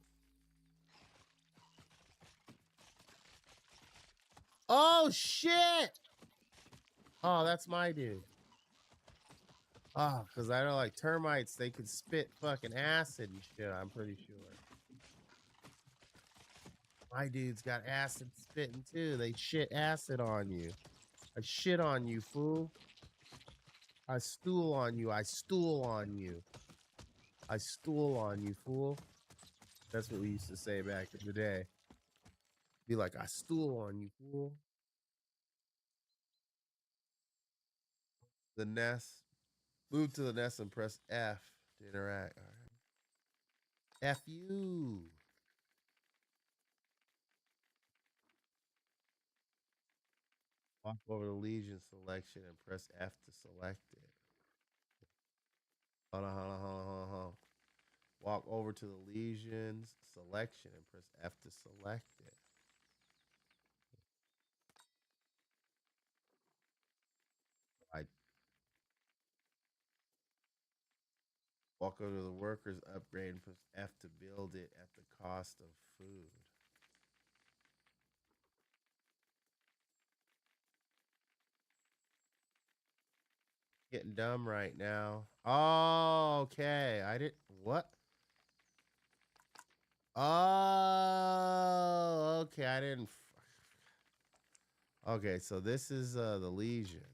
Oh, shit! Oh, that's my dude. Oh, because I know, like, termites, they can spit fucking acid and shit, I'm pretty sure. My dude's got acid spitting, too. They shit acid on you. I shit on you, fool. I stool on you. I stool on you. I stool on you, fool. That's what we used to say back in the day. Be like, I stool on you, fool. The nest. Move to the nest and press F to interact. All right. F you. Walk over the Legion selection and press F to select it. Hold on, hold on, hold on, hold on, hold on. Walk over to the Legions selection and press F to select it. I walk over to the workers upgrade and press F to build it at the cost of food. Getting dumb right now. Oh, okay. I didn't. What? Oh, okay. I didn't. Okay, so this is the Legions.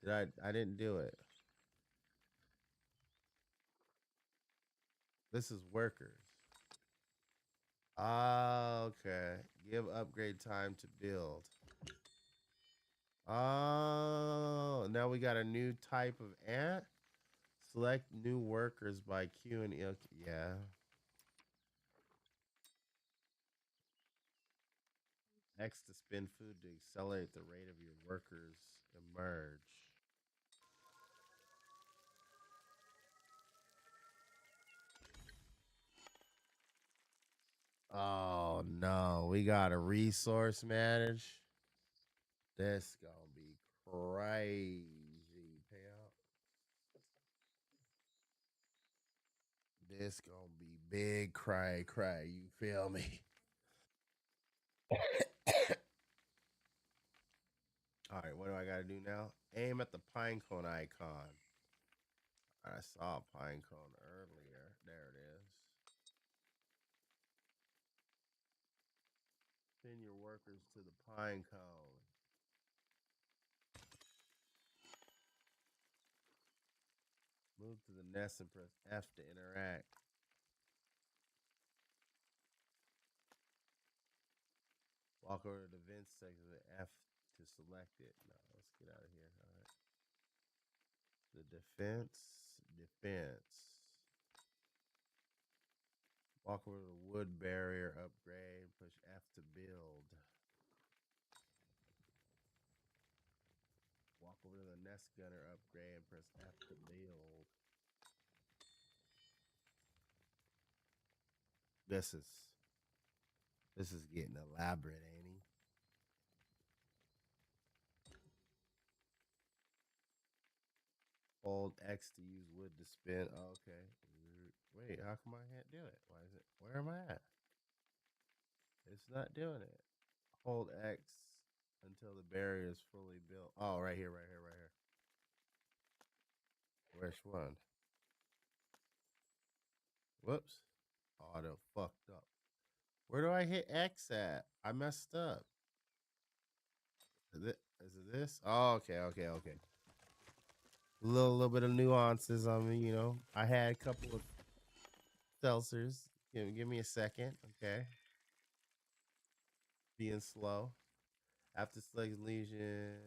I didn't do it. This is workers. Okay. Give upgrade time to build. Oh, now we got a new type of ant. Select new workers by Q and L. Yeah. X to spend food to accelerate the rate of your workers emerge. Oh no, we got a resource manage. This gonna be crazy, pal. This gonna be big cray. You feel me? All right, what do I gotta do now? Aim at the pinecone icon. I saw a pinecone earlier. There it is. Send your workers to the pinecone. Move to the nest and press F to interact. Walk over to the vent section with F to select it. No, let's get out of here. All right. The defense. Walk over to the wood barrier, upgrade, push F to build. Walk over to the nest gunner, upgrade, and press F to build. This is getting elaborate, ain't he? Hold X to use wood to spin. Oh, okay. Wait, how come I can't do it? Why is it? Where am I at? It's not doing it. Hold X until the barrier is fully built. Oh, right here. Which one? Whoops. Oh, I done fucked up. Where do I hit X at? I messed up. Is it this? Oh, okay. A little bit of nuances on me, you know. I had a couple of seltzers. Give me a second, okay? Being slow. After select legion,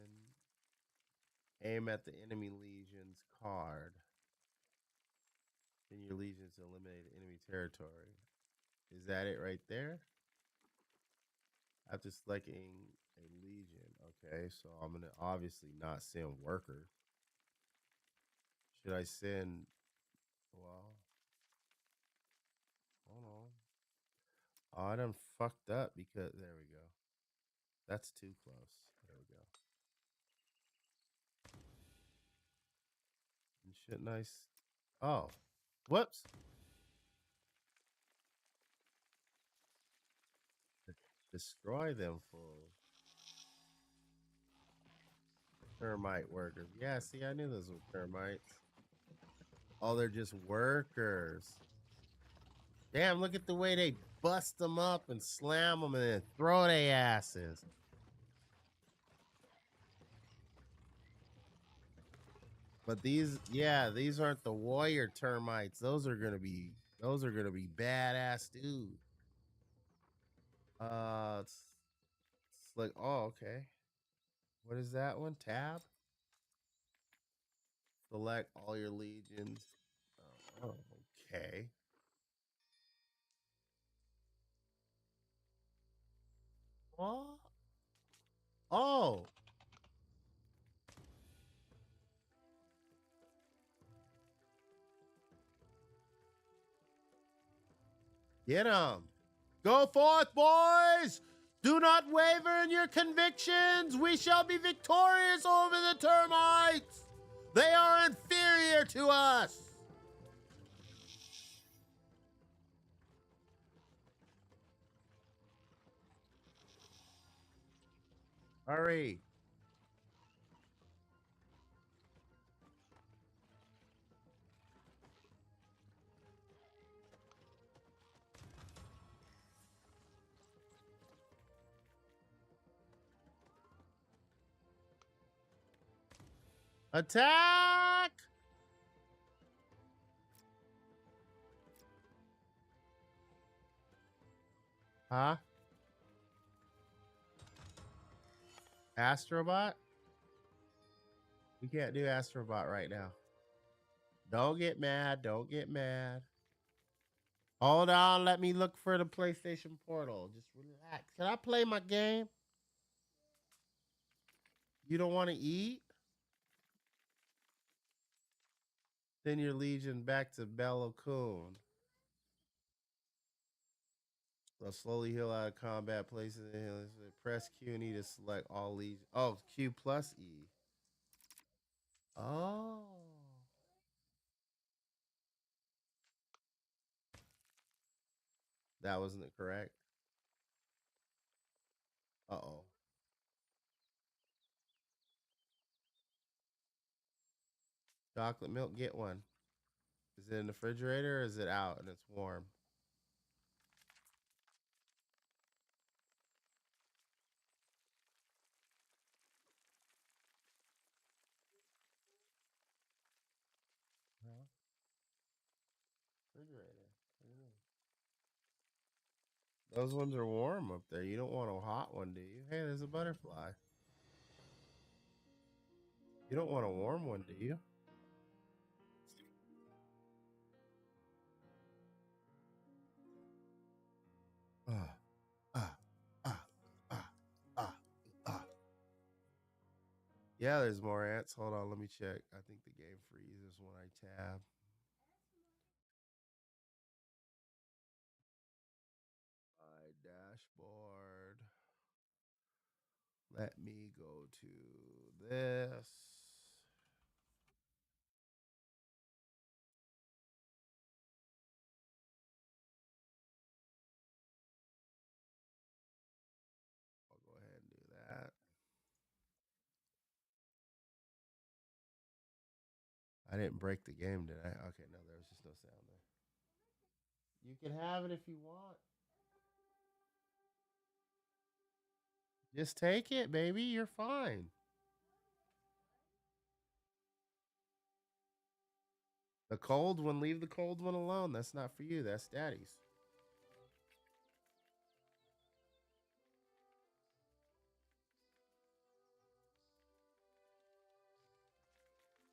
aim at the enemy legion's card. Then your legions to eliminate enemy territory. Is that it right there? After selecting a legion, okay, so I'm gonna obviously not send workers. Should I send? Well, hold on. Oh, I done fucked up because there we go. That's too close. There we go. And shit, nice. Oh, whoops. Destroy them full. Termite workers. Yeah, see, I knew those were termites. Oh, they're just workers. Damn, look at the way they bust them up and slam them and then throw their asses. But these aren't the warrior termites. Those are gonna be badass, dude. It's like, oh, okay. What is that one? Tab. Select all your legions. Oh, okay. What? Oh. Get him. Go forth, boys. Do not waver in your convictions. We shall be victorious over the termites. They are inferior to us. Hurry. Attack! Huh? Astrobot? We can't do Astrobot right now. Don't get mad. Don't get mad. Hold on. Let me look for the PlayStation Portal. Just relax. Can I play my game? You don't want to eat? Send your legion back to Belo Kun. They'll slowly heal out of combat places. Press Q and E to select all legions. Oh, Q plus E. Oh. That wasn't correct. Uh-oh. Chocolate milk, get one. Is it in the refrigerator or is it out and it's warm? Huh? refrigerator. Those ones are warm up there. You don't want a hot one, do you? Hey, there's a butterfly. You don't want a warm one, do you? Ah, ah, ah, ah, ah, ah. Yeah, there's more ants. Hold on, let me check. I think the game freezes when I tab. My dashboard. Let me go to this. I'll go ahead and do that. I didn't break the game, did I? Okay, no, there was just no sound there. You can have it if you want. Just take it, baby. You're fine. The cold one, leave the cold one alone. That's not for you. That's daddy's.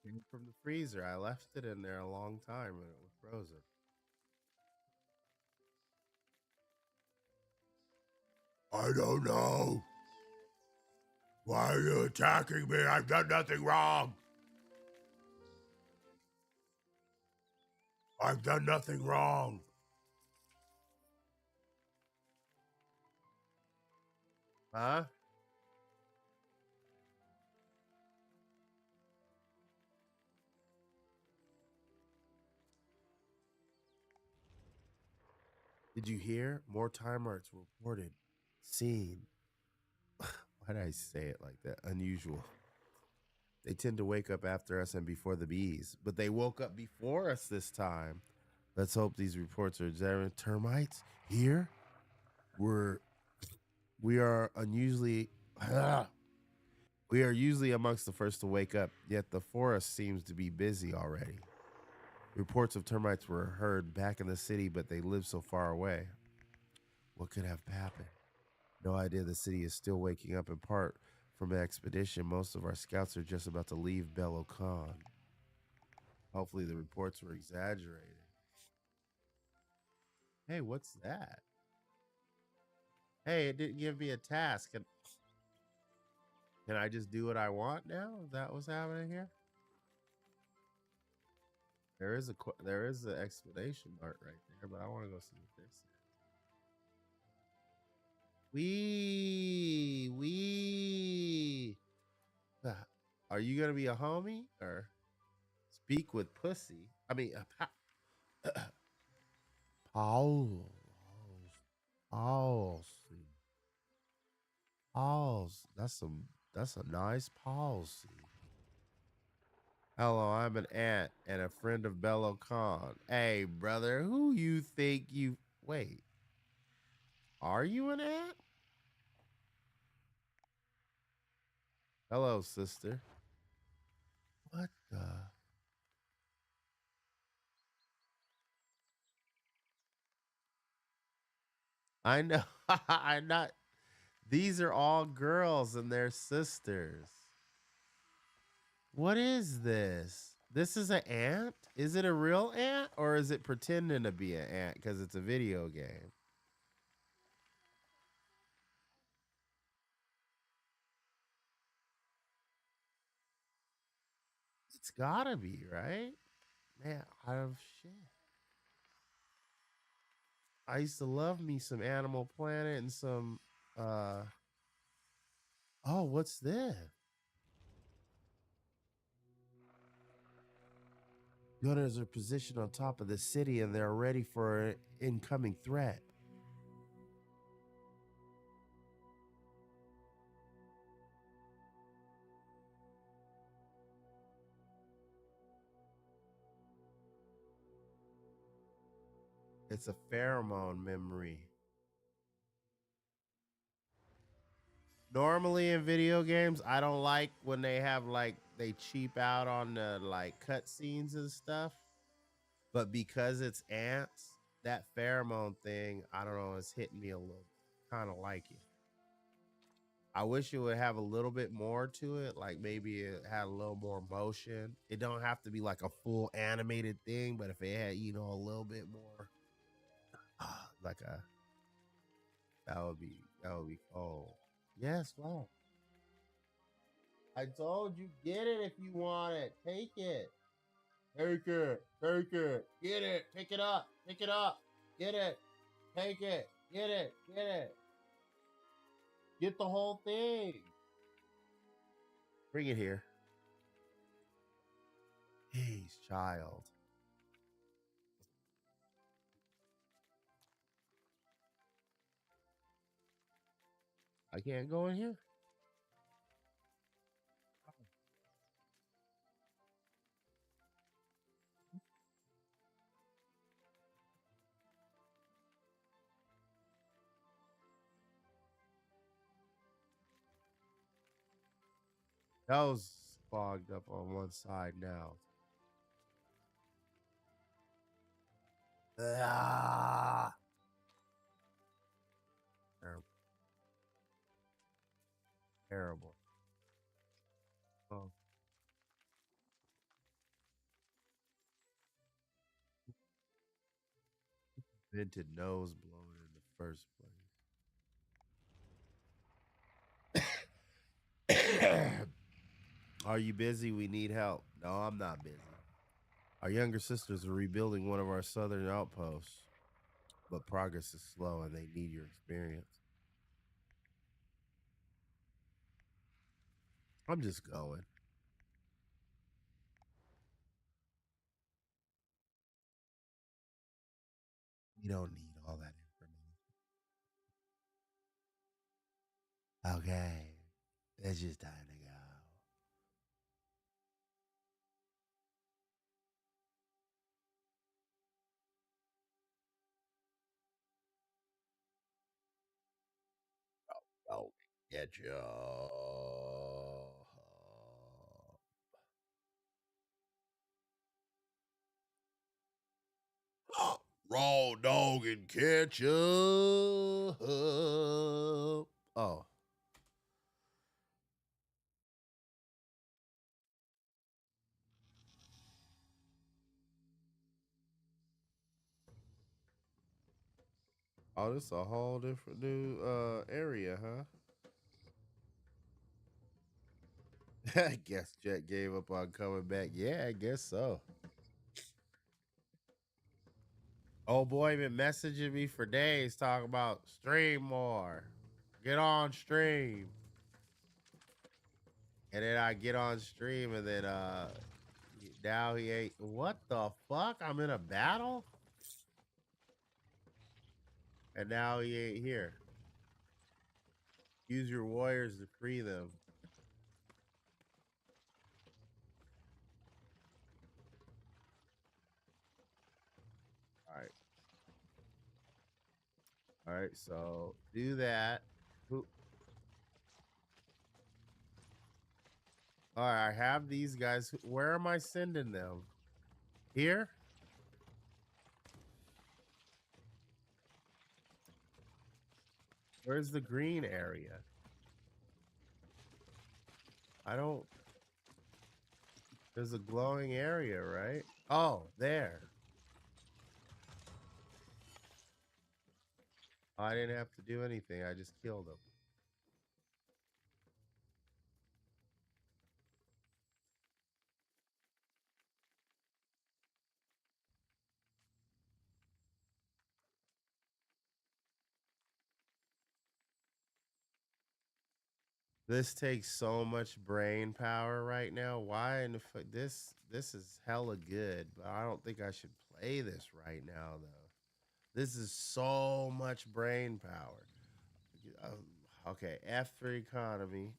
Came from the freezer. I left it in there a long time and it was frozen. I don't know. Why are you attacking me? I've done nothing wrong. I've done nothing wrong. Huh? Did you hear? More time arts reported. Seen. Why did I say it like that? Unusual. They tend to wake up after us and before the bees, but they woke up before us this time. Let's hope these reports are examined. Termites here? We are unusually we are usually amongst the first to wake up, yet the forest seems to be busy already. Reports of termites were heard back in the city, but they live so far away. What could have happened? No idea. The city is still waking up, in part from an expedition. Most of our scouts are just about to leave Belo Khan. Hopefully the reports were exaggerated. Hey, what's that? Hey, it didn't give me a task. Can I just do what I want now? Is that what's happening here? There is an explanation mark right there, but I want to go see what this is. Are you gonna be a homie or speak with pussy? I mean, Pause. That's a nice policy. Hello, I'm an ant and a friend of Belo Khan. Hey, brother, who you think you... Wait. Are you an ant? Hello, sister. What the... I know. I'm not... These are all girls and their sisters. What is this? This is an ant? Is it a real ant or is it pretending to be an ant because it's a video game? It's gotta be, right? Man, out of shit. I used to love me some Animal Planet and some, oh, what's this? Gunners are positioned on top of the city and they're ready for an incoming threat. It's a pheromone memory. Normally in video games, I don't like when they have like they cheap out on the like cutscenes and stuff. But because it's ants, that pheromone thing, I don't know, it's hitting me a little. Kind of like it. I wish it would have a little bit more to it, like maybe it had a little more motion. It don't have to be like a full animated thing, but if it had, you know, a little bit more, like a, that would be cool. Yes, wow. I told you, get it if you want it. Take it. Take it. Take it. Get it. Pick it up. Pick it up. Get it. Take it. Get it. Get it. Get the whole thing. Bring it here. Jeez, child. I can't go in here. That was fogged up on one side now. Ah. Terrible. Terrible. Oh. Vented nose blown in the first place. Are you busy? We need help. No, I'm not busy. Our younger sisters are rebuilding one of our southern outposts, but progress is slow and they need your experience. I'm just going. You don't need all that information. Okay. It's just time to go. Oh, get you. Raw dog and ketchup. Oh. Oh, this is a whole different new area, huh? I guess Jet gave up on coming back. Yeah, I guess so. Oh boy, been messaging me for days talking about stream more. Get on stream. And then I get on stream and then now he ain't. What the fuck? I'm in a battle? And now he ain't here. Use your warriors to free them. All right, so do that. All right, I have these guys. Where am I sending them? Here? Where's the green area? I don't. There's a glowing area, right? Oh, there. I didn't have to do anything. I just killed them. This takes so much brain power right now. Why in the this is hella good, but I don't think I should play this right now though. This is so much brain power. Okay, F for economy.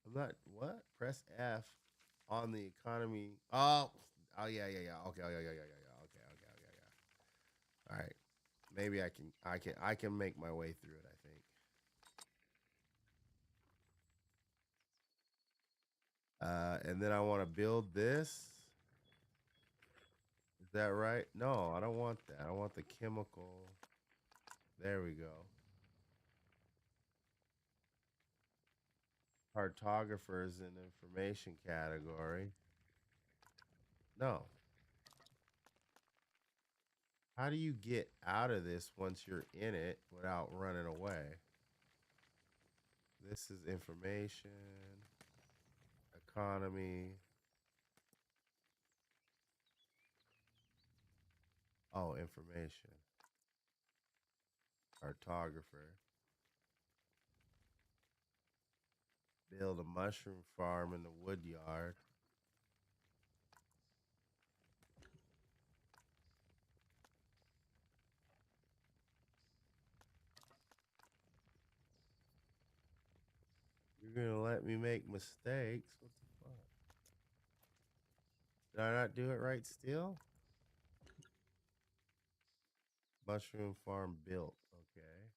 I'm not what? Press F on the economy. Oh, yeah. Okay, yeah. Okay. All right. Maybe I can make my way through it, I think. And then I want to build this. Is that right? No, I don't want that. I want the chemical. There we go. Cartographers in information category. No. How do you get out of this once you're in it without running away? This is information, economy. Oh, information. Cartographer. Build a mushroom farm in the wood yard. You're gonna let me make mistakes? What the fuck? Did I not do it right still? Mushroom farm built. Okay.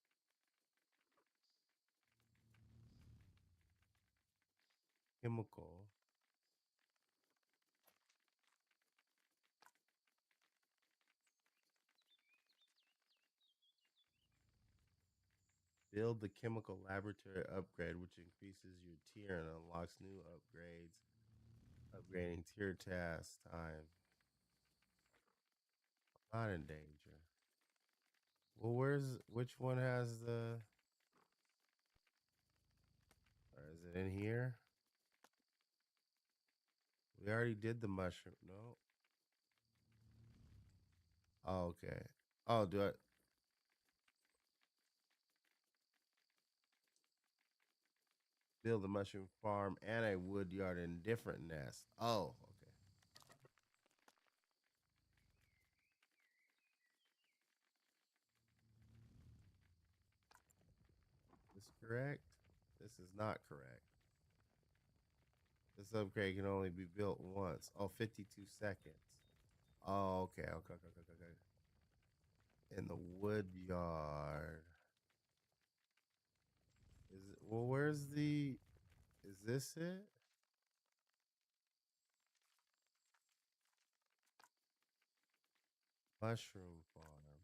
Chemical. Build the chemical laboratory upgrade, which increases your tier and unlocks new upgrades. Upgrading tier task time. Not in danger. Well, which one has the, or is it in here? We already did the mushroom. No. Oh, okay. Oh, do I? Build a mushroom farm and a wood yard in different nests. Oh, okay. This is correct? This is not correct. This upgrade can only be built once. Oh, 52 seconds. Oh, okay. Okay. In the wood yard. Is it, well, where's the, is this it? Mushroom farm.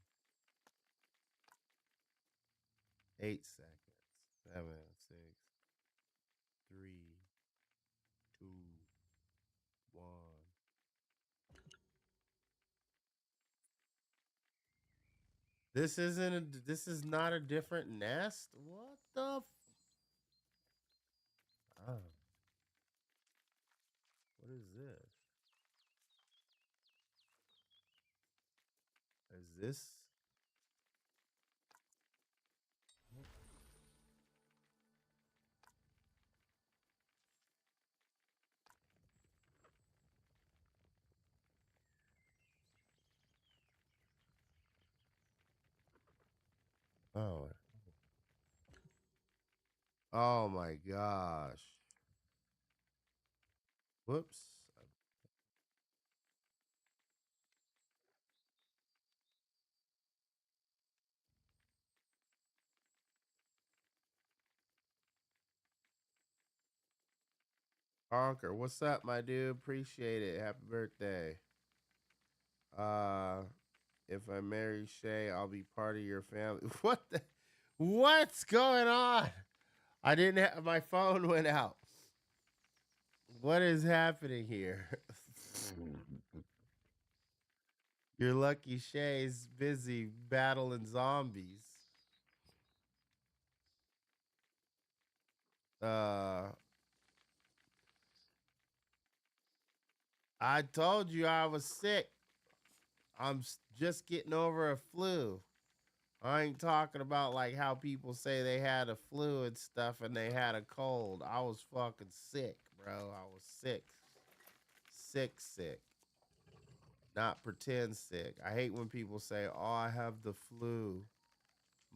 8 seconds. 7, 6, 3, 2, 1. This isn't a, this is not a different nest? What the oh. What is this? Is this? Oh. Oh my gosh. Whoops. Conker, what's up, my dude? Appreciate it. Happy birthday. If I marry Shay, I'll be part of your family. What the? What's going on? I didn't have, my phone went out. What is happening here? You're lucky Shay's busy battling zombies. I told you I was sick. I'm just getting over a flu. I ain't talking about like how people say they had a flu and stuff and they had a cold. I was fucking sick, bro. I was sick. Sick. Not pretend sick. I hate when people say, "Oh, I have the flu."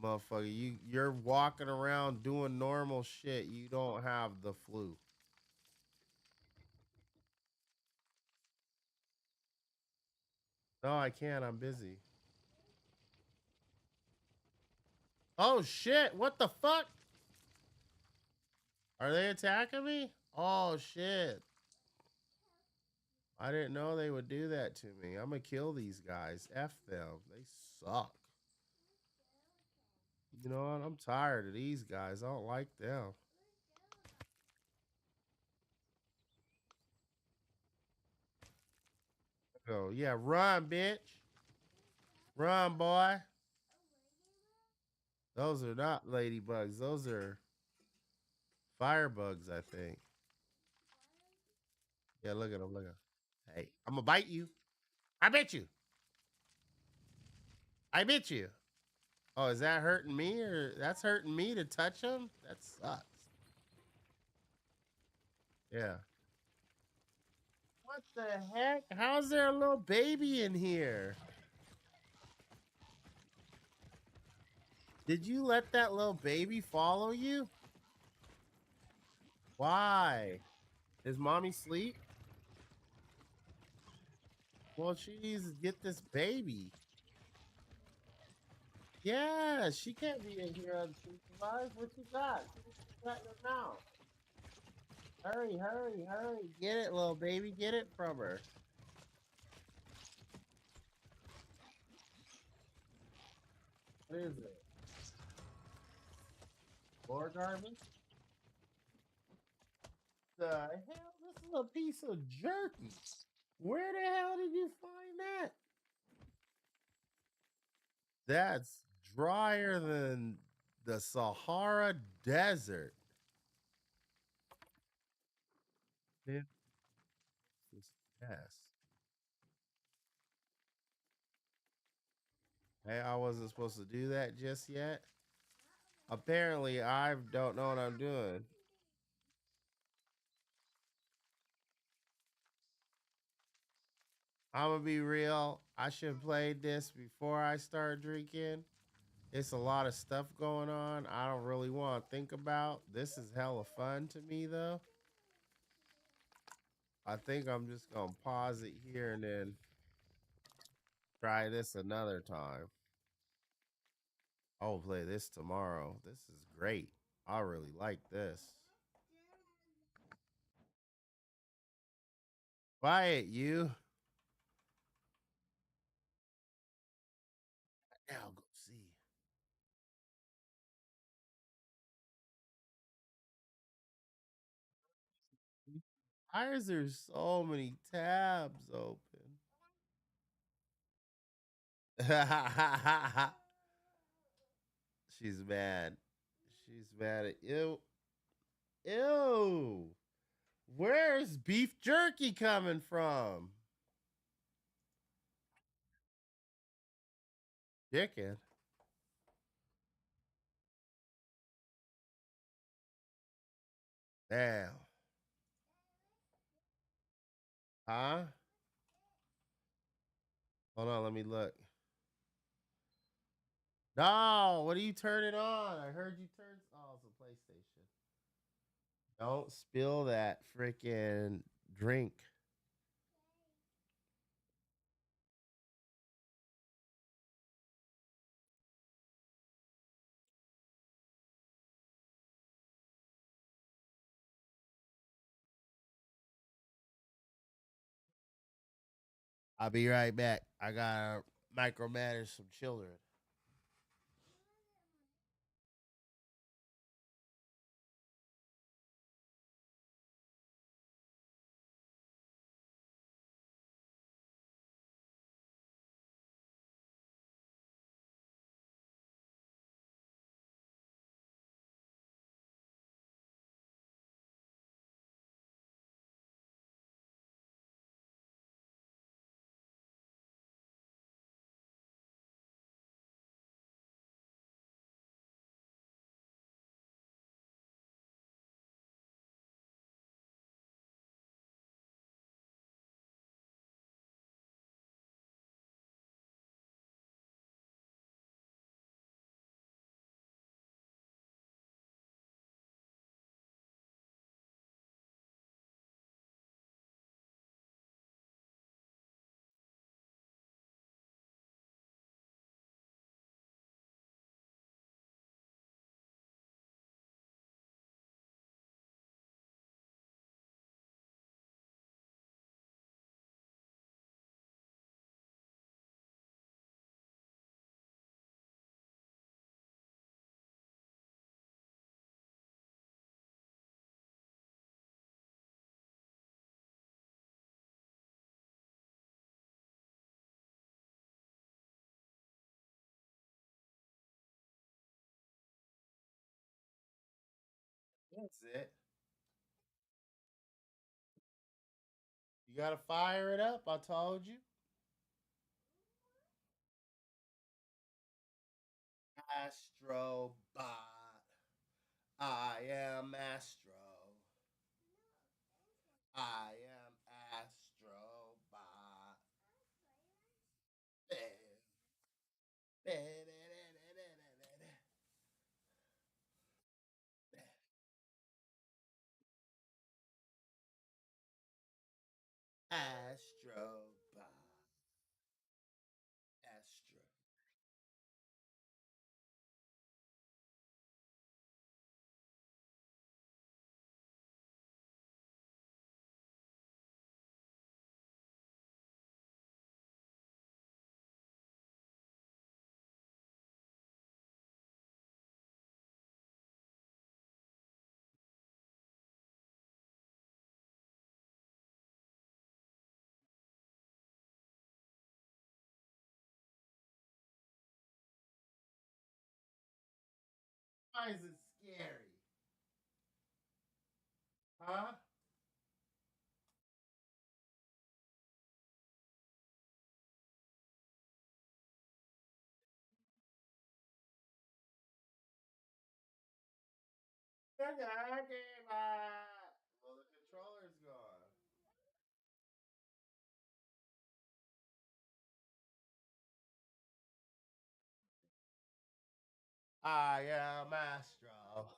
Motherfucker, you're walking around doing normal shit. You don't have the flu. No, I can't. I'm busy. Oh shit, what the fuck? Are they attacking me? Oh shit. I didn't know they would do that to me. I'm gonna kill these guys. F them. They suck. You know what? I'm tired of these guys. I don't like them. Go. Yeah, run, bitch. Run, boy. Those are not ladybugs. Those are firebugs, I think. Yeah, look at them. Look at them. Hey, I'm gonna bite you. I bit you. I bit you. Oh, is that hurting me or that's hurting me to touch him? That sucks. Yeah. What the heck? How's there a little baby in here? Did you let that little baby follow you? Why? Is mommy sleep? Well, she needs to get this baby. Yeah, she can't be in here unsupervised. What you got? What you got in your mouth? Hurry, hurry, hurry. Get it, little baby. Get it from her. What is it? More garbage? The hell? This is a piece of jerky. Where the hell did you find that? That's drier than the Sahara Desert. Yes. Hey, I wasn't supposed to do that just yet. Apparently, I don't know what I'm doing. I'm gonna be real. I should have played this before I start drinking. It's a lot of stuff going on. I don't really want to think about. This is hella fun to me, though. I think I'm just gonna pause it here and then try this another time. I'll play this tomorrow. This is great. I really like this. Quiet, you. Now go see. Why is there so many tabs open? She's mad. She's mad at you. Ew. Where's beef jerky coming from? Chicken. Damn. Huh? Hold on, let me look. No, what are you turning on? I heard you turn. Oh, it's a PlayStation. Don't spill that freaking drink. I'll be right back. I gotta micromanage some children. That's it. You gotta fire it up. I told you. Astrobot. I am Astro. I am Astrobot. Astrobot. Astro. Why is it scary? Huh? Well, the controller's gone. I am Astro.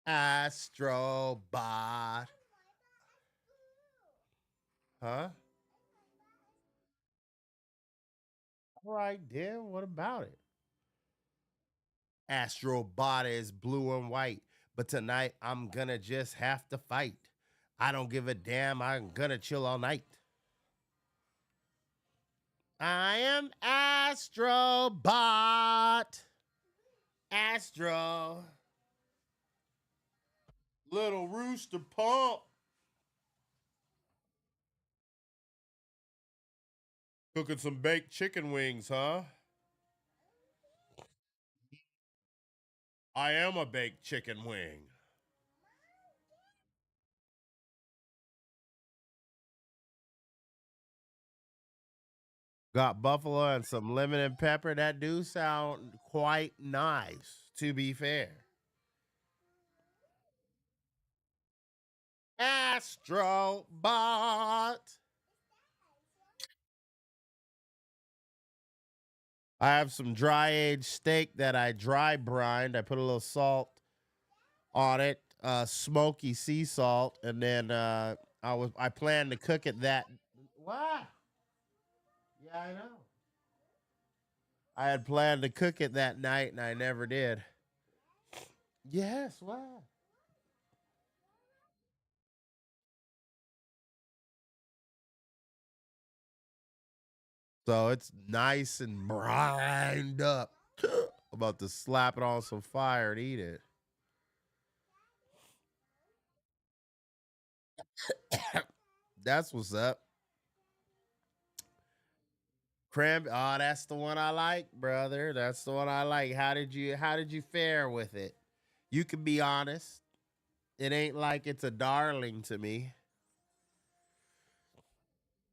Astrobot. Huh? All right, then. What about it? Astrobot is blue and white, but tonight I'm gonna just have to fight. I don't give a damn. I'm gonna chill all night. I am Astrobot. Astro. Little rooster pump. Cooking some baked chicken wings, huh? I am a baked chicken wing. Got buffalo and some lemon and pepper. That do sound quite nice, to be fair. Astrobot. I have some dry aged steak that I dry brined. I put a little salt on it, smoky sea salt, and then I planned to cook it that. What? Yeah, I know. I had planned to cook it that night, and I never did. Yes, what? So it's nice and brined up. About to slap it on some fire and eat it. That's what's up. Oh, that's the one I like, brother. That's the one I like. How did you fare with it? You can be honest. It ain't like it's a darling to me.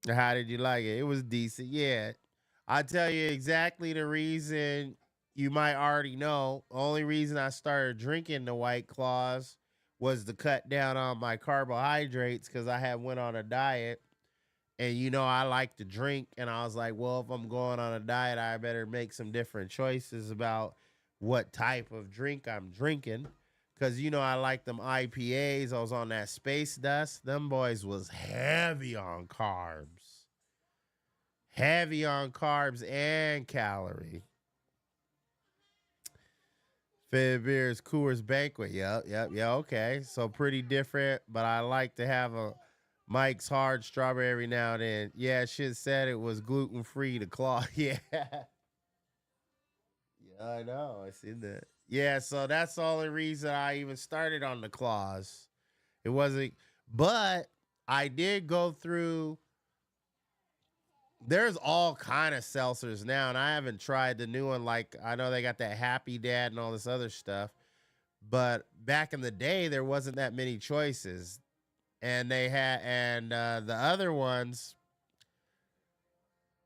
How did you like it? It was decent. Yeah. I tell you exactly the reason you might already know. Only reason I started drinking the White Claws was to cut down on my carbohydrates because I had went on a diet. And I like to drink, and I was like, well, if I'm going on a diet, I better make some different choices about what type of drink I'm drinking. Cause I like them IPAs. I was on that Space Dust. Them boys was heavy on carbs. Heavy on carbs and calorie. Fed Beers Coors Banquet. Yep, yep, yeah, okay. So pretty different, but I like to have a Mike's Hard Strawberry every now and then. Yeah, shit said it was gluten free to claw. Yeah. Yeah, I know. I seen that. Yeah, so that's the only reason I even started on the claws. It wasn't, but I did go through. There's all kind of seltzers now, and I haven't tried the new one. Like I know they got that Happy Dad and all this other stuff, But back in the day, there wasn't that many choices, and the other ones,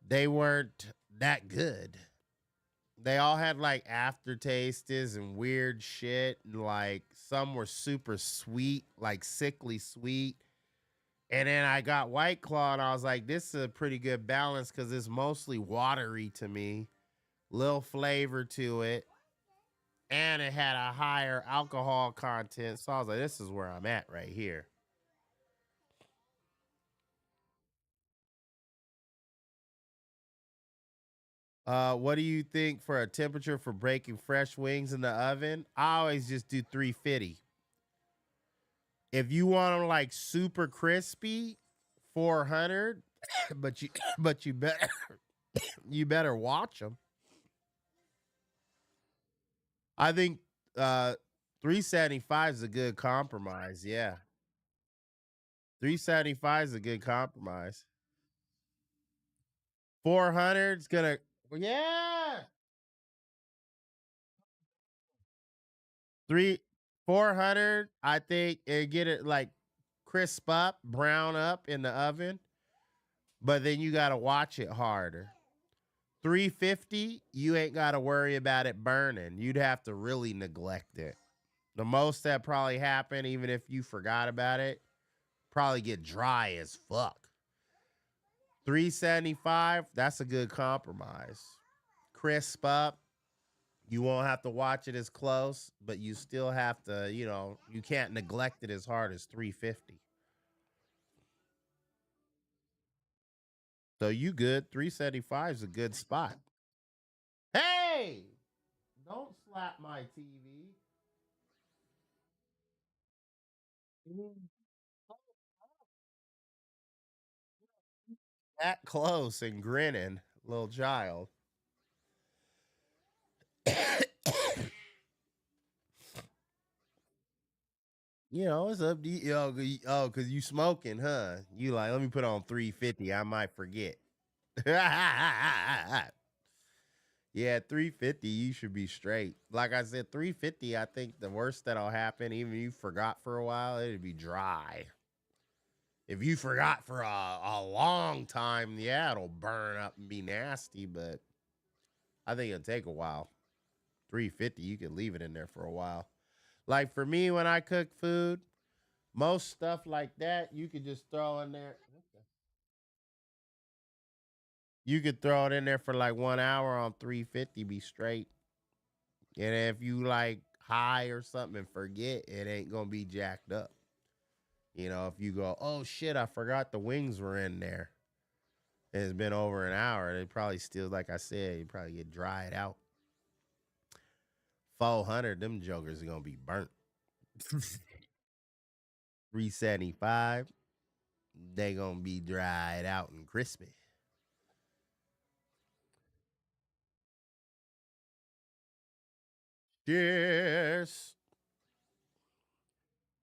they weren't that good. They all had like aftertastes and weird shit, and like some were super sweet, like sickly sweet. And then I got White Claw, and I was like, this is a pretty good balance because it's mostly watery to me, little flavor to it, and it had a higher alcohol content. So I was like, this is where I'm at right here. What do you think for a temperature for breaking fresh wings in the oven? I always just do 350. If you want them like super crispy, 400, but you better you better watch them. I think 375 is a good compromise. Yeah. 375 is a good compromise. 400 is gonna, yeah. Three 400, I think, and get it like crisp up, brown up in the oven, but then you gotta watch it harder. 350, you ain't gotta worry about it burning. You'd have to really neglect it. The most that probably happen, even if you forgot about it, probably get dry as fuck. 375, that's a good compromise. Crisp up. You won't have to watch it as close, but you still have to, you can't neglect it as hard as 350. So you good. 375 is a good spot. Hey! Don't slap my TV. That close and grinning, little child. It's up to you. Oh, because you smoking, huh? You like, let me put on 350. I might forget. Yeah, 350, you should be straight. Like I said, 350, I think the worst that'll happen, even if you forgot for a while, it'd be dry. If you forgot for a long time, yeah, it'll burn up and be nasty, but I think it'll take a while. 350, you can leave it in there for a while. Like for me, when I cook food, most stuff like that, you could just throw in there. You could throw it in there for like 1 hour on 350, be straight. And if you like high or something and forget, it ain't gonna be jacked up. If you go, oh shit, I forgot the wings were in there. It's been over an hour. They probably still, like I said, you probably get dried out. 400, them jokers are gonna be burnt. 375, they gonna be dried out and crispy. Cheers.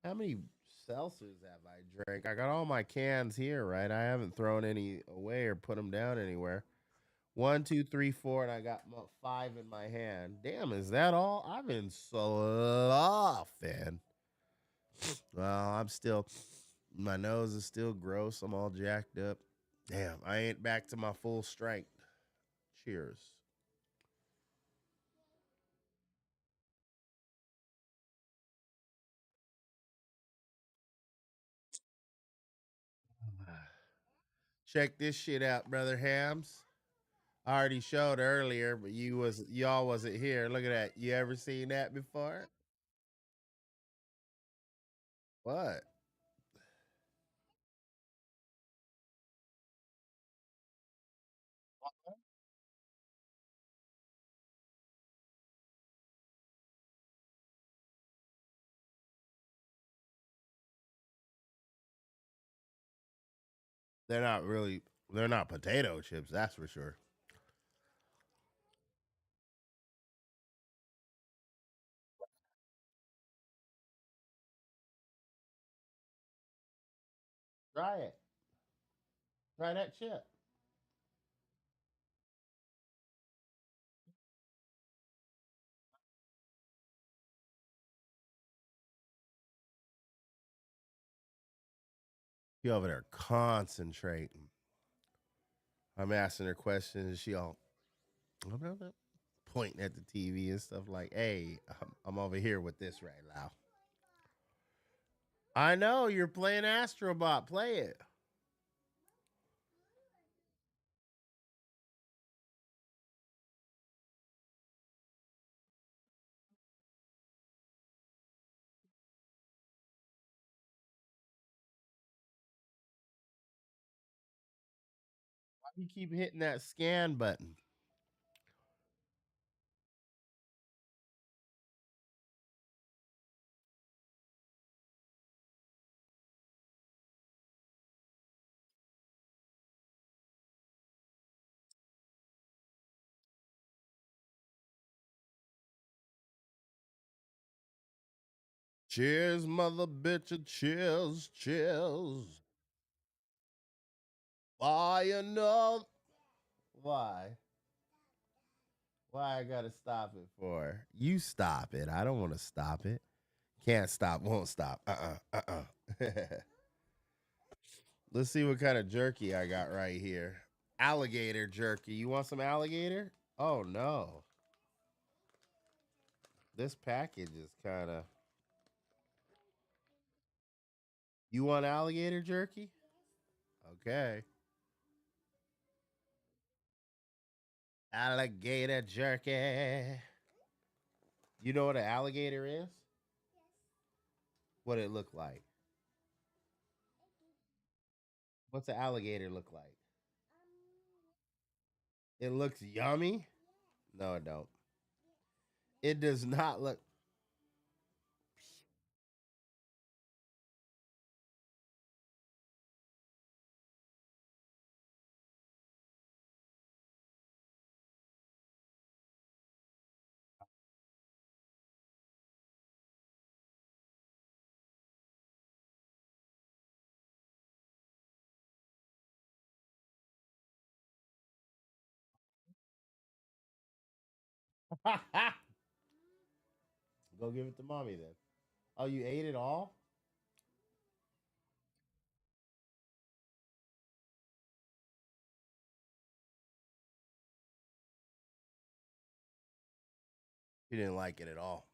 How many seltzers have I drank? I got all my cans here, right? I haven't thrown any away or put them down anywhere. 1, 2, 3, 4, and I got 5 in my hand. Damn, is that all? I've been sloughing. Well, my nose is still gross. I'm all jacked up. Damn, I ain't back to my full strength. Cheers. Check this shit out, brother Hams. I already showed earlier, but y'all wasn't here. Look at that. You ever seen that before? What? They're not potato chips, that's for sure. Try it. Try that chip. She over there concentrating. I'm asking her questions. She all pointing at the TV and stuff like, hey, I'm over here with this right now. I know you're playing Astrobot. Play it. Why do you keep hitting that scan button? Cheers, mother bitch. Cheers, cheers. Why enough? Why? Why I gotta stop it for? You stop it. I don't want to stop it. Can't stop, won't stop. Let's see what kind of jerky I got right here. Alligator jerky. You want some alligator? Oh no. This package is kind of. You want alligator jerky? Okay. Alligator jerky. You know what an alligator is? What it look like? What's an alligator look like? It looks yummy? No, it don't. It does not look. Go give it to mommy then. Oh, you ate it all? You didn't like it at all.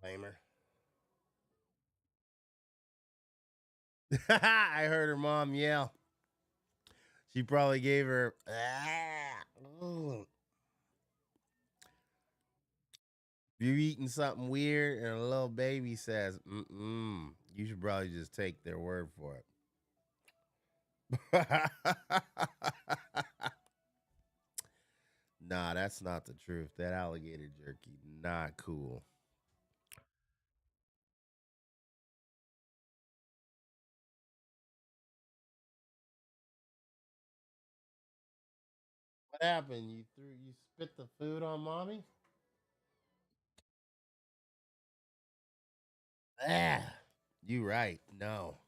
Lamer. I heard her mom yell. She probably gave her. You're eating something weird, and a little baby says, you should probably just take their word for it. Nah, that's not the truth. That alligator jerky, not cool. What happened? You spit the food on mommy? Ah, you right. No.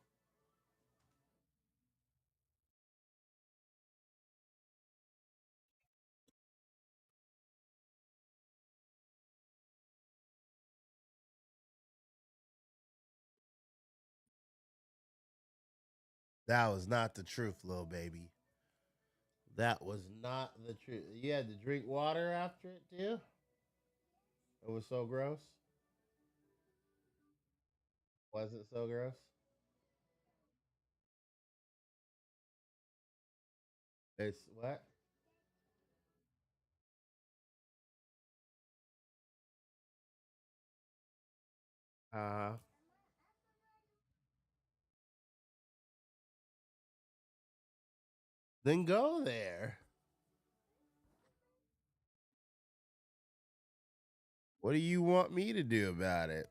That was not the truth, little baby. That was not the truth. You had to drink water after it too? It was so gross. Was it so gross? It's what? Uh Then go there. What do you want me to do about it?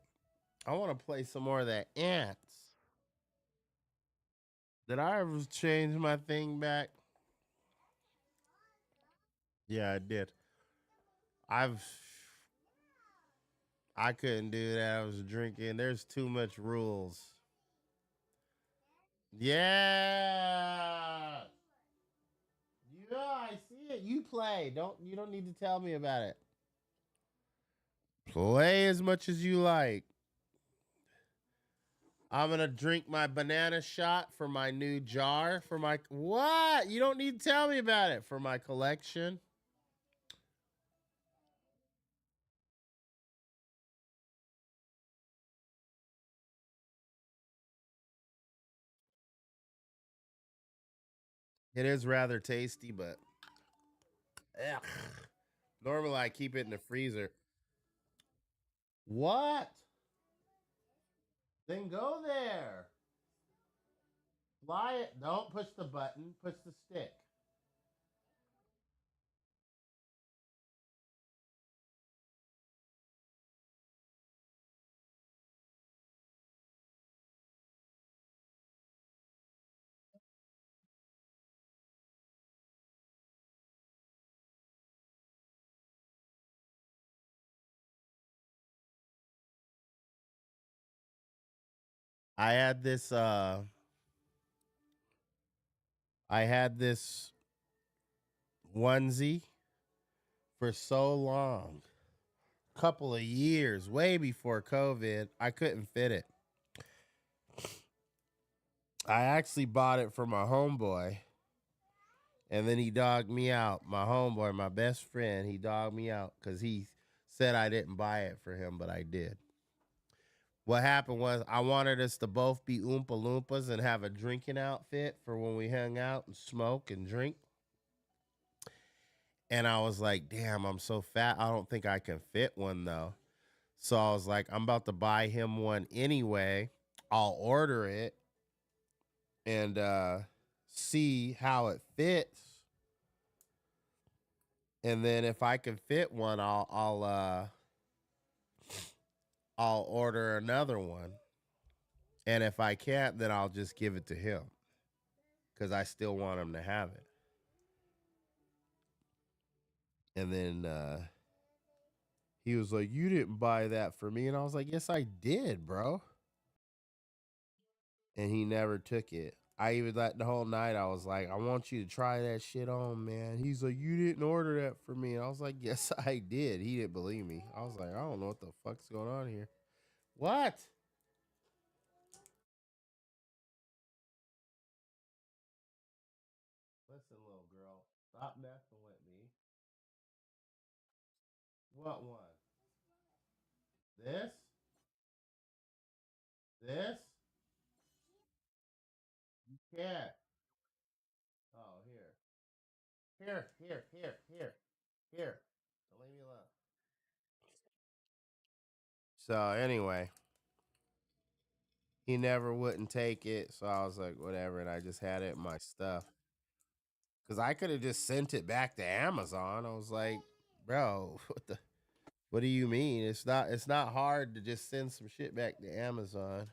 I want to play some more of that ants. Did I ever change my thing back? Yeah, I did. I've I couldn't do that. I was drinking. There's too much rules. Yeah. Yeah, I see it. You play. You don't need to tell me about it. Play as much as you like. I'm gonna drink my banana shot for my new jar for my what? You don't need to tell me about it for my collection. It is rather tasty, but ugh. Normally I keep it in the freezer. What? Then go there. Fly it. Don't push the button. Push the stick. I had this onesie for so long. Couple of years, way before COVID. I couldn't fit it. I actually bought it for my homeboy. And then he dogged me out. My homeboy, my best friend, he dogged me out because he said I didn't buy it for him, but I did. What happened was I wanted us to both be Oompa Loompas and have a drinking outfit for when we hung out and smoke and drink. And I was like, damn, I'm so fat. I don't think I can fit one though. So I was like, I'm about to buy him one anyway. I'll order it and see how it fits. And then if I can fit one, I'll order another one. And if I can't, then I'll just give it to him. Because I still want him to have it. And then he was like, you didn't buy that for me. And I was like, yes, I did, bro. And he never took it. I even like the whole night, I was like, I want you to try that shit on, man. He's like, you didn't order that for me. And I was like, yes, I did. He didn't believe me. I was like, I don't know what the fuck's going on here. What? Listen, little girl, stop messing with me. What one? This? This? You can't. Oh, here. Here. Don't leave me alone. So anyway, he never wouldn't take it. So I was like, whatever. And I just had it in my stuff. Because I could have just sent it back to Amazon. I was like, bro, what do you mean? It's not hard to just send some shit back to Amazon.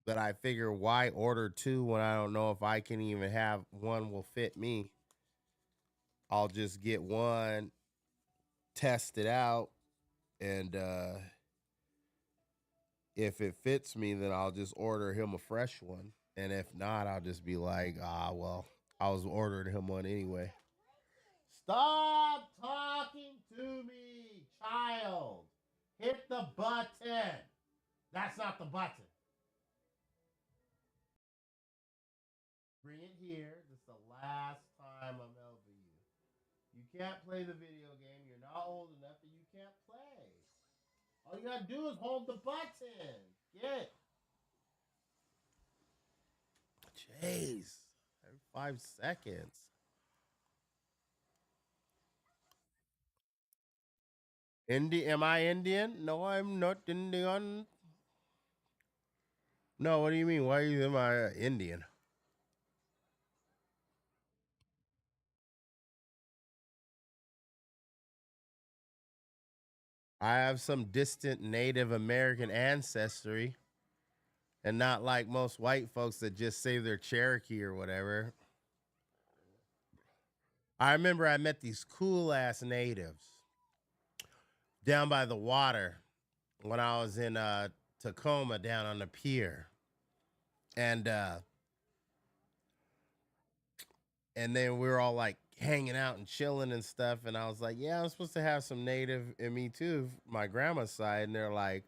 But I figure why order two when I don't know if I can even have one will fit me. I'll just get one, test it out, and if it fits me, then I'll just order him a fresh one. And if not, I'll just be like, well, I was ordering him one anyway. Stop talking to me, child. Hit the button. That's not the button. Bring it here. This is the last time I'm helping you. You can't play the video game. You're not old enough and you can't play. All you gotta do is hold the button. Get. Jeez. Every 5 seconds. Am I Indian? No, I'm not Indian. No, what do you mean? Why am I Indian? I have some distant Native American ancestry. And not like most white folks that just say they're Cherokee or whatever. I remember I met these cool ass natives down by the water when I was in Tacoma down on the pier. And then we were all like hanging out and chilling and stuff. And I was like, yeah, I'm supposed to have some native in me too, my grandma's side. And they're like,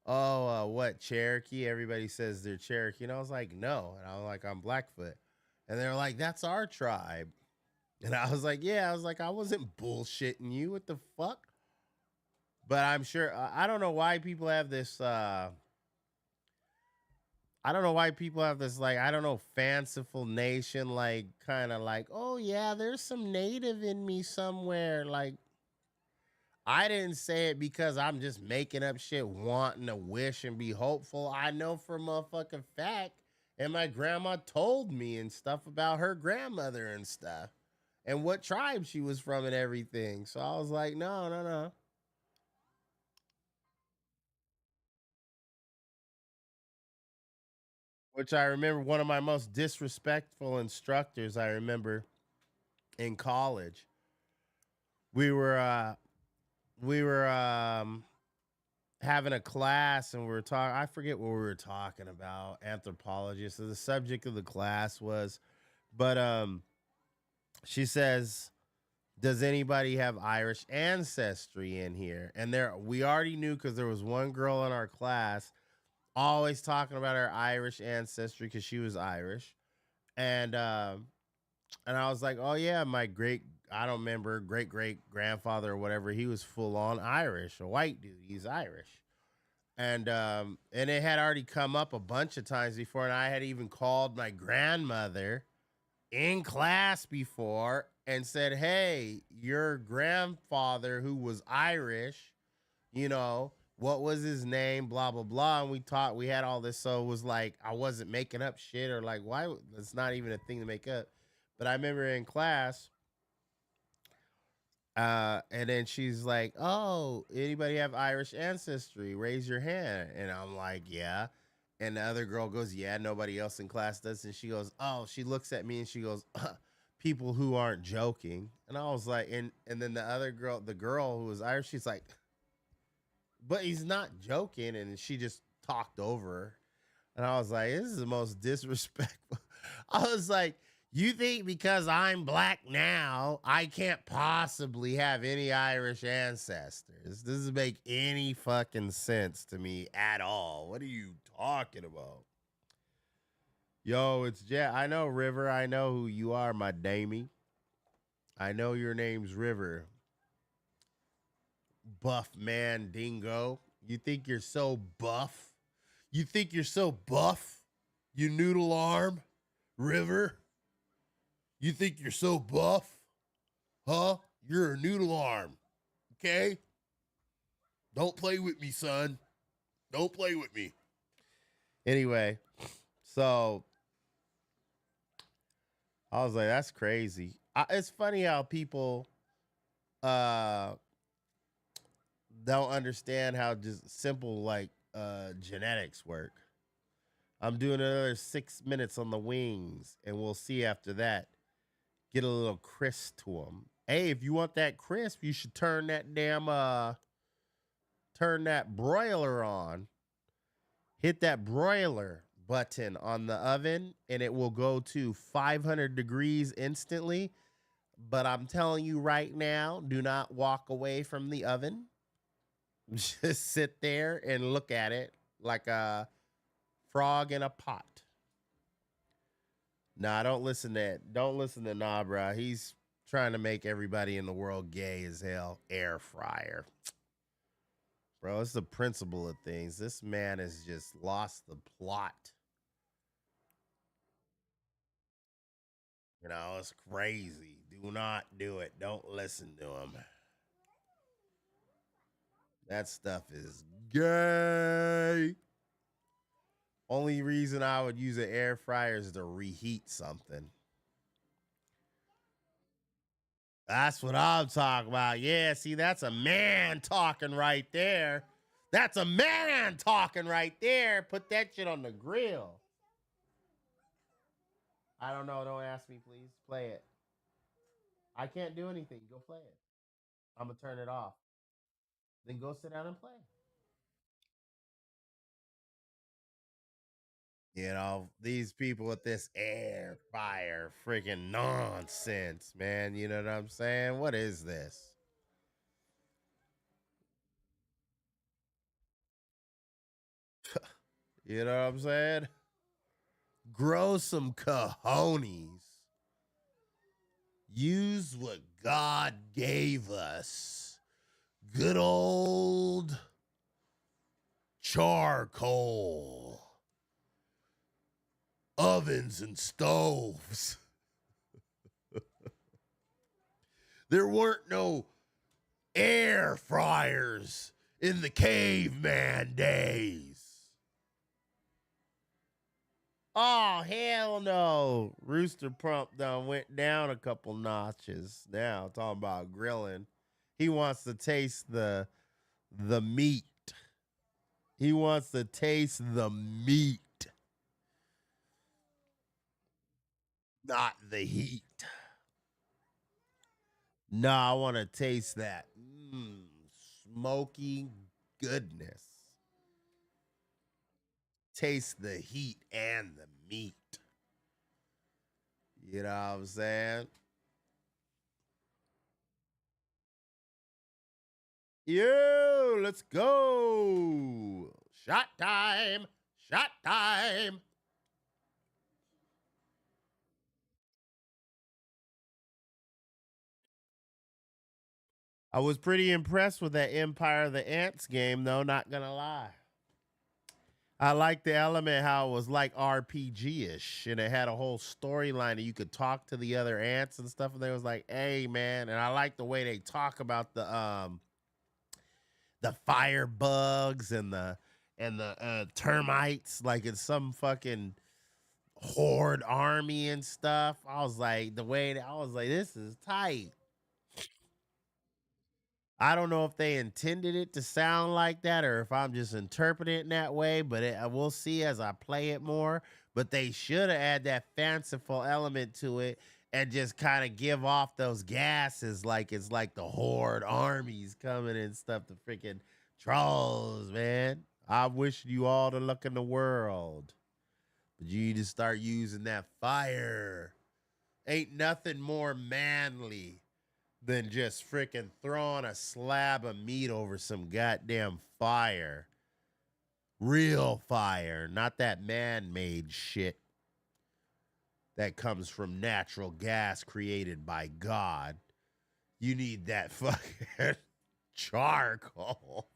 oh, what, Cherokee? Everybody says they're Cherokee. And I was like, no. And I was like, I'm Blackfoot. And they're like, that's our tribe. And I was like, yeah, I wasn't bullshitting you. What the fuck? But I'm sure, I don't know why people have this, like, I don't know, fanciful nation, like, kind of like, oh, yeah, there's some native in me somewhere. Like, I didn't say it because I'm just making up shit, wanting to wish and be hopeful. I know for motherfucking fact, and my grandma told me and stuff about her grandmother and stuff and what tribe she was from and everything. So I was like, no. Which I remember one of my most disrespectful instructors, I remember in college. We were having a class and we were talking, I forget what we were talking about, anthropology. So the subject of the class was, but she says, does anybody have Irish ancestry in here? And we already knew because there was one girl in our class always talking about her Irish ancestry because she was Irish. And I was like, oh yeah, I don't remember, great grandfather or whatever, he was full on Irish, a white dude, he's Irish. And it had already come up a bunch of times before, and I had even called my grandmother in class before and said, hey, your grandfather who was Irish, what was his name, blah, blah, blah. And we had all this. So it was like, I wasn't making up shit or like, why? It's not even a thing to make up. But I remember in class, and then she's like, oh, anybody have Irish ancestry? Raise your hand. And I'm like, yeah. And the other girl goes, yeah, nobody else in class does. And she goes, oh, she looks at me and she goes, people who aren't joking. And I was like, and then the other girl, the girl who was Irish, she's like, but he's not joking. And she just talked over her. And I was like, this is the most disrespectful. I was like, you think because I'm black now, I can't possibly have any Irish ancestors? This doesn't make any fucking sense to me at all. What are you talking about? Yo, it's Jack. I know, River. I know who you are, my damie. I know your name's River. Buff man dingo. You think you're so buff? You think you're so buff? You noodle arm? River? You think you're so buff? Huh? You're a noodle arm. Okay? Don't play with me, son. Don't play with me. Anyway, so I was like, that's crazy. It's funny how people don't understand how just simple like genetics work. I'm doing another 6 minutes on the wings, and we'll see after that. Get a little crisp to them. Hey, if you want that crisp, you should turn that damn turn that broiler on. Hit that broiler button on the oven, and it will go to 500 degrees instantly. But I'm telling you right now, do not walk away from the oven. Just sit there and look at it like a frog in a pot. Nah, don't listen to Nabra. He's trying to make everybody in the world gay as hell. Air fryer. Bro, it's the principle of things. This man has just lost the plot. It's crazy. Do not do it. Don't listen to him. That stuff is gay. Only reason I would use an air fryer is to reheat something. That's what I'm talking about. Yeah, see, that's a man talking right there. That's a man talking right there. Put that shit on the grill. I don't know. Don't ask me, please. Play it. I can't do anything. Go play it. I'm gonna turn it off. Then go sit down and play. You know, these people with this air fire freaking nonsense, man. You know what I'm saying? What is this? You know what I'm saying? Grow some cojones. Use what God gave us. Good old charcoal. Ovens and stoves. There weren't no air fryers in the caveman days. Oh, hell no. Rooster Prump done went down a couple notches. Now, talking about grilling. He wants to taste the meat. He wants to taste the meat. Not the heat. No, I want to taste that smoky goodness. Taste the heat and the meat. You know what I'm saying? Yo, let's go. Shot time. Shot time. I was pretty impressed with that Empire of the Ants game, though, not gonna lie. I like the element how it was like RPG-ish, and it had a whole storyline, and you could talk to the other ants and stuff, and they was like, hey, man, and I like the way they talk about the fire bugs and the termites, like it's some fucking horde army and stuff. I was like, this is tight. I don't know if they intended it to sound like that or if I'm just interpreting it in that way, but we'll see as I play it more. But they should have added that fanciful element to it and just kind of give off those gases like it's like the horde armies coming and stuff, the freaking trolls, man. I wish you all the luck in the world. But you need to start using that fire. Ain't nothing more manly than just freaking throwing a slab of meat over some goddamn fire. Real fire, not that man-made shit that comes from natural gas created by God. You need that fucking charcoal.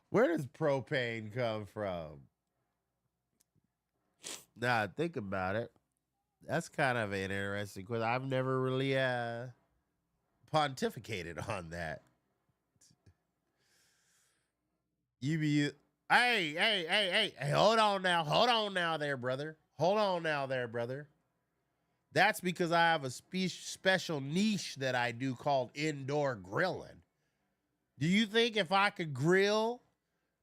Where does propane come from? Nah, think about it. That's kind of an interesting question. I've never really pontificated on that. Hey, hold on now there, brother. That's because I have a special niche that I do called indoor grilling. Do you think if I could grill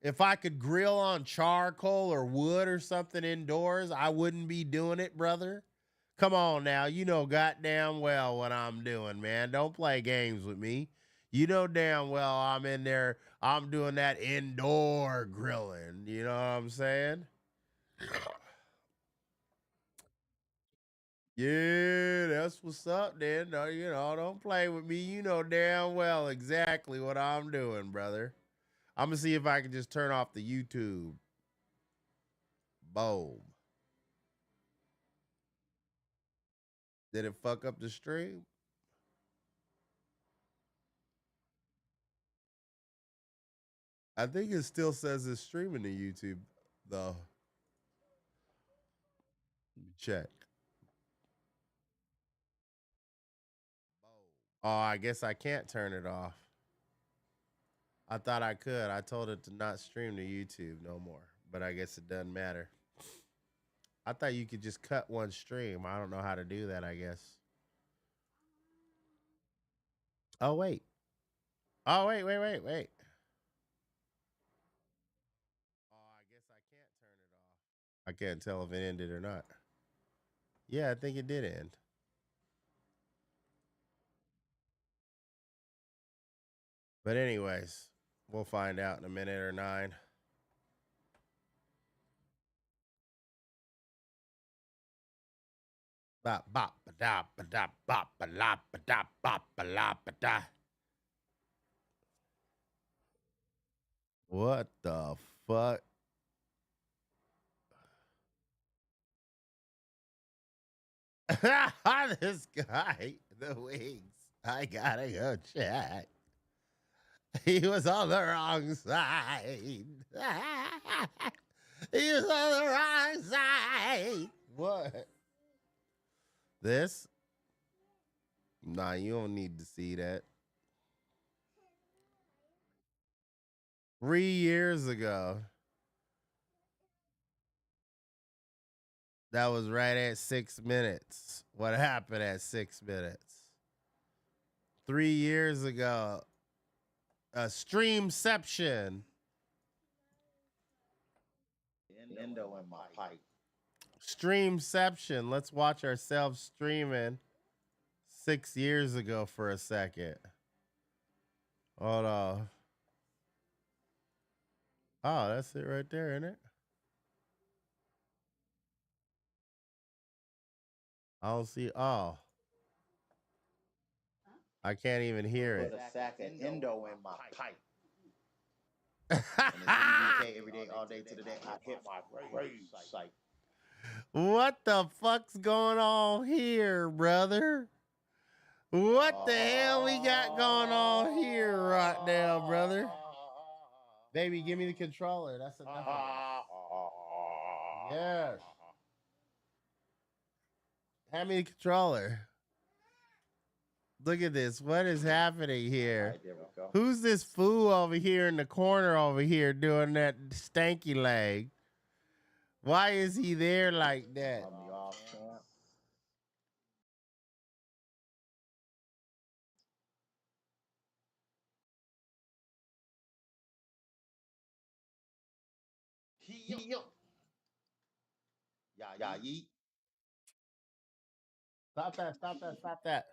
on charcoal or wood or something indoors, I wouldn't be doing it, brother? Come on now, you know goddamn well what I'm doing, man. Don't play games with me. You know damn well I'm in there. I'm doing that indoor grilling. You know what I'm saying? Yeah, that's what's up, then. No, you know, don't play with me. You know damn well exactly what I'm doing, brother. I'm gonna see if I can just turn off the YouTube. Boom. Did it fuck up the stream? I think it still says it's streaming to YouTube, though. Let me check. Oh, I guess I can't turn it off. I thought I could. I told it to not stream to YouTube no more, but I guess it doesn't matter. I thought you could just cut one stream. I don't know how to do that, I guess. Oh, wait. Oh, wait. Oh, I guess I can't turn it off. I can't tell if it ended or not. Yeah, I think it did end. But anyways, we'll find out in a minute or 9. Bop bop ba da ba da bop ba la ba da bop ba la ba da. What the fuck? This guy, the wings. I gotta go check. He was on the wrong side. He was on the wrong side. What? This? Nah, you don't need to see that. 3 years ago. That was right at 6 minutes. What happened at 6 minutes? 3 years ago. A streamception. Endo in my pipe. Streamception. Let's watch ourselves streaming 6 years ago for a second. Hold on. Oh, that's it right there, isn't it? I don't see. Oh. I can't even hear it. Put a sack of endo in my pipe. And it's EBK every day, all day to the day. I hit my rage site. What the fuck's going on here, brother? What the hell we got going on here right now, brother? Baby, give me the controller. That's enough. Yes. Hand me the controller. Look at this. What is happening here? Right, there we go. Who's this fool over here in the corner over here doing that stanky leg? Why is he there like that? On the off chance. Yeah, yeet. Stop that, stop that, stop that.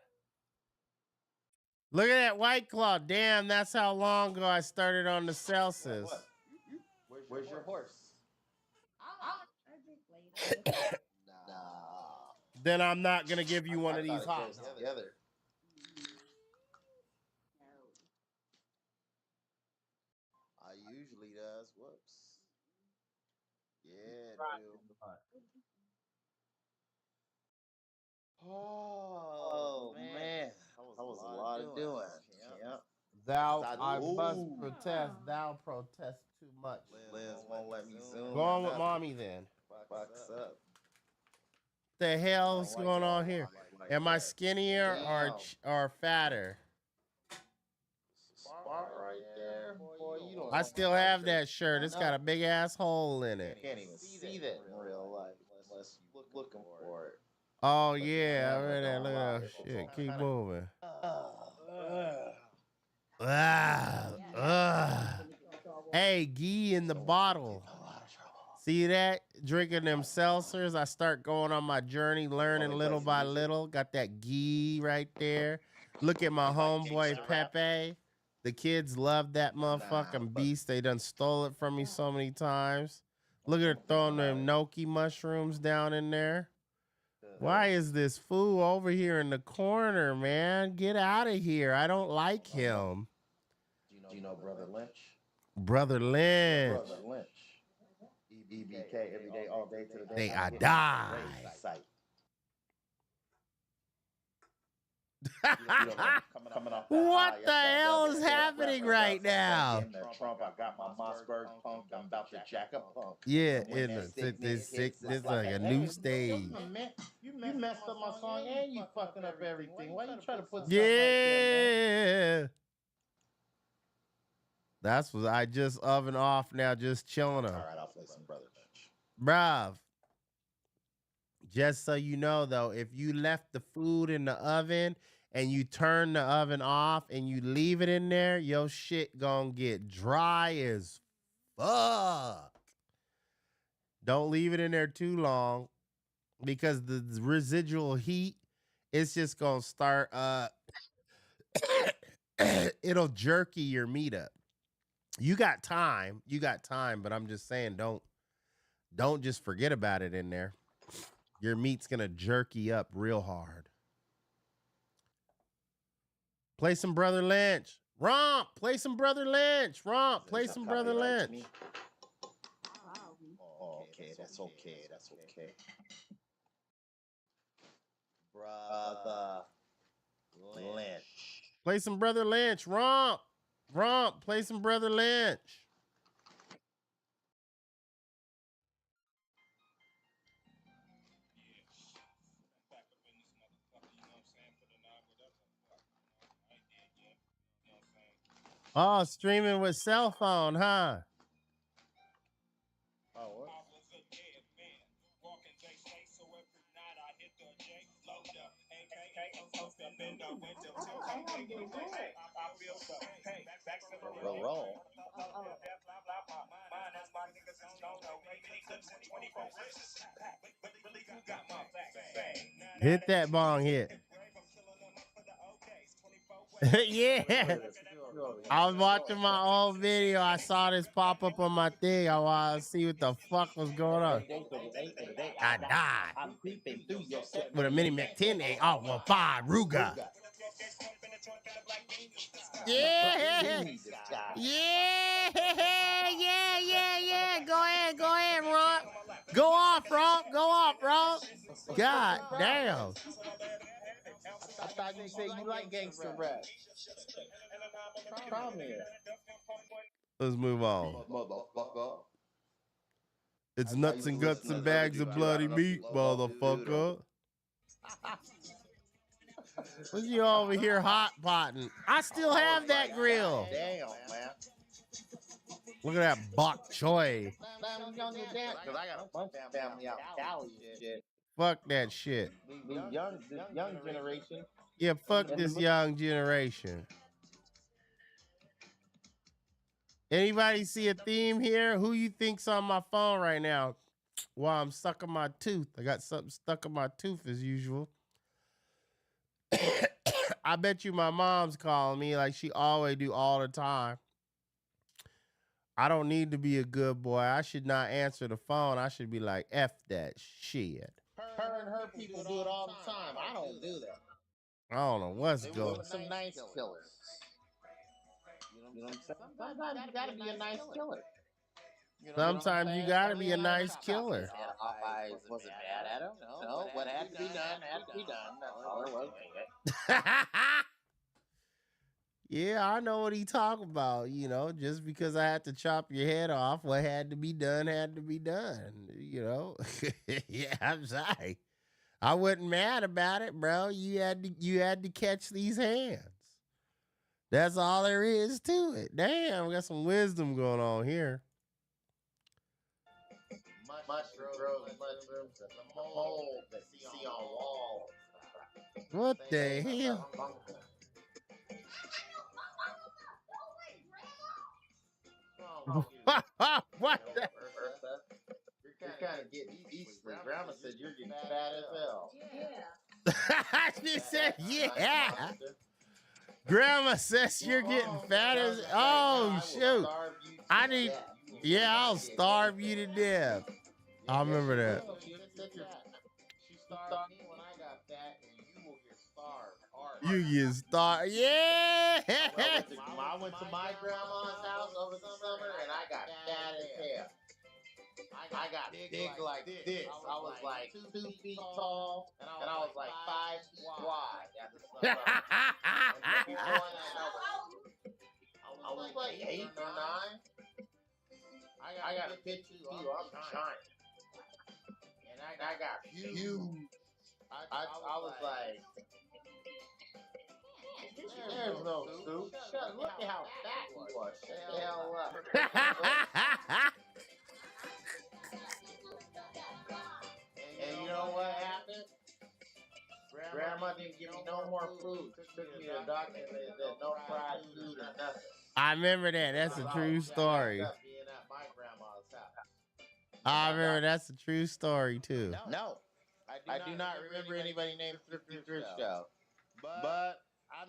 Look at that White Claw. Damn, that's how long ago I started on the Celsius. What? Where's your horse? Nah. Then I'm not going to give you one of these hot dogs. Together. I usually does. Whoops. Yeah, dude. Oh, man. That was a lot of doing. Yeah. I must Ooh. protest. Thou protest too much. Liz won't let me zoom. Go on with mommy then. Fucks up. The hell's going on here? Am I skinnier or fatter? Spot right there. Boy, you don't I still have that shirt. It's got a big ass hole in it. can't even see that in real life unless you looking for it. Oh yeah, I read that. Look at that shit. Keep moving. Hey, ghee in the bottle. See that? Drinking them seltzers. I start going on my journey, learning little by little. Got that ghee right there. Look at my homeboy Pepe. The kids love that motherfucking beast. They done stole it from me so many times. Look at her throwing them gnocchi mushrooms down in there. Why is this fool over here in the corner, man? Get out of here. I don't like him. Do you know Brother Lynch? Brother Lynch. Brother Lynch. EBK every day, all day to the day. They I die. What the hell is happening right now? Trump, I got my Mossberg punk. I'm about to jack up punk. Yeah, this is like a new stage. You messed up my song and you fucking up everything. Why you trying to put? Yeah. That's what I just oven off now, just chilling them. All right, I'll play some Brother Lynch. Bruv. Just so you know, though, if you left the food in the oven and you turn the oven off and you leave it in there, your shit gonna get dry as fuck. Don't leave it in there too long because the residual heat is just gonna start it'll jerky your meat up. You got time, but I'm just saying, don't just forget about it in there. Your meat's gonna jerky up real hard. Play some Brother Lynch. Romp, play some Brother Lynch. Romp, play some Brother Lynch. Oh, okay, that's okay. That's okay. Brother Lynch. Play some Brother Lynch. Romp. Romp, play some Brother Lynch. Oh, streaming with cell phone, huh? Oh, what? Roll. Hit that bong hit. Yeah. I was watching my old video. I saw this pop up on my thing. I wanted to see what the fuck was going on. I died. With a mini Mac 10 oh, well, 5 Ruga. Yeah. Yeah. Go ahead, Ron. Go off, Ron. God damn. I thought you said you like gangster rap. Come here. Let's move on. Motherfucker. It's nuts and guts and bags of bloody meat, motherfucker. What you over here hot potting? I still have that grill. Damn, man. Look at that bok choy. Because I got a bunch of family out in Cali and shit. Fuck that shit. The young generation. Yeah, fuck this young generation. Anybody see a theme here? Who you think's on my phone right now while I'm sucking my tooth? I got something stuck in my tooth as usual. I bet you my mom's calling me like she always do all the time. I don't need to be a good boy. I should not answer the phone. I should be like, F that shit. Her and her people do it all the time. I don't do that. I don't know what's They going want some nice killers. You know what I'm saying? Sometimes you gotta be a nice killer. Sometimes you gotta be a nice killer. I wasn't mad at him. No, what had to be done had to be done. That's all it was. Yeah, I know what he talking about. You know, just because I had to chop your head off, what had to be done had to be done. You know, yeah, I'm sorry. I wasn't mad about it, bro. You had to catch these hands. That's all there is to it. Damn, we got some wisdom going on here. Mushrooms, and the mold that you see on walls. What the hell? What the? You're kind of getting Easter. Grandma said you're getting fat as hell. She said, yeah. Grandma says you're getting fat as. Oh, shoot. I'll starve you to death. I remember that. She starved me when I got fat, and you will get starved hard. You get starved. Yeah. I went to my grandma's house over the summer, and I got fat as hell. I got big like this. I was like 2 feet tall, and I was like 5 feet wide. I was like 8 or 9. I got a picture too. I'm giant. And I got huge. I was like, there's no soup. Look at how fat he was. Shut the hell up. And you know what happened? Grandma didn't give me no more food. Took me to the doctor and they said no fried food or nothing. I remember that. That's a true story. Being at my grandma's house. I remember that's a true story too. No. I do not remember anybody named Thrifty Thrift Show. But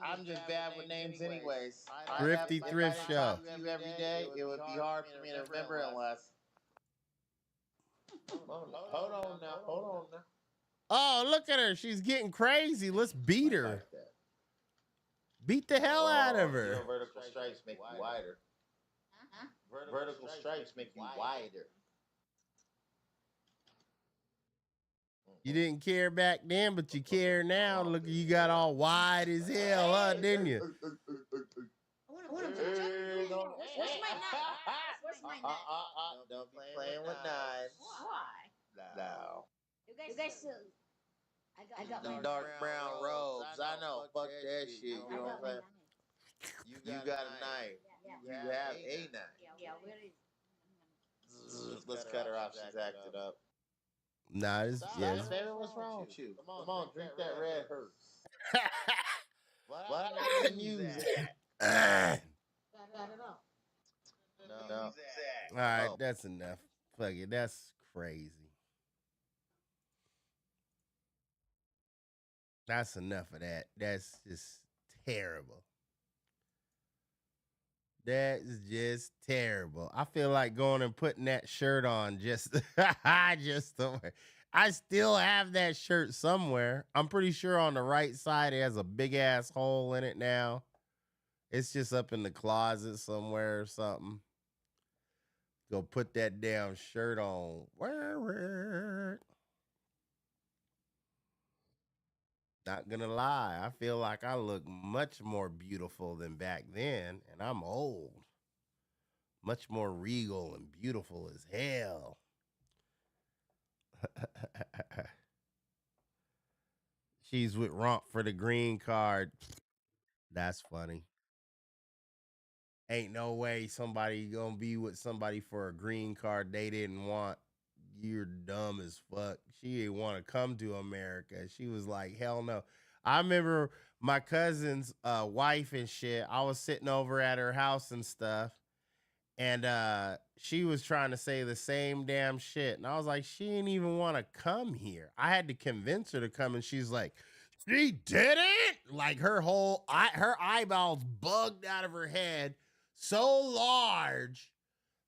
I'm just bad with names anyways. Thrifty Thrift If I Show. talk to you every day, it would be hard for me to remember unless. Hold on now. Oh, look at her. She's getting crazy. Let's beat her. Like that. Beat the hell out of her. You know, vertical stripes make you wider. Vertical stripes make you wider. You didn't care back then, but you care now. Look, you got all wide as hell, huh, didn't you? Don't be playing with knives. Why? No. You guys I got Them my dark brown robes. I know. Fuck that shit. You know what I'm saying? You got a knife. You have a knife. Yeah, where is Let's cut her off. She's acted up. Nah, it's yeah. Baby, what's wrong with you? Come on, drink that red hurt. What? Music. No. All right, that's enough. Fuck it, that's crazy. That's enough of that. That's just terrible. That is just terrible. I feel like going and putting that shirt on just somewhere. I still have that shirt somewhere. I'm pretty sure on the right side it has a big ass hole in it now. It's just up in the closet somewhere or something. Go put that damn shirt on. Wear it. Not gonna lie, I feel like I look much more beautiful than back then, and I'm old. Much more regal and beautiful as hell. She's with Romp for the green card. That's funny. Ain't no way somebody gonna be with somebody for a green card they didn't want. You're dumb as fuck. She didn't want to come to America. She was like, hell no. I remember my cousin's wife and shit. I was sitting over at her house and stuff. And she was trying to say the same damn shit. And I was like, she didn't even want to come here. I had to convince her to come. And she's like, she didn't? Like her eyeballs bugged out of her head so large.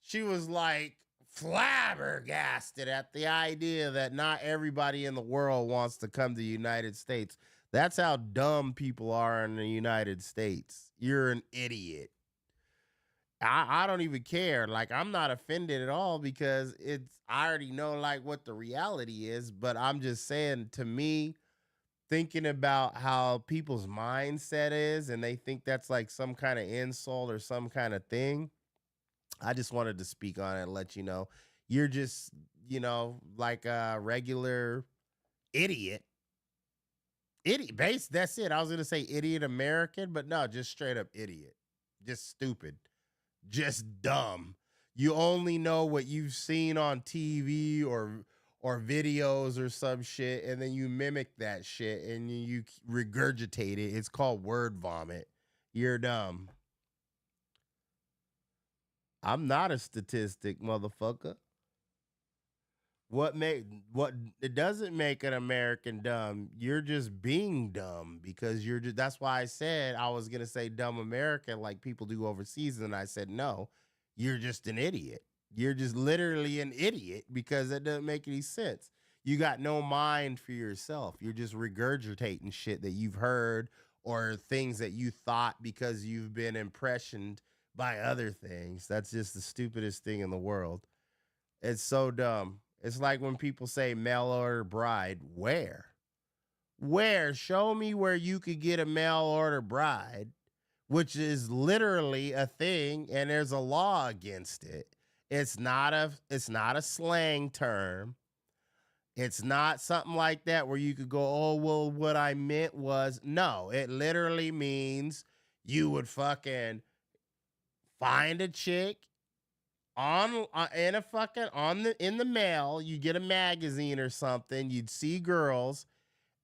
She was like, flabbergasted at the idea that not everybody in the world wants to come to the United States. That's how dumb people are in the United States. You're an idiot. I don't even care. Like, I'm not offended at all because I already know like what the reality is, but I'm just saying, to me, thinking about how people's mindset is and they think that's like some kind of insult or some kind of thing. I just wanted to speak on it and let you know you're just, like a regular idiot. Idiot base. That's it. I was going to say idiot American, but no, just straight up idiot. Just stupid. Just dumb. You only know what you've seen on TV or videos or some shit, and then you mimic that shit and you regurgitate it. It's called word vomit. You're dumb. I'm not a statistic, motherfucker. What it doesn't make an American dumb. You're just being dumb because that's why I said I was gonna say dumb American like people do overseas, and I said no, you're just an idiot. You're just literally an idiot because that doesn't make any sense. You got no mind for yourself. You're just regurgitating shit that you've heard or things that you thought because you've been impressioned by other things. That's just the stupidest thing in the world. It's so dumb. It's like when people say mail order bride. Where? Show me where you could get a mail order bride, which is literally a thing, and there's a law against it. It's not a slang term. It's not something like that where you could go, oh, well, what I meant was, no, it literally means you would fucking find a chick in the mail. You get a magazine or something. You'd see girls,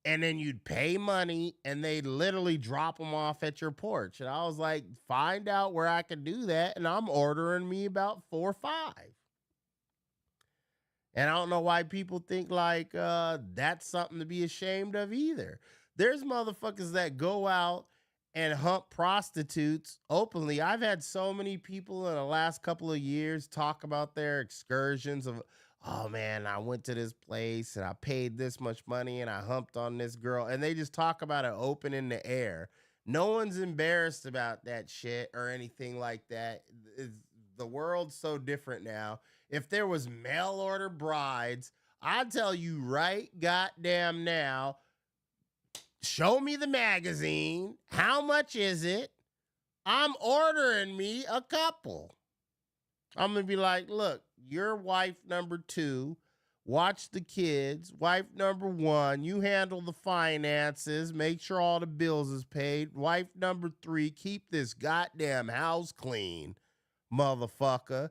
and then you'd pay money, and they'd literally drop them off at your porch. And I was like, find out where I can do that, and I'm ordering me about 4 or 5. And I don't know why people think like that's something to be ashamed of either. There's motherfuckers that go out and hump prostitutes openly. I've had so many people in the last couple of years talk about their excursions of, oh man, I went to this place and I paid this much money and I humped on this girl. And they just talk about it open in the air. No one's embarrassed about that shit or anything like that. The world's so different now. If there was mail order brides, I tell you right goddamn now, show me the magazine. How much is it? I'm ordering me a couple. I'm going to be like, look, you're wife number 2. Watch the kids. Wife number 1, you handle the finances. Make sure all the bills is paid. Wife number 3, keep this goddamn house clean, motherfucker.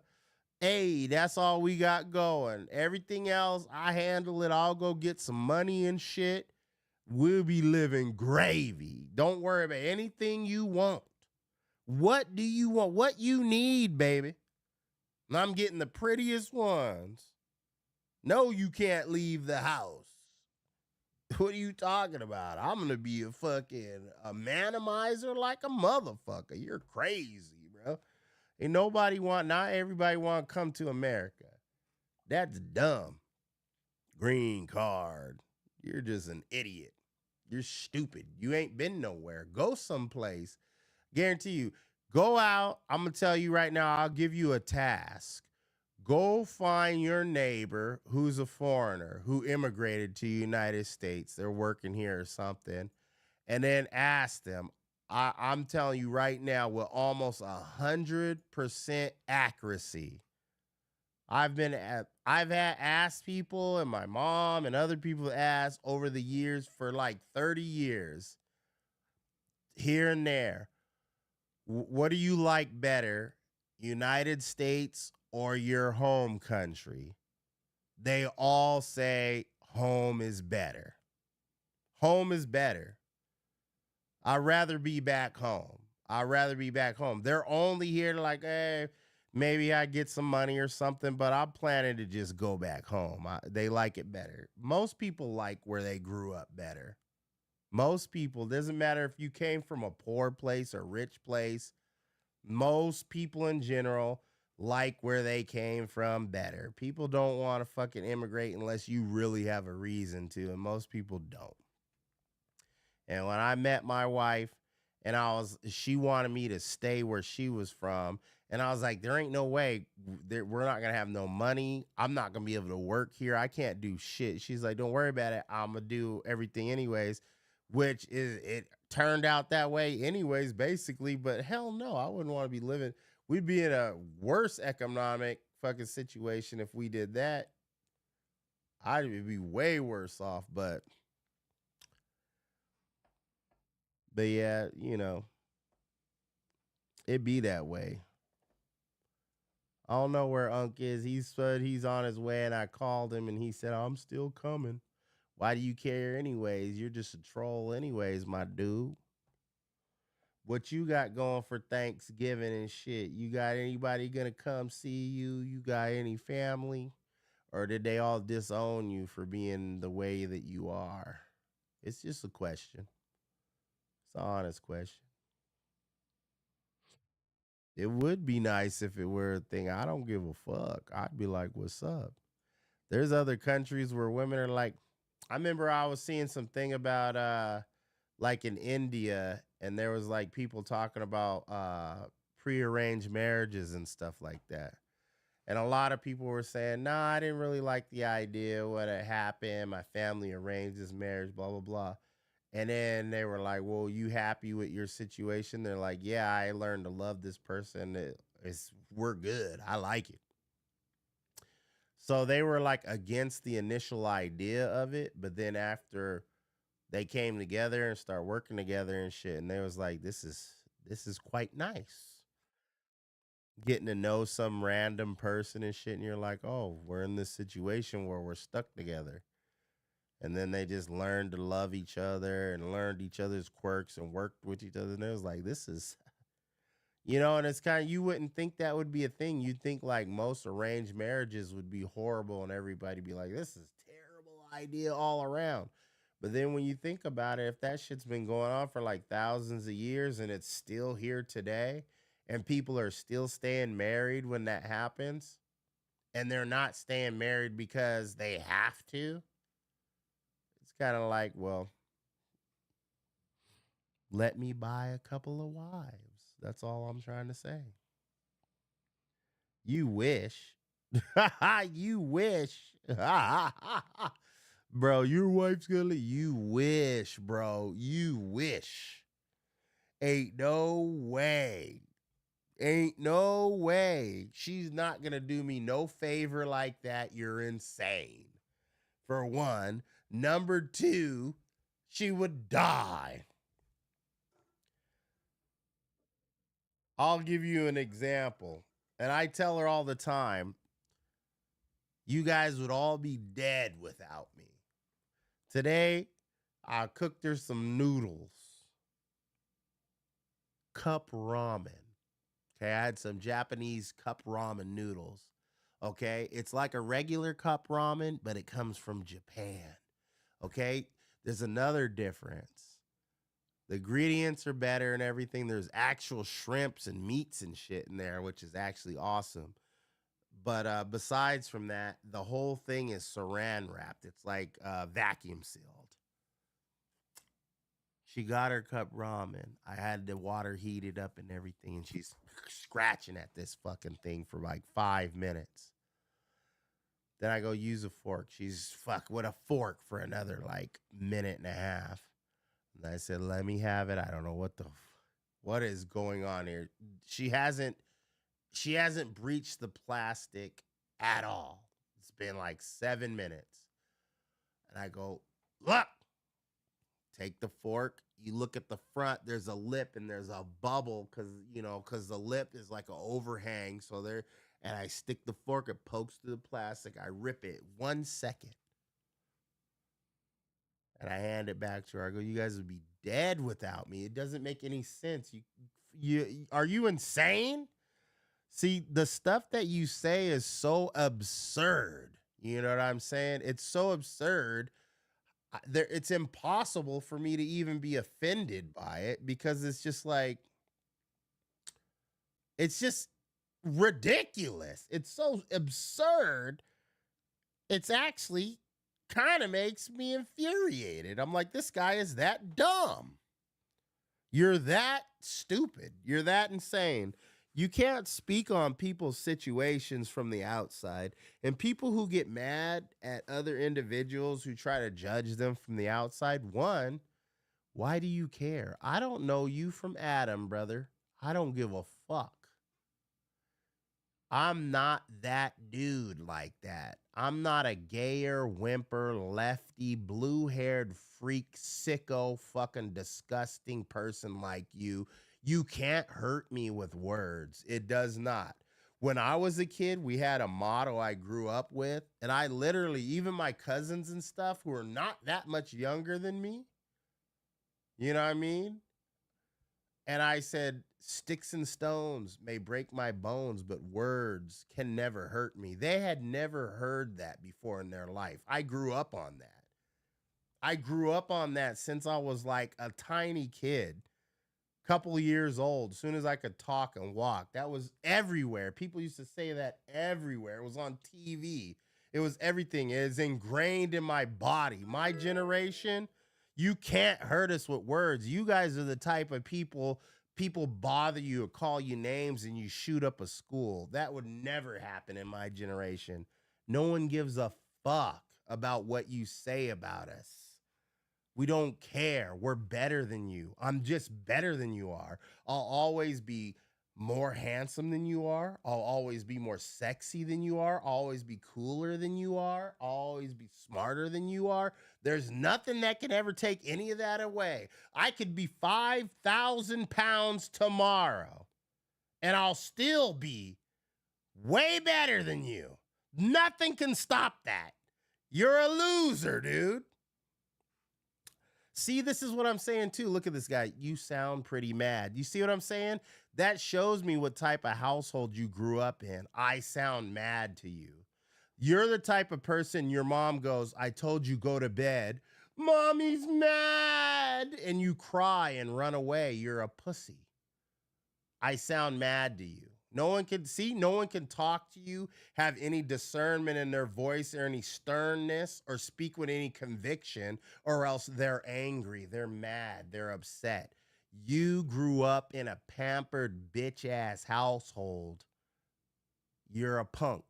Hey, that's all we got going. Everything else, I handle it. I'll go get some money and shit. We'll be living gravy. Don't worry about anything you want. What do you want? What you need, baby? And I'm getting the prettiest ones. No, you can't leave the house. What are you talking about? I'm going to be a fucking manimizer like a motherfucker. You're crazy, bro. Ain't not everybody want to come to America. That's dumb. Green card. You're just an idiot. You're stupid. You ain't been nowhere. Go someplace. Guarantee you. Go out. I'm going to tell you right now, I'll give you a task. Go find your neighbor who's a foreigner who immigrated to the United States. They're working here or something. And then ask them. I'm telling you right now with almost 100% accuracy. I've had asked people and my mom and other people asked over the years for like 30 years here and there. What do you like better, United States or your home country? They all say home is better. Home is better. I'd rather be back home. They're only here to like, hey, maybe I get some money or something, but I'm planning to just go back home. They like it better. Most people like where they grew up better. Most people, doesn't matter if you came from a poor place or rich place. Most people in general like where they came from better. People don't want to fucking immigrate unless you really have a reason to, and most people don't. And when I met my wife and she wanted me to stay where she was from. And I was like, there ain't no way we're not going to have no money. I'm not going to be able to work here. I can't do shit. She's like, don't worry about it. I'm going to do everything anyways, which is, it turned out that way anyways, basically. But hell no, I wouldn't want to be living. We'd be in a worse economic fucking situation if we did that. I'd be way worse off, but yeah, you know, it be that way. I don't know where Unc is. He said he's on his way, and I called him, and he said, I'm still coming. Why do you care anyways? You're just a troll anyways, my dude. What you got going for Thanksgiving and shit? You got anybody gonna come see you? You got any family? Or did they all disown you for being the way that you are? It's just a question. It's an honest question. It would be nice if it were a thing. I don't give a fuck. I'd be like, what's up? There's other countries where women are like, I remember I was seeing something about like in India, and there was like people talking about prearranged marriages and stuff like that. And a lot of people were saying, nah, I didn't really like the idea, what had happened. My family arranged this marriage, blah, blah, blah. And then they were like, well, you happy with your situation? They're like, yeah, I learned to love this person. We're good. I like it. So they were like against the initial idea of it. But then after they came together and started working together and shit, and they was like, this is quite nice. Getting to know some random person and shit. And you're like, oh, we're in this situation where we're stuck together. And then they just learned to love each other and learned each other's quirks and worked with each other. And it was like, this is, you know, and it's kind of, you wouldn't think that would be a thing. You'd think like most arranged marriages would be horrible and everybody be like, this is a terrible idea all around. But then when you think about it, if that shit's been going on for like thousands of years and it's still here today and people are still staying married when that happens and they're not staying married because they have to, it's kind of like, well, let me buy a couple of wives. That's all I'm trying to say. You wish. You wish. Bro, your wife's gonna leave. You wish, bro. You wish. Ain't no way. Ain't no way. She's not gonna do me no favor like that. You're insane. For one. Number two, she would die. I'll give you an example. And I tell her all the time, you guys would all be dead without me. Today, I cooked her some noodles. Cup ramen. Okay, I had some Japanese cup ramen noodles. Okay, it's like a regular cup ramen, but it comes from Japan. Okay, there's another difference. The ingredients are better and everything. There's actual shrimps and meats and shit in there, which is actually awesome. But besides from that, the whole thing is saran wrapped. It's like vacuum sealed. She got her cup ramen. I had the water heated up and everything, and she's scratching at this fucking thing for like 5 minutes. Then I go use a fork. She's with a fork for another like minute and a half. And I said, let me have it. I don't know what is going on here. She hasn't breached the plastic at all. It's been like 7 minutes. And I go, look, take the fork. You look at the front, there's a lip and there's a bubble because the lip is like an overhang. So and I stick the fork, it pokes through the plastic. I rip it 1 second. And I hand it back to her. I go, you guys would be dead without me. It doesn't make any sense. Are you insane? See, the stuff that you say is so absurd. You know what I'm saying? It's so absurd. It's impossible for me to even be offended by it because it's just like, it's just ridiculous. It's so absurd. It's actually kind of makes me infuriated. I'm like, this guy is that dumb. You're that stupid. You're that insane. You can't speak on people's situations from the outside. And people who get mad at other individuals who try to judge them from the outside, one, why do you care? I don't know you from Adam, brother. I don't give a fuck. I'm not that dude like that. I'm not a gayer, whimper, lefty, blue-haired freak, sicko, fucking disgusting person like you. You can't hurt me with words. It does not. When I was a kid, we had a motto I grew up with, and I literally, even my cousins and stuff who are not that much younger than me, you know what I mean? And I said, sticks and stones may break my bones, but words can never hurt me. They had never heard that before in their life. I grew up on that. I grew up on that since I was like a tiny kid, couple of years old, as soon as I could talk and walk. That was everywhere. People used to say that everywhere. It was on TV. It was everything. It is ingrained in my body. My generation, you can't hurt us with words. You guys are the type of people bother you or call you names and you shoot up a school. That would never happen in my generation. No one gives a fuck about what you say about us. We don't care. We're better than you. I'm just better than you are. I'll always be more handsome than you are. I'll always be more sexy than you are. I'll always be cooler than you are. I'll always be smarter than you are. There's nothing that can ever take any of that away. I could be 5,000 pounds tomorrow, and I'll still be way better than you. Nothing can stop that. You're a loser, dude. See, this is what I'm saying, too. Look at this guy. You sound pretty mad. You see what I'm saying? That shows me what type of household you grew up in. I sound mad to you. You're the type of person your mom goes, I told you go to bed. Mommy's mad. And you cry and run away. You're a pussy. I sound mad to you. No one can see, no one can talk to you, have any discernment in their voice or any sternness or speak with any conviction, or else they're angry, they're mad, they're upset. You grew up in a pampered bitch ass household. You're a punk.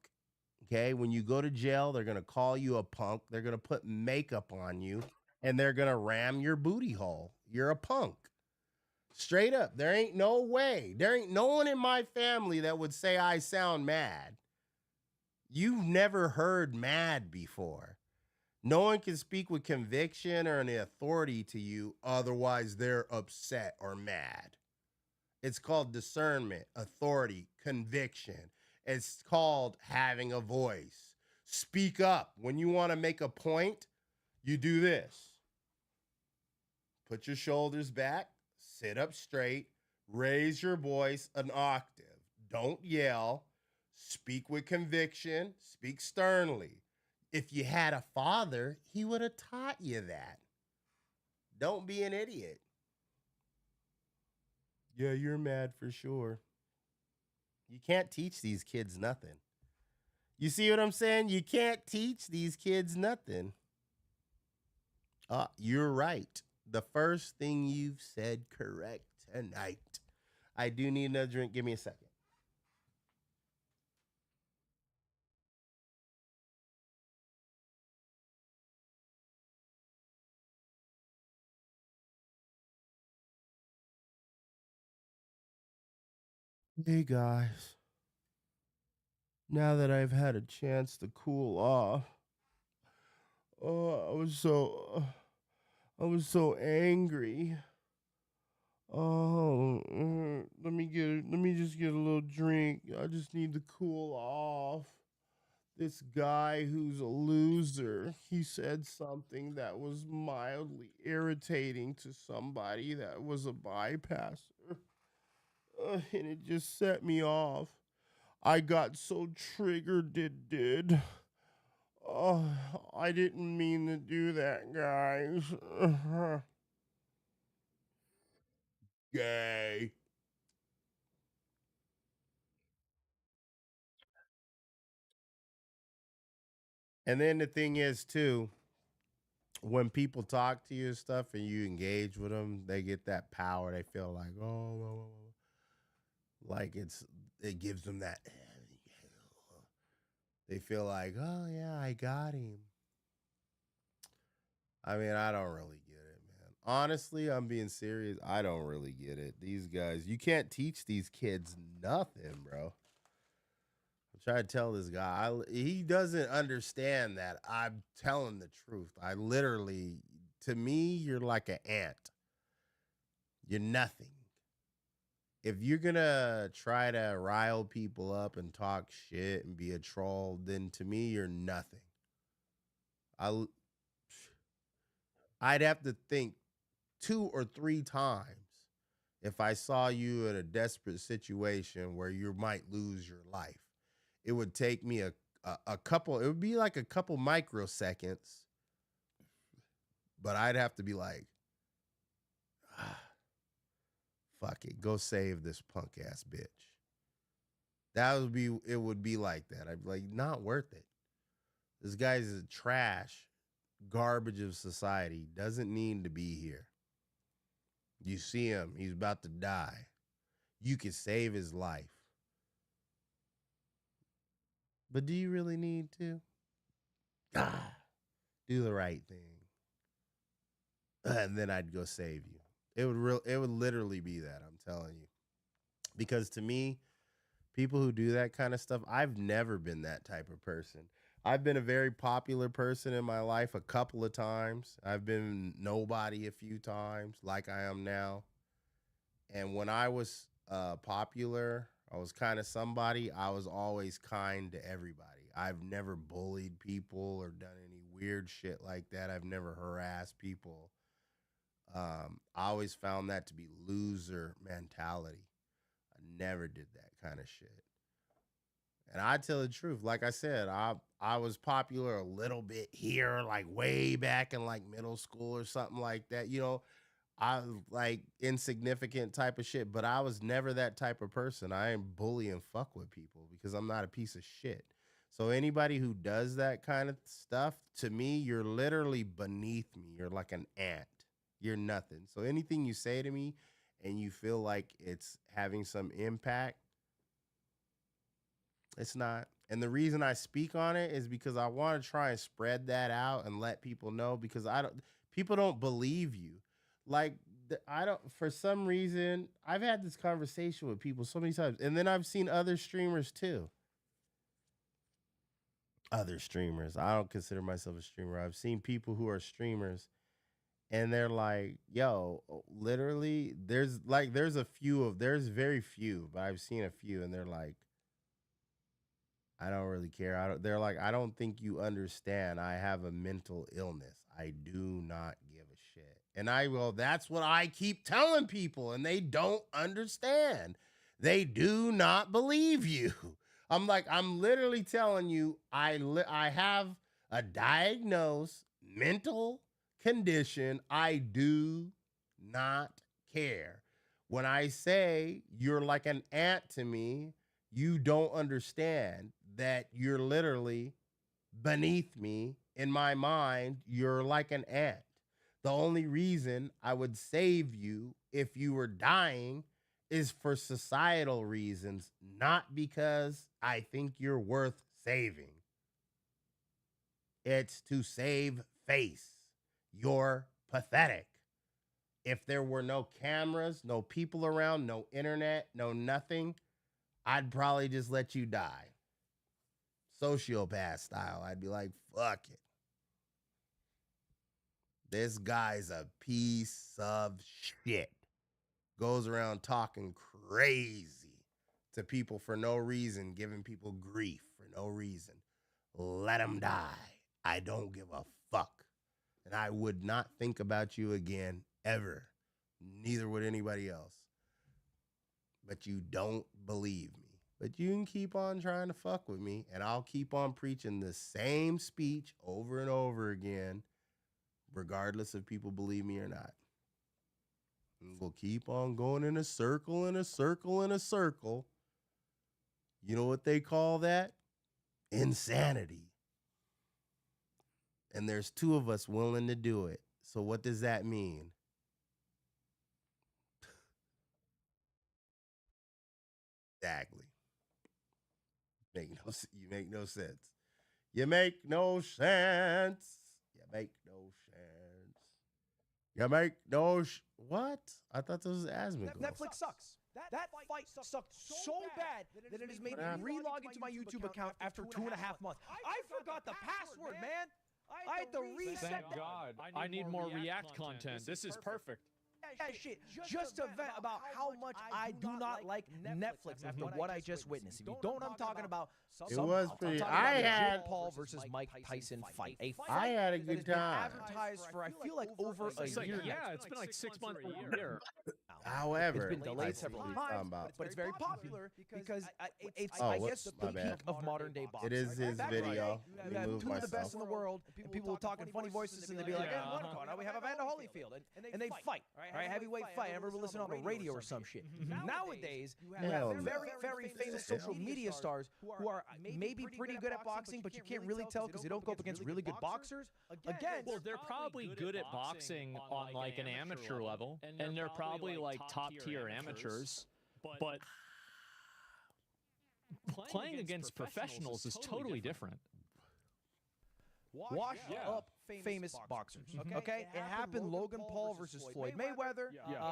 Okay. When you go to jail, they're going to call you a punk. They're going to put makeup on you and they're going to ram your booty hole. You're a punk. Straight up. There ain't no way. There ain't no one in my family that would say I sound mad. You've never heard mad before. No one can speak with conviction or any authority to you. Otherwise, they're upset or mad. It's called discernment, authority, conviction. It's called having a voice. Speak up. When you want to make a point, you do this. Put your shoulders back. Sit up straight, raise your voice an octave. Don't yell. Speak with conviction. Speak sternly. If you had a father, he would have taught you that. Don't be an idiot. Yeah, you're mad for sure. You can't teach these kids nothing. You see what I'm saying? You can't teach these kids nothing. You're right. The first thing you've said correct tonight. I do need another drink. Give me a second. Hey guys. Now that I've had a chance to cool off, I was so angry. Let me just get a little drink. I just need to cool off. This guy who's a loser, he said something that was mildly irritating to somebody that was a bypasser. And it just set me off. I got so triggered, it did. Oh, I didn't mean to do that, guys. Gay. And then the thing is, too, when people talk to you and stuff and you engage with them, they get that power. They feel like, oh, like it gives them that. They feel like, oh, yeah, I got him. I mean, I don't really get it, man. Honestly, I'm being serious. I don't really get it. These guys, you can't teach these kids nothing, bro. I'm trying to tell this guy, he doesn't understand that I'm telling the truth. I literally, to me, you're like an ant. You're nothing. If you're going to try to rile people up and talk shit and be a troll, then to me, you're nothing. I'd have to think 2 or 3 times if I saw you in a desperate situation where you might lose your life. It would take me a couple, it would be like a couple microseconds, but I'd have to be like, fuck it, go save this punk ass bitch. It would be like that. I'd be like, not worth it. This guy's a trash, garbage of society, doesn't need to be here. You see him, he's about to die. You can save his life. But do you really need to? Do the right thing. And then I'd go save you. It would literally be that, I'm telling you. Because to me, people who do that kind of stuff, I've never been that type of person. I've been a very popular person in my life a couple of times. I've been nobody a few times, like I am now. And when I was popular, I was kind of somebody. I was always kind to everybody. I've never bullied people or done any weird shit like that. I've never harassed people. I always found that to be loser mentality. I never did that kind of shit. And I tell the truth. Like I said, I was popular a little bit here, like way back in like middle school or something like that. You know, I like insignificant type of shit, but I was never that type of person. I ain't bully and fuck with people because I'm not a piece of shit. So anybody who does that kind of stuff, to me, you're literally beneath me. You're like an ant. You're nothing. So anything you say to me and you feel like it's having some impact, it's not. And the reason I speak on it is because I want to try and spread that out and let people know, because people don't believe you. Like I don't, for some reason, I've had this conversation with people so many times, and then I've seen other streamers too. Other streamers. I don't consider myself a streamer. I've seen people who are streamers and they're like, yo, literally, there's very few, but I've seen a few, and they're like, I don't really care. They're like, I don't think you understand. I have a mental illness. I do not give a shit. And that's what I keep telling people, and they don't understand. They do not believe you. I'm like, I'm literally telling you, I have a diagnosed mental condition. I do not care. When I say you're like an ant to me, you don't understand that you're literally beneath me. In my mind, you're like an ant. The only reason I would save you if you were dying is for societal reasons, not because I think you're worth saving. It's to save face. You're pathetic. If there were no cameras, no people around, no internet, no nothing, I'd probably just let you die. Sociopath style. I'd be like, fuck it. This guy's a piece of shit. Goes around talking crazy to people for no reason, giving people grief for no reason. Let him die. I don't give a fuck. And I would not think about you again, ever. Neither would anybody else. But you don't believe me. But you can keep on trying to fuck with me, and I'll keep on preaching the same speech over and over again, regardless if people believe me or not. And we'll keep on going in a circle, in a circle, in a circle. You know what they call that? Insanity. And there's two of us willing to do it. So what does that mean? Exactly. You make no sense. You make no sense. You make no sense. You make no what? I thought this was Asmongold. Netflix sucks. That fight sucked so bad that it has made me re-log into my YouTube account after 2.5 months. I forgot the password, man. I had to reset. Thank God. I need more React content. This is perfect. That shit. Just to vent about how much I do not like Netflix after what I just witnessed. If you don't know what I'm talking about, it was pretty. I had Jake Paul versus Mike Tyson fight. I had a good time. Advertised for I feel like over a year. Yeah, it's been like 6 months or a year. However, it's been delayed several times, but it's very popular because it's I guess the peak of modern day boxing. It is his video. You have two of the best in the world. People talking funny voices, and they'd be like, "Hey, now we have Evander Holyfield," and they fight. All right, heavyweight fight. I remember listening on the radio or some shit. Nowadays, you have very famous social media stars who are maybe pretty good at boxing, but you can't really tell because they don't go up against really good boxers. Again, well, they're probably good at boxing on like an amateur level, and they're probably like top tier amateurs, but playing against professionals is totally different. Washed up famous boxers. Okay? It happened Logan Paul versus Floyd Mayweather.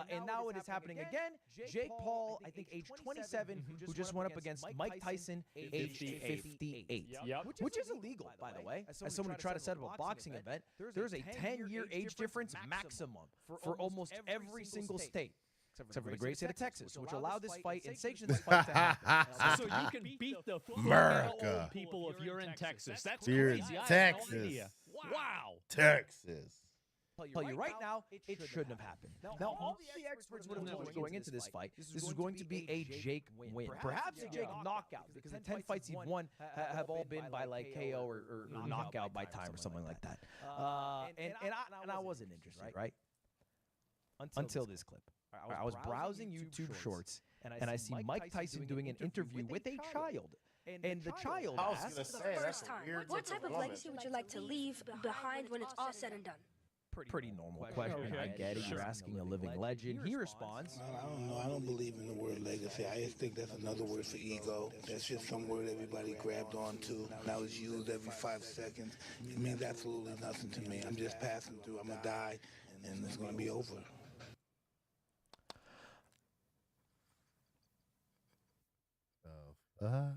And now it is happening again. Jake Paul, I think age 27, who just went up against Mike Tyson, age 58. Which is illegal, by the way. As someone who tried to set up a boxing event, there's a 10-year age difference maximum for almost every single state. Except for the great state of Texas, which allowed this fight and sanctioned this fight to happen. So you can beat the America people if you're in Texas. That's crazy. Texas. Wow. Texas. Tell you right now, it shouldn't have happened. Now, all the experts would have told us going into this fight, this is going to be a Jake win. Perhaps a Jake knockout, because the 10 fights he's won have all been by like KO or knockout by time or something like that. And I wasn't interested, right? Until this clip. I was browsing YouTube Shorts, and I see Mike Tyson doing an interview with a child. And the child asked, What type of legacy would you like to leave behind when it's all said and done? Pretty normal question. I get it. You're asking a living legend. He responds, I don't know. I don't believe in the word legacy. I just think that's another word for ego. That's just some word everybody grabbed onto. Now it's used every 5 seconds. It means absolutely nothing to me. I'm just passing through. I'm going to die, and it's going to be over. Yeah,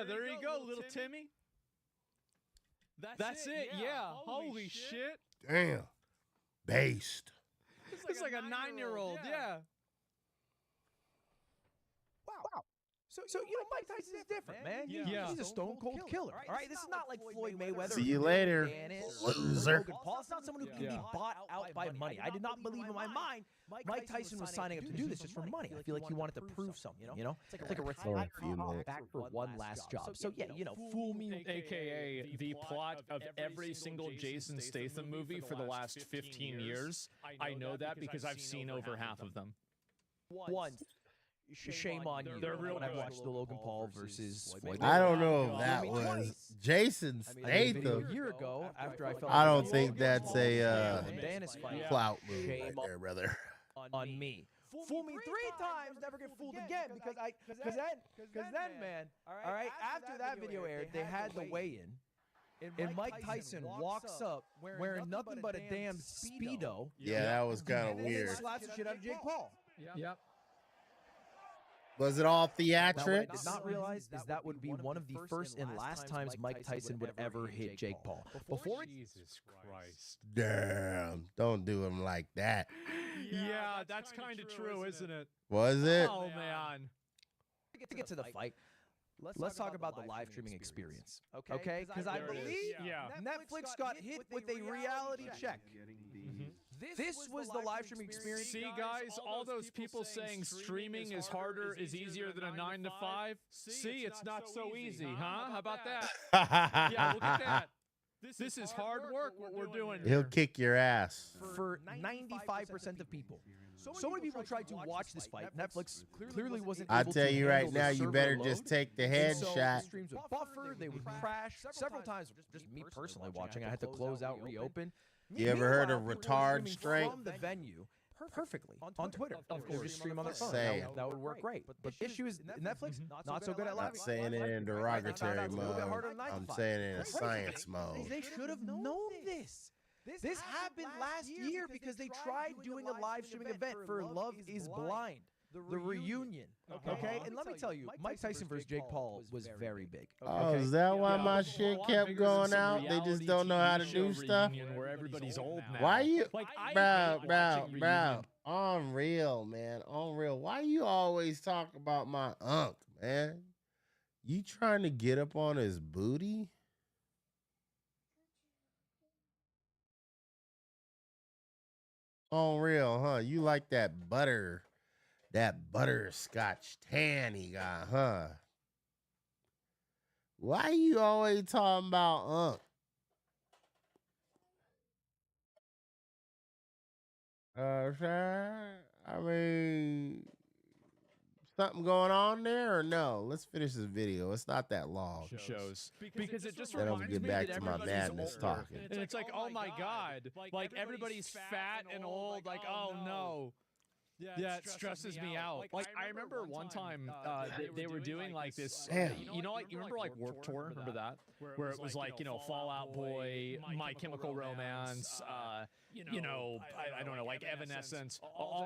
there you go, little Timmy. That's it. Yeah. Holy shit. Damn. Based. It's like a 9-year-old. Yeah. wow. So you know, Mike Tyson is different, man. He's a stone cold killer. All right, this is not like Floyd Mayweather. See you later, loser. Logan Paul. It's not someone who can be bought out by money. I did not believe in my mind Mike Tyson was signing up to do this just for money. I feel like he wanted to prove something. You know, it's like a retirement back for one last job. So yeah, you know, fool me. AKA the plot of every single Jason Statham movie for the last 15 years. I know that because I've seen over half of them. Once. Shame on you. They're real. When I watched the Logan Paul versus Floyd. I don't know if that was Jason Statham. A year ago, after I felt I don't think that's a clout move Shame right there, brother. On me. Fool me 3 times, never get fooled again. Because then, man. All right. After that video aired, they had the weigh-in. And Mike Tyson walks up wearing nothing but a damn Speedo. Yeah, that was kind of weird. Slaps the shit out of Jake Paul. Yep. Was it all theatrics? Now, what I did not realize is that would be one of the first and last times Mike Tyson would ever hit Jake Paul. Jesus Christ. Damn. Don't do him like that. Yeah, that's kind of true, isn't it? Was it? Oh, man. To get to the fight, let's talk about the live streaming experience. Okay? Because I believe Netflix got hit with a reality check. This was the live streaming experience. See, guys, all those people saying streaming is harder, is easier than a 9 to 5. See, it's not so easy, huh? How about that? Yeah, look at that. This is hard work, what we're doing here. He'll kick your ass. For 95% of people. So many people tried to watch this fight. Netflix clearly wasn't able to I tell you right handle now, the you server better load. just take the And so headshot. the streams would buffer, they would crash several times. Just me personally watching, I had to close out, reopen. You ever heard of Meanwhile, retard people were strength? streaming from the venue perfectly on Twitter. They would just stream on their phone. Saying. That would work great. But the issue is Netflix not so good at live. Not saying it in derogatory mode. I'm saying it in science mode. They should have known this. This happened last year because they tried doing a live streaming event for Love is Blind. The reunion. Okay? And let me tell you, Mike Tyson versus Jake Paul was very big. Oh, is that why my shit kept going out? They just don't know how to do stuff? Where everybody's old now. Why you, Like, bro, on real, man, on real. Why you always talk about my unk, man? You trying to get up on his booty? On real, huh? You like that butterscotch tan he got, huh? Why you always talking about unk? I mean, something going on there or no? Let's finish this video. It's not that long. Shows. Because it just Then I'll reminds get me back that to my everybody's madness old. talking. And it's like, oh my God. Like everybody's fat and old. Like, oh no. Yeah, it stresses me out. Like, I remember one time they were doing like this. You know, like, you remember like Warped Tour? Remember that? Where it was like, you know, Fall Out Boy, My Chemical Romance, you know, I don't know, like Evanescence.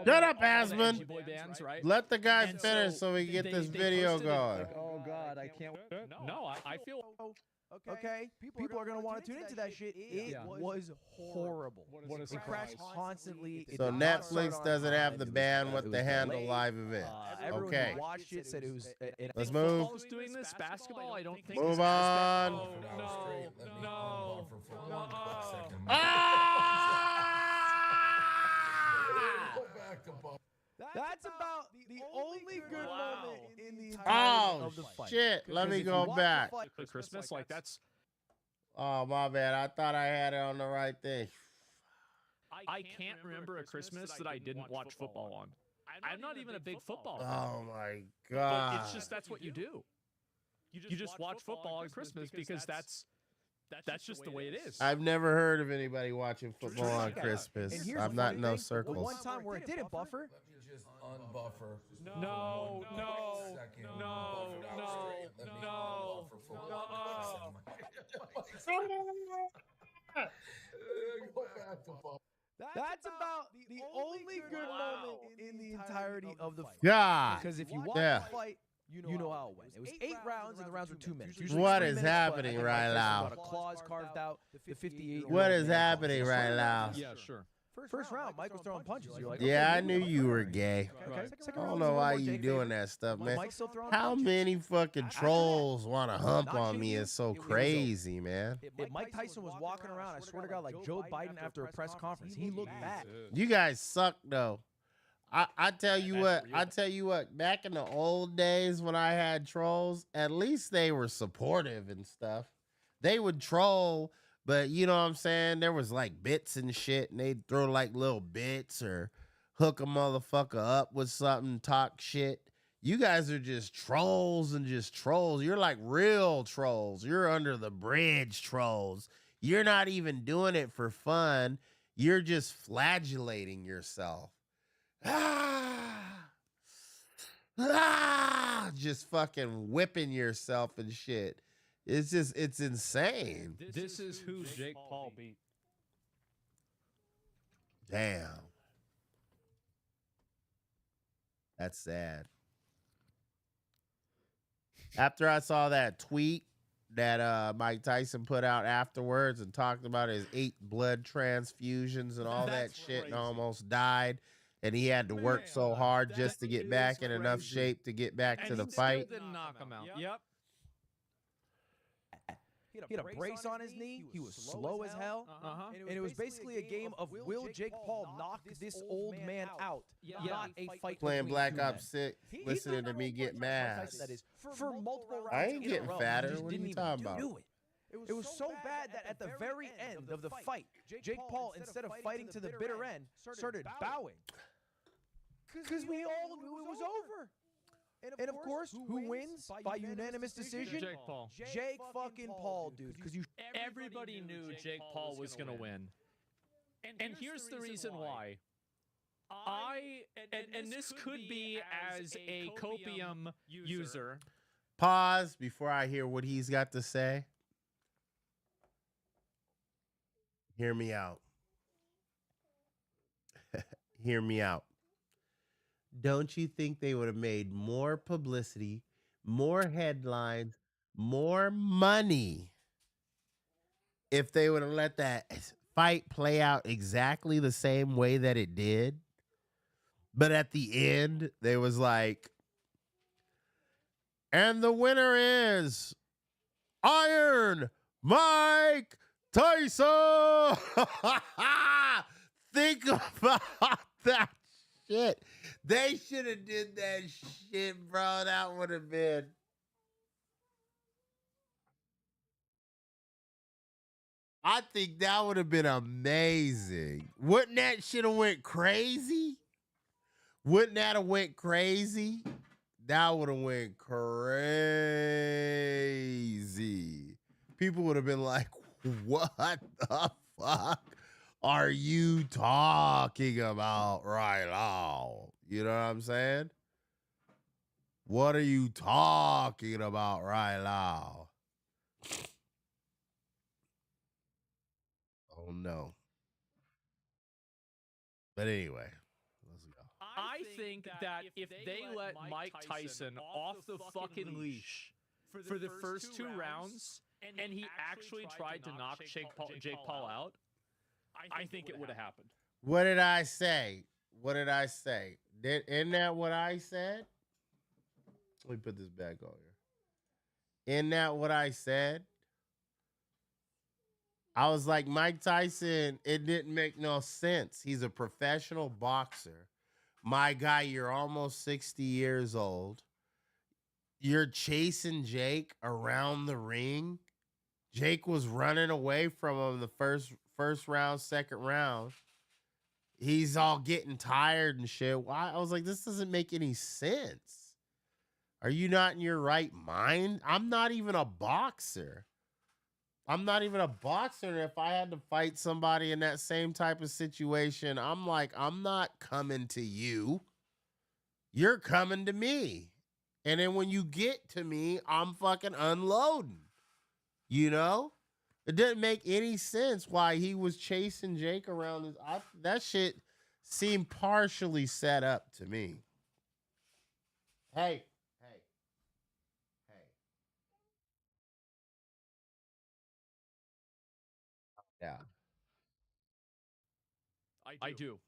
Shut up, Asman. Boy bands, right? Let the guy And finish so we can get this they video posted it, going. like, oh God, I can't. No, I feel. Okay, people are gonna want to tune into that shit. It was horrible. It crashed constantly. So Netflix doesn't have the bandwidth to handle live events. Everyone Okay. who watched it said it was. Let's move. Football's doing this. Basketball, I don't think. Move is on. No. That's about the only good moment in the entirety of the fight. Shit. Let me go back. For Christmas, like that's. Oh, my bad. I thought I had it on the right thing. I can't remember a Christmas that I didn't watch football on. I'm not even a big football fan. Oh, my But God. it's just that's what you do. You just watch football on Christmas because that's just the way it is. I've never heard of anybody watching football on And Christmas. here's I'm the not funny in those thing, circles. The one time where it didn't buffer. Let me just unbuffer. No. That's about the only good moment in the entirety of the fight. God. Because if you watch Yeah. the fight, you know how it went. It was 8 rounds, and the rounds were 2 minutes. What is happening right now? A claws carved out. The 58. What is happening right now? Yeah, sure. First round, Mike was throwing punches. You're like, Yeah, okay, I knew you were gay. Okay. I don't know why you doing that stuff, man. Mike's still throwing How punches. many fucking trolls want to hump Not on shitting me? you. It's so It was crazy, man. If Mike Tyson was walking around, I swear to God, like Joe Biden after a press conference, he looked bad. You guys suck, though. I tell you what, back in the old days when I had trolls, at least they were supportive and stuff. They would troll, but you know what I'm saying? There was like bits and shit, and they'd throw like little bits or hook a motherfucker up with something, talk shit. You guys are just trolls and just trolls. You're like real trolls. You're under the bridge trolls. You're not even doing it for fun. You're just flagellating yourself. Just fucking whipping yourself and shit. It's insane. This is who Jake Paul beat. Damn. That's sad. After I saw that tweet that Mike Tyson put out afterwards and talked about his 8 blood transfusions and all that shit and almost died, and he had to work so hard just to get back in enough shape to get back to the fight. Still didn't knock him out. Yep. He had a brace on his knee. He was slow as hell. And it was basically a game of will Jake Paul knock this old man out? Not a fight. Playing between Black two Ops men. 6, listening to me get mad. That is for multiple rounds. I ain't in a getting row. fatter. He just What are didn't you even talking about? do it. It was so bad that at the very end of the fight, Jake Paul, instead of fighting to the bitter end, started bowing. Because we all knew it was over. And of course, who wins by unanimous decision? Jake Paul. Jake fucking Paul, dude. Because you. Everybody knew Jake Paul was going to win. And here's the reason why. And this could be as a copium user. Pause before I hear what he's got to say. Hear me out. Hear me out. Don't you think they would have made more publicity, more headlines, more money if they would have let that fight play out exactly the same way that it did? But at the end, they was like, and the winner is Iron Mike Tyson. Think about that shit. They should have did that shit, bro. That would have been. I think that would have been amazing. Wouldn't that shit have went crazy? Wouldn't that have went crazy? That would have went crazy. People would have been like, what the fuck are you talking about right now? You know what I'm saying? What are you talking about right now? Oh, no. But anyway. I think that if they let Mike Tyson off the fucking leash for the first 2 rounds, and he actually tried to knock Jake Paul out, I think it would have happened. What did I say? What did I say? Isn't that what I said? Let me put this back on here. Isn't that what I said? I was like, Mike Tyson, it didn't make no sense. He's a professional boxer. My guy, you're almost 60 years old. You're chasing Jake around the ring. Jake was running away from him the first round, second round. He's all getting tired and shit. I was like, this doesn't make any sense. Are you not in your right mind? I'm not even a boxer. I'm not even a boxer. And if I had to fight somebody in that same type of situation, I'm like, I'm not coming to you. You're coming to me. And then when you get to me, I'm fucking unloading. You know? It didn't make any sense why he was chasing Jake around. That shit seemed partially set up to me. Hey. Yeah. I do.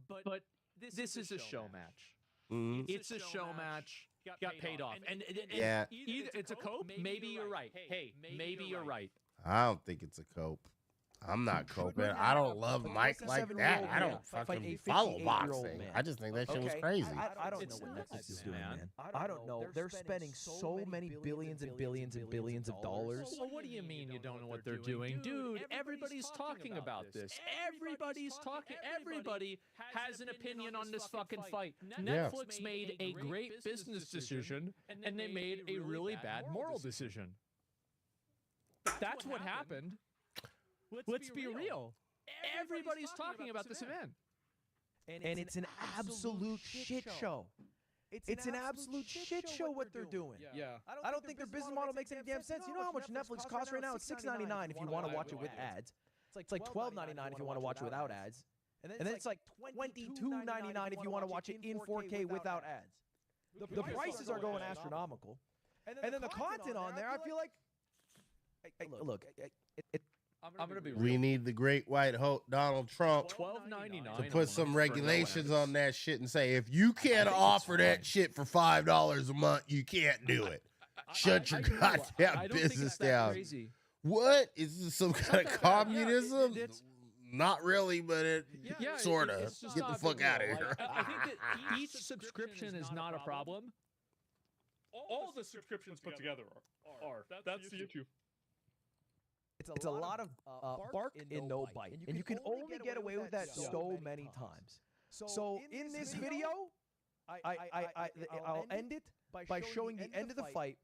But this is a show match. Mhm. It's a show match. Got paid off. And Yeah. Either it's a cope. Maybe you're right. Hey, maybe you're right. I don't think it's a cope. I'm not coping. I don't love Mike like that. I don't fucking follow boxing. I just think that shit was crazy. I don't know what Netflix is doing, man. I don't know. They're spending so many billions and billions and billions of dollars. Well, what do you mean you don't know what they're doing? Dude, everybody's talking about this. Everybody's talking. Everybody has an opinion on this fucking fight. Netflix made a great business decision, and they made a really bad moral decision. That's what happened. Let's be real. Everybody's talking about this event. And it's an absolute shit show. It's an absolute shit show what they're doing. Yeah. I don't think their business model makes any damn sense. You know how much Netflix costs right now? It's $6.99 if you want to watch it with ads. It's like $12.99 if you want to watch it without ads. And then it's like $22.99 if you want to watch it in 4K without ads. The prices are going astronomical. And then the content on there, I feel like... Look, I'm gonna be real. We need the great white hope, Donald Trump, $12.99 to put some regulations on that shit and say, if you can't offer that shit for $5 a month, you can't do it. Shut your goddamn business down. Crazy. What? Is this some kind of communism? Not really, but it sort of. Get the fuck out of here. I think that each subscription is not a problem. All the subscriptions put together are. That's the issue. It's a lot of bark and no bite. And you can only get away with that so many times. So in this video, I'll end it by showing the end of the fight,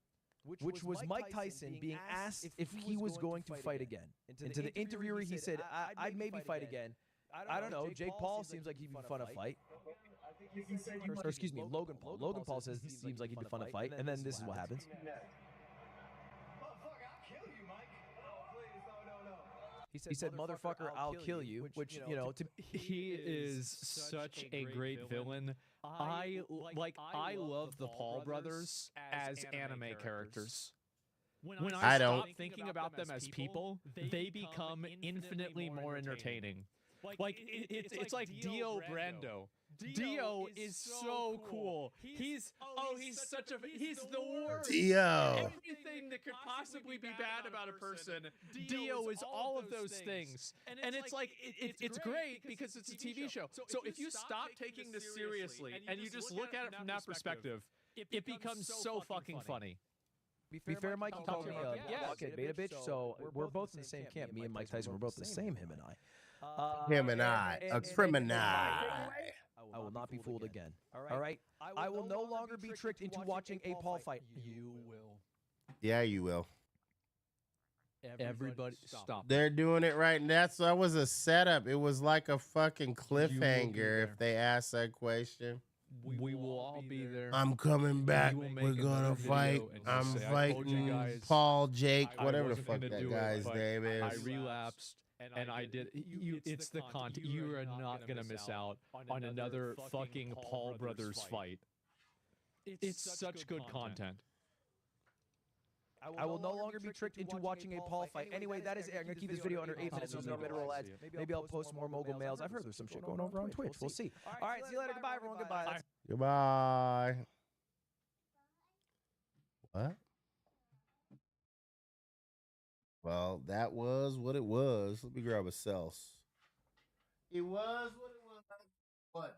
which was Mike Tyson being asked if he was going to fight again. And to the interviewer, he said, I'd maybe fight again. I don't know. Jake Paul seems like he'd be fun to fight. Or excuse me, Logan Paul. Logan Paul says he seems like he'd be fun to fight. And then this is what happens. He said, motherfucker, I'll kill you, which, you know, he is such a great villain. I love the Paul brothers as anime characters. When I stop thinking about them as people, they become infinitely more entertaining. Like it's like Dio Brando. Dio is so cool. He's the worst. Dio. Everything that could possibly be bad about a person, Dio is all of those things. And it's like it's great because it's a TV show. So if you stop taking this seriously and you just look at it from that perspective, it becomes so fucking funny. Be fair, Mike, you called me a kid beta bitch, so we're both in the same camp. Me and Mike Tyson, we're both the same, him and I. Him and I, a criminal. I will not be fooled again. All right? I will no longer be tricked into watching a Paul fight. You will. Yeah, you will. Everybody stop. They're doing it right now. That was a setup. It was like a fucking cliffhanger if they ask that question. We will all be there. I'm coming back. We're gonna fight. I'm fighting Paul, Jake, whatever the fuck that guy's name is. I relapsed. And I did. It's the content. You are not gonna miss out on another fucking Paul Brothers fight. It's such good content. I will no longer be tricked into watching a Paul fight. Anyway, that is it. I'm going to keep this video under 8 minutes. So no mid-roll ads. Maybe I'll post more mogul mails. I've heard there's some shit going over on Twitch. We'll see. All right, see you later. Goodbye, everyone. Goodbye. Goodbye. What? Well, that was what it was. Let me grab a Cells. It was what it was. What?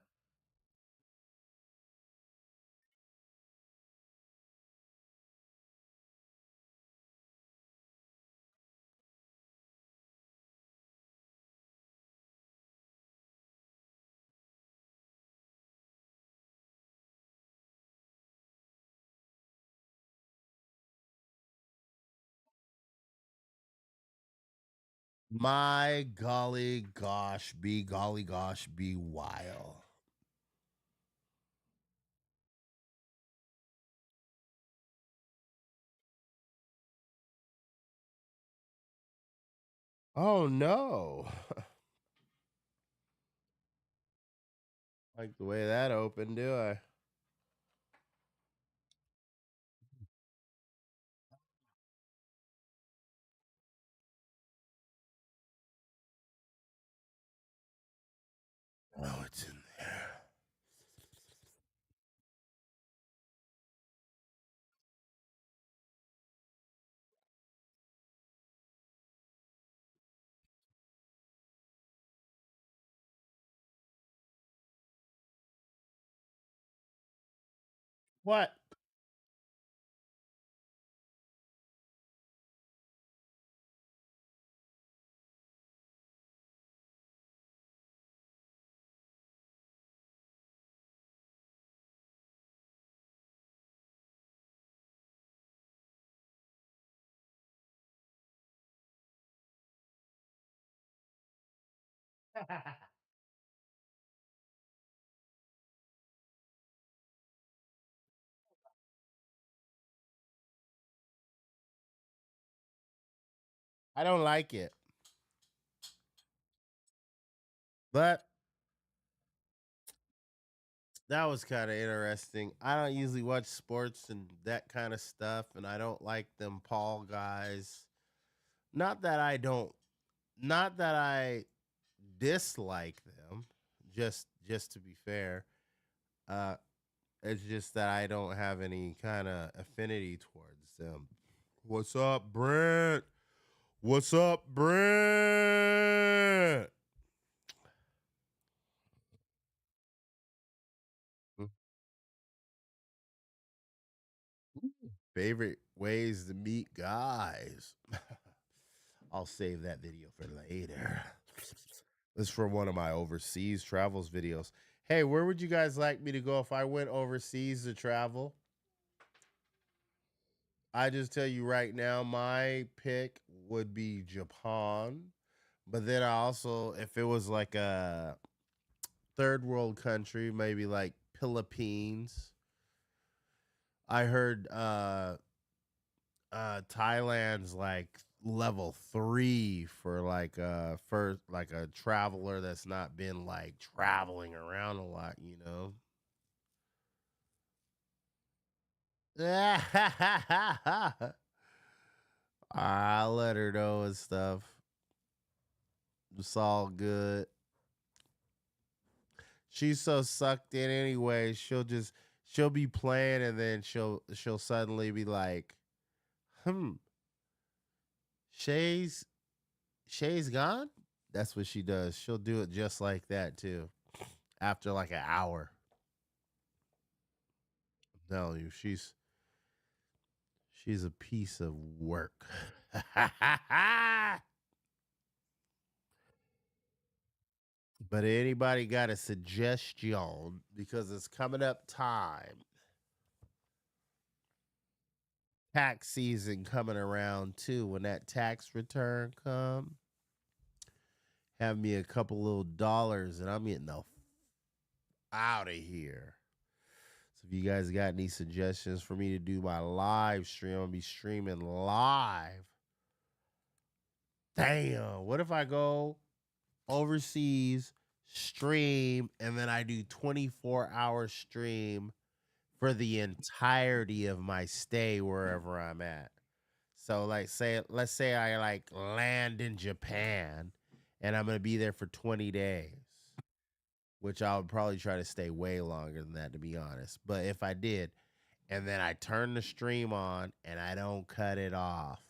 My golly gosh, be golly gosh, be wild. Oh no. Like the way that opened, do I? Oh, it's in there. What? I don't like it. But that was kind of interesting. I don't usually watch sports and that kind of stuff, and I don't like them Paul guys. Not that I don't, not that I dislike them. Just to be fair, uh, it's just that I don't have any kind of affinity towards them. What's up, Brent? What's up, Brent? Favorite ways to meet guys. I'll save that video for later. This is from one of my overseas travels videos. Hey, where would you guys like me to go if I went overseas to travel? I just tell you right now, my pick would be Japan. But then I also, if it was like a third world country, maybe like Philippines. I heard Thailand's like level 3 for like a traveler that's not been like traveling around a lot, you know. I'll let her know and stuff. It's all good. She's so sucked in anyway. She'll be playing and then she'll suddenly be like, Shay's gone? That's what she does. She'll do it just like that too. After like an hour. I'm telling you, she's a piece of work. But anybody got a suggestion? Because it's coming up time. Tax season coming around too. When that tax return come, have me a couple little dollars and I'm getting the out of here. So if you guys got any suggestions for me to do my live stream, I'm gonna be streaming live. Damn, what if I go overseas, stream, and then I do 24-hour stream for the entirety of my stay wherever I'm at? So like let's say I like land in Japan and I'm gonna be there for 20 days, which I would probably try to stay way longer than that to be honest. But if I did, and then I turn the stream on and I don't cut it off,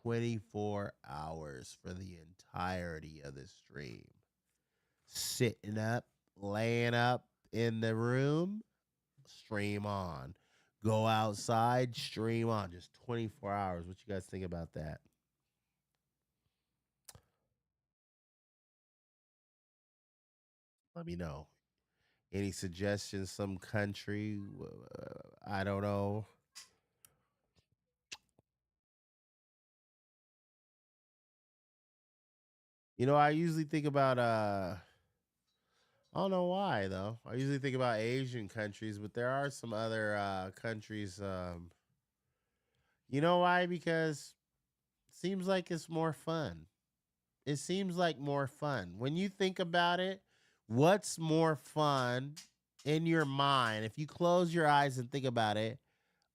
24 hours for the entirety of the stream. Sitting up, laying up in the room, stream on. Go outside, stream on. Just 24 hours. What you guys think about that? Let me know. Any suggestions? Some country? I don't know. You know, I usually think about I don't know why though. I usually think about Asian countries, but there are some other countries. You know why? Because it seems like it's more fun. It seems like more fun. When you think about it, what's more fun in your mind? If you close your eyes and think about it,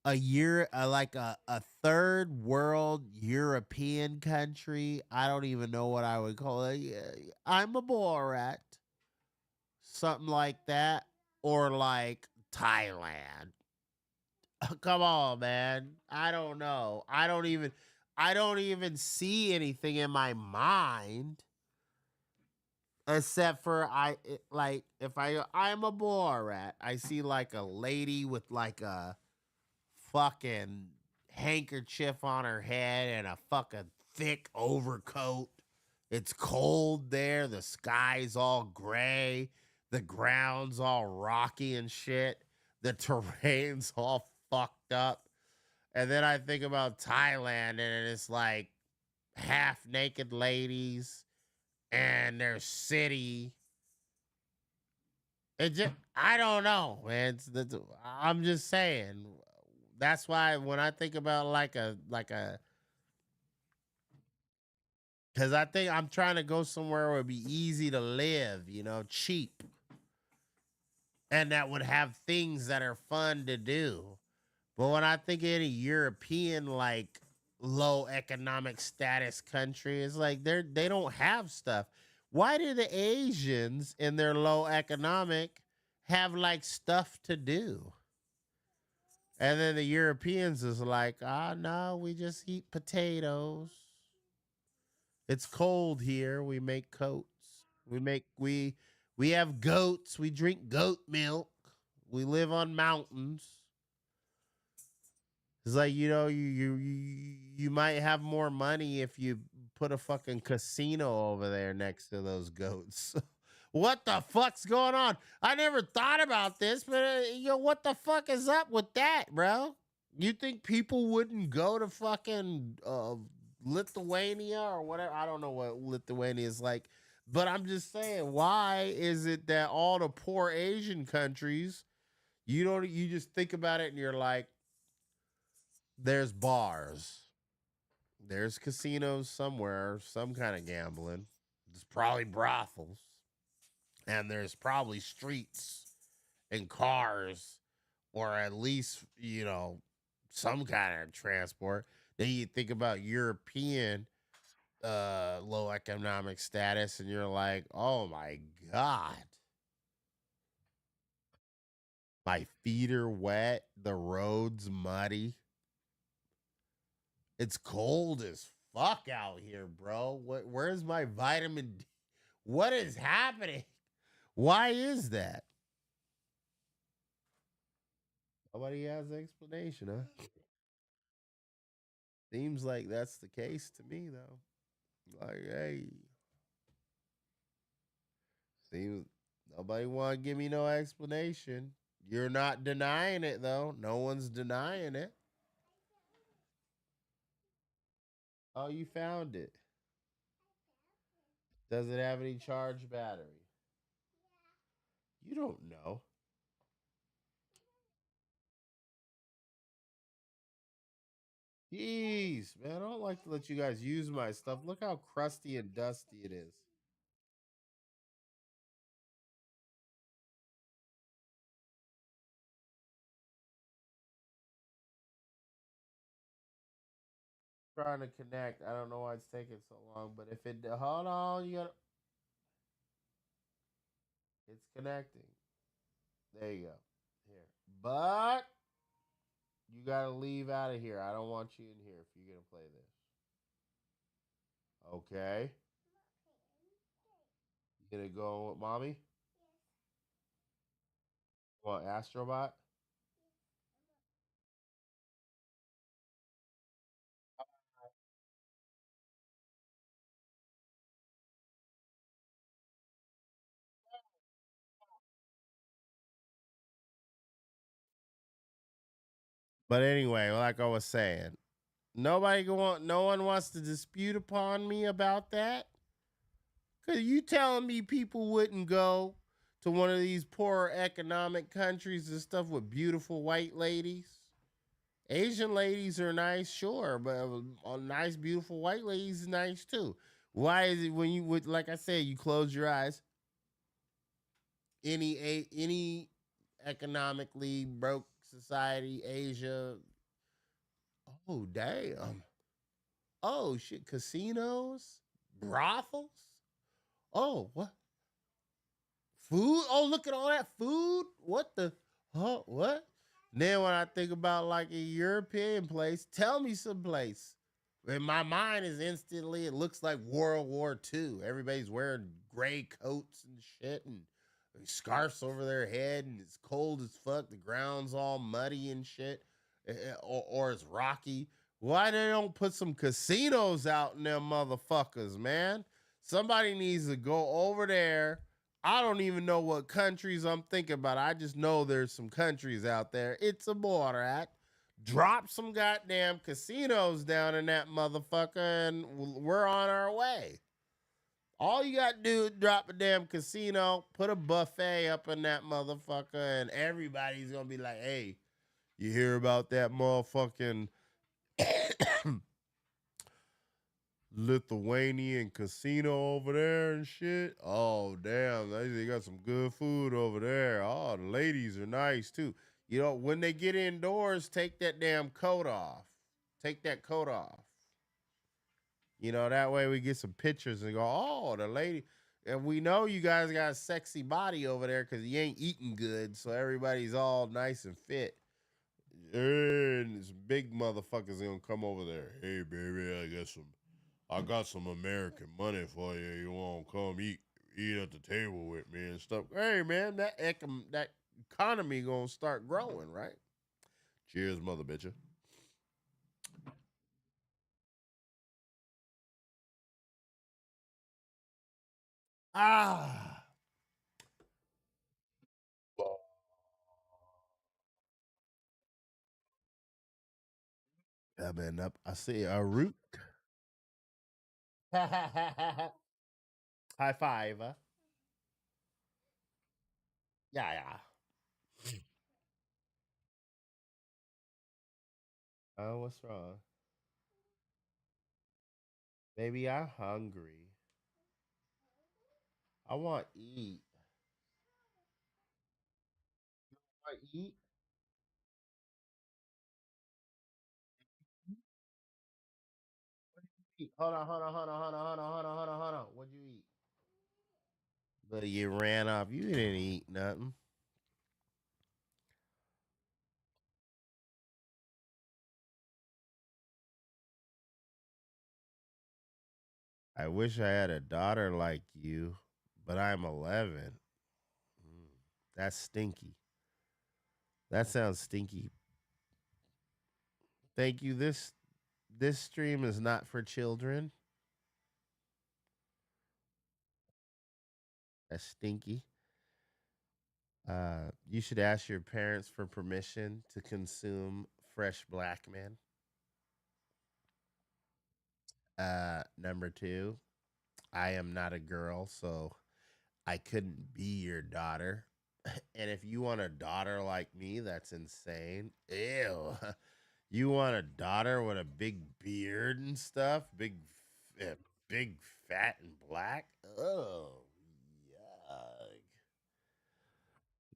like a third world European country. I don't even know what I would call it. I'm a Borat. Something like that. Or like Thailand. Come on, man. I don't know. I don't even see anything in my mind except for like if I'm a Borat, I see like a lady with like a fucking handkerchief on her head and a fucking thick overcoat. It's cold there. The sky's all gray. The ground's all rocky and shit. The terrain's all fucked up. And then I think about Thailand and it's like half naked ladies and their city. It just, I don't know, man. I'm just saying. That's why when I think about because I think I'm trying to go somewhere where it'd be easy to live, you know, cheap, and that would have things that are fun to do. But when I think of any European like low economic status country, it's like they don't have stuff. Why do the Asians in their low economic have like stuff to do? And then the Europeans is like, no, we just eat potatoes. It's cold here. We make coats. We have goats. We drink goat milk. We live on mountains. It's like, you know, you might have more money if you put a fucking casino over there next to those goats. What the fuck's going on? I never thought about this, but what the fuck is up with that, bro? You think people wouldn't go to fucking Lithuania or whatever? I don't know what Lithuania is like, but I'm just saying, why is it that all the poor Asian countries, you just think about it and you're like, there's bars, there's casinos somewhere, some kind of gambling. There's probably brothels. And there's probably streets and cars, or at least, you know, some kind of transport. Then you think about European low economic status, and you're like, oh my God. My feet are wet. The road's muddy. It's cold as fuck out here, bro. Where's my vitamin D? What is happening? Why is that? Nobody has an explanation, huh? Seems like that's the case to me, though. Like, hey, seems nobody want to give me no explanation. You're not denying it, though. No one's denying it. Oh, you found it. Does it have any charged battery? You don't know. Jeez, man, I don't like to let you guys use my stuff. Look how crusty and dusty it is. trying to connect. I don't know why it's taking so long, but if it hold on, you got it's connecting. There you go. Here. But you gotta leave out of here. I don't want you in here if you're gonna play this. Okay. You gonna go with mommy? Want Astrobot? But anyway, like I was saying, no one wants to dispute upon me about that. Cause you telling me people wouldn't go to one of these poorer economic countries and stuff with beautiful white ladies? Asian ladies are nice, sure, but nice, beautiful white ladies is nice too. Why is it when you would, like I said, you close your eyes? Any economically broke society, Asia. Oh damn. Oh shit, casinos, brothels. Oh what? Food? Oh, look at all that food. What the? Oh, what? Then when I think about like a European place, tell me some place. In my mind is instantly, it looks like World War II. Everybody's wearing gray coats and shit and scarves over their head, and it's cold as fuck. The ground's all muddy and shit, or it's rocky. Why they don't put some casinos out in them motherfuckers, man? Somebody needs to go over there. I don't even know what countries I'm thinking about. I just know there's some countries out there. It's a border at. Drop some goddamn casinos down in that motherfucker, and we're on our way. All you got to do is drop a damn casino, put a buffet up in that motherfucker, and everybody's going to be like, hey, you hear about that motherfucking Lithuanian casino over there and shit? Oh, damn. They got some good food over there. Oh, the ladies are nice, too. You know, when they get indoors, take that damn coat off. Take that coat off. You know, that way we get some pictures and go, oh, the lady. And we know you guys got a sexy body over there because you ain't eating good. So everybody's all nice and fit. And some big motherfuckers going to come over there. Hey, baby, I got some American money for you. You want to come eat at the table with me and stuff. Hey, man, that economy going to start growing, right? Cheers, mother bitcher. Ah. Yeah, man, I see a root. High five. Yeah, yeah. Oh, what's wrong? Baby, I'm hungry. I want to eat. Want to eat? Eat. Hold on, hold on, hold on, hold on, hold on, hold on, hold on, hold on. What'd you eat? But you ran off. You didn't eat nothing. I wish I had a daughter like you, but I'm 11. That's stinky. That sounds stinky. Thank you. This stream is not for children. That's stinky. You should ask your parents for permission to consume fresh black men. Number two, I am not a girl, so I couldn't be your daughter. And if you want a daughter like me, that's insane. Ew. You want a daughter with a big beard and stuff? Big, fat, and black? Oh, yuck.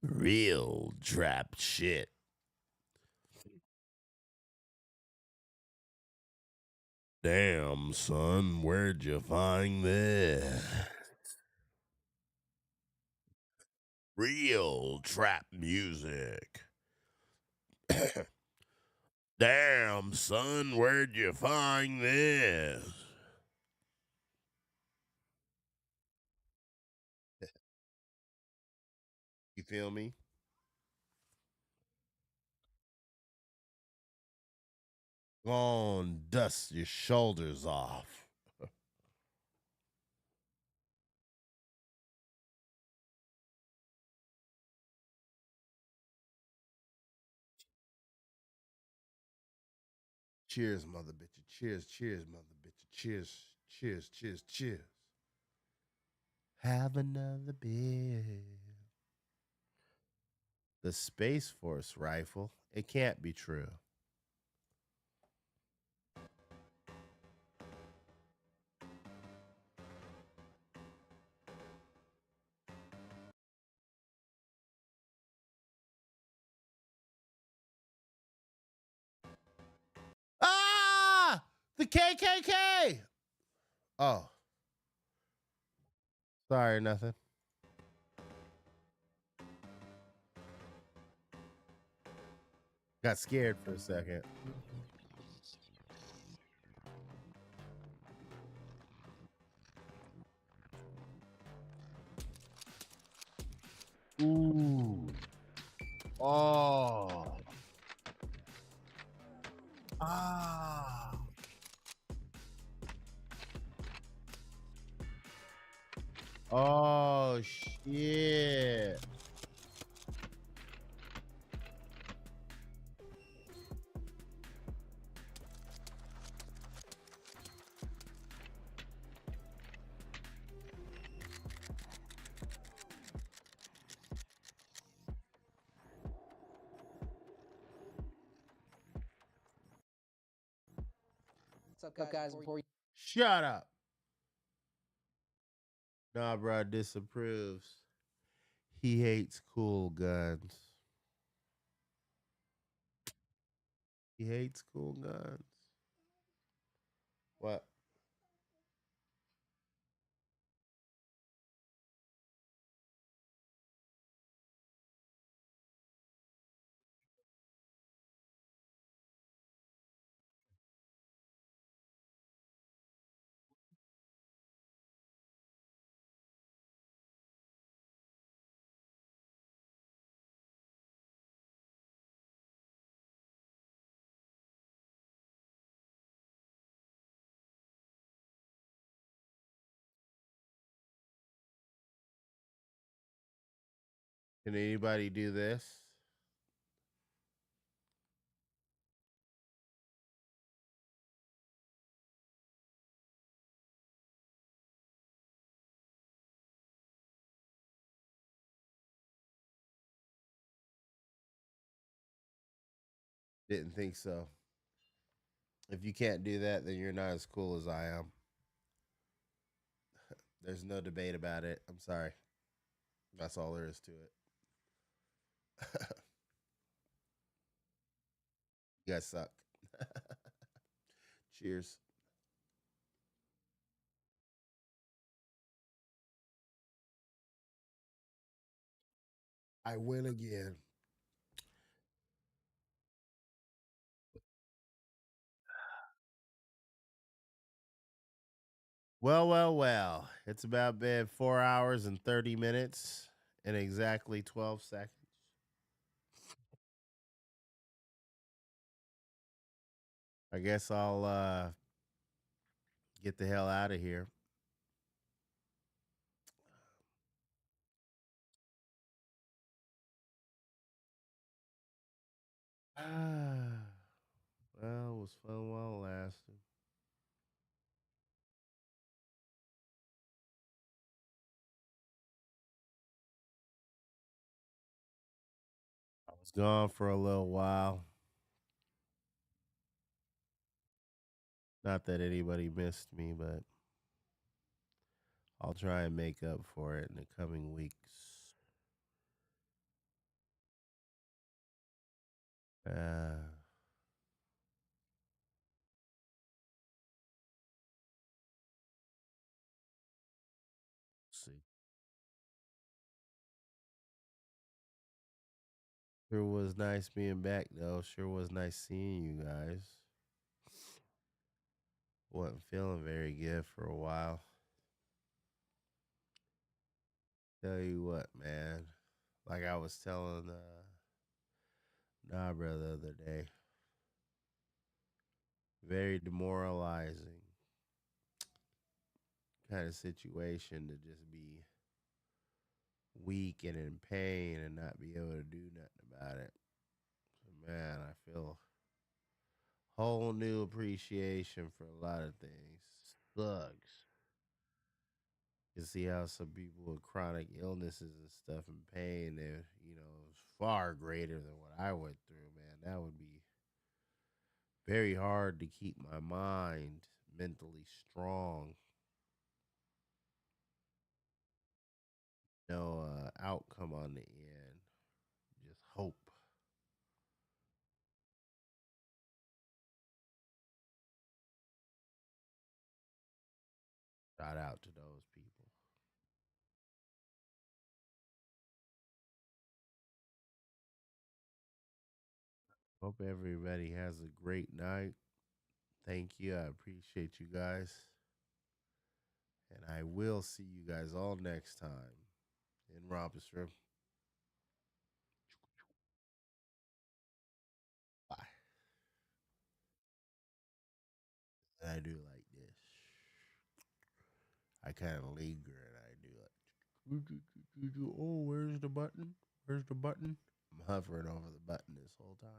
Real trap shit. Damn, son, where'd you find this? Real trap music. Damn, son, where'd you find this? You feel me? Go on, dust your shoulders off. Cheers, mother bitch. Cheers, cheers, mother bitch. Cheers, cheers, cheers, cheers. Have another beer. The Space Force rifle. It can't be true. Ah! The KKK! Oh. Sorry, nothing. Got scared for a second. Ooh. Oh. Ah. Oh, shit. What's up, guys? Shut up. Nah, bro, disapproves. He hates cool guns. He hates cool guns. What? Can anybody do this? Didn't think so. If you can't do that, then you're not as cool as I am. There's no debate about it. I'm sorry. That's all there is to it. You guys suck. Cheers. I win again. Well, well, well. It's about been 4 hours and 30 minutes and exactly 12 seconds. I guess I'll get the hell out of here. Well, it was fun while it lasted. I was gone for a little while. Not that anybody missed me, but I'll try and make up for it in the coming weeks. Uh, Sure was nice being back, though. Sure was nice seeing you guys. Wasn't feeling very good for a while. Tell you what, man. Like I was telling Nabra the other day, very demoralizing kind of situation to just be weak and in pain and not be able to do nothing about it. So, man, I feel whole new appreciation for a lot of things. Sucks. You see how some people with chronic illnesses and stuff and pain, they're, is far greater than what I went through, man. That would be very hard to keep my mind mentally strong. No outcome on the end. Just hope. Shout out to those people. Hope everybody has a great night. Thank you. I appreciate you guys. And I will see you guys all next time in Rompus. Bye. I do like this. I kind of linger and I do like, oh, where's the button? Where's the button? I'm hovering over the button this whole time.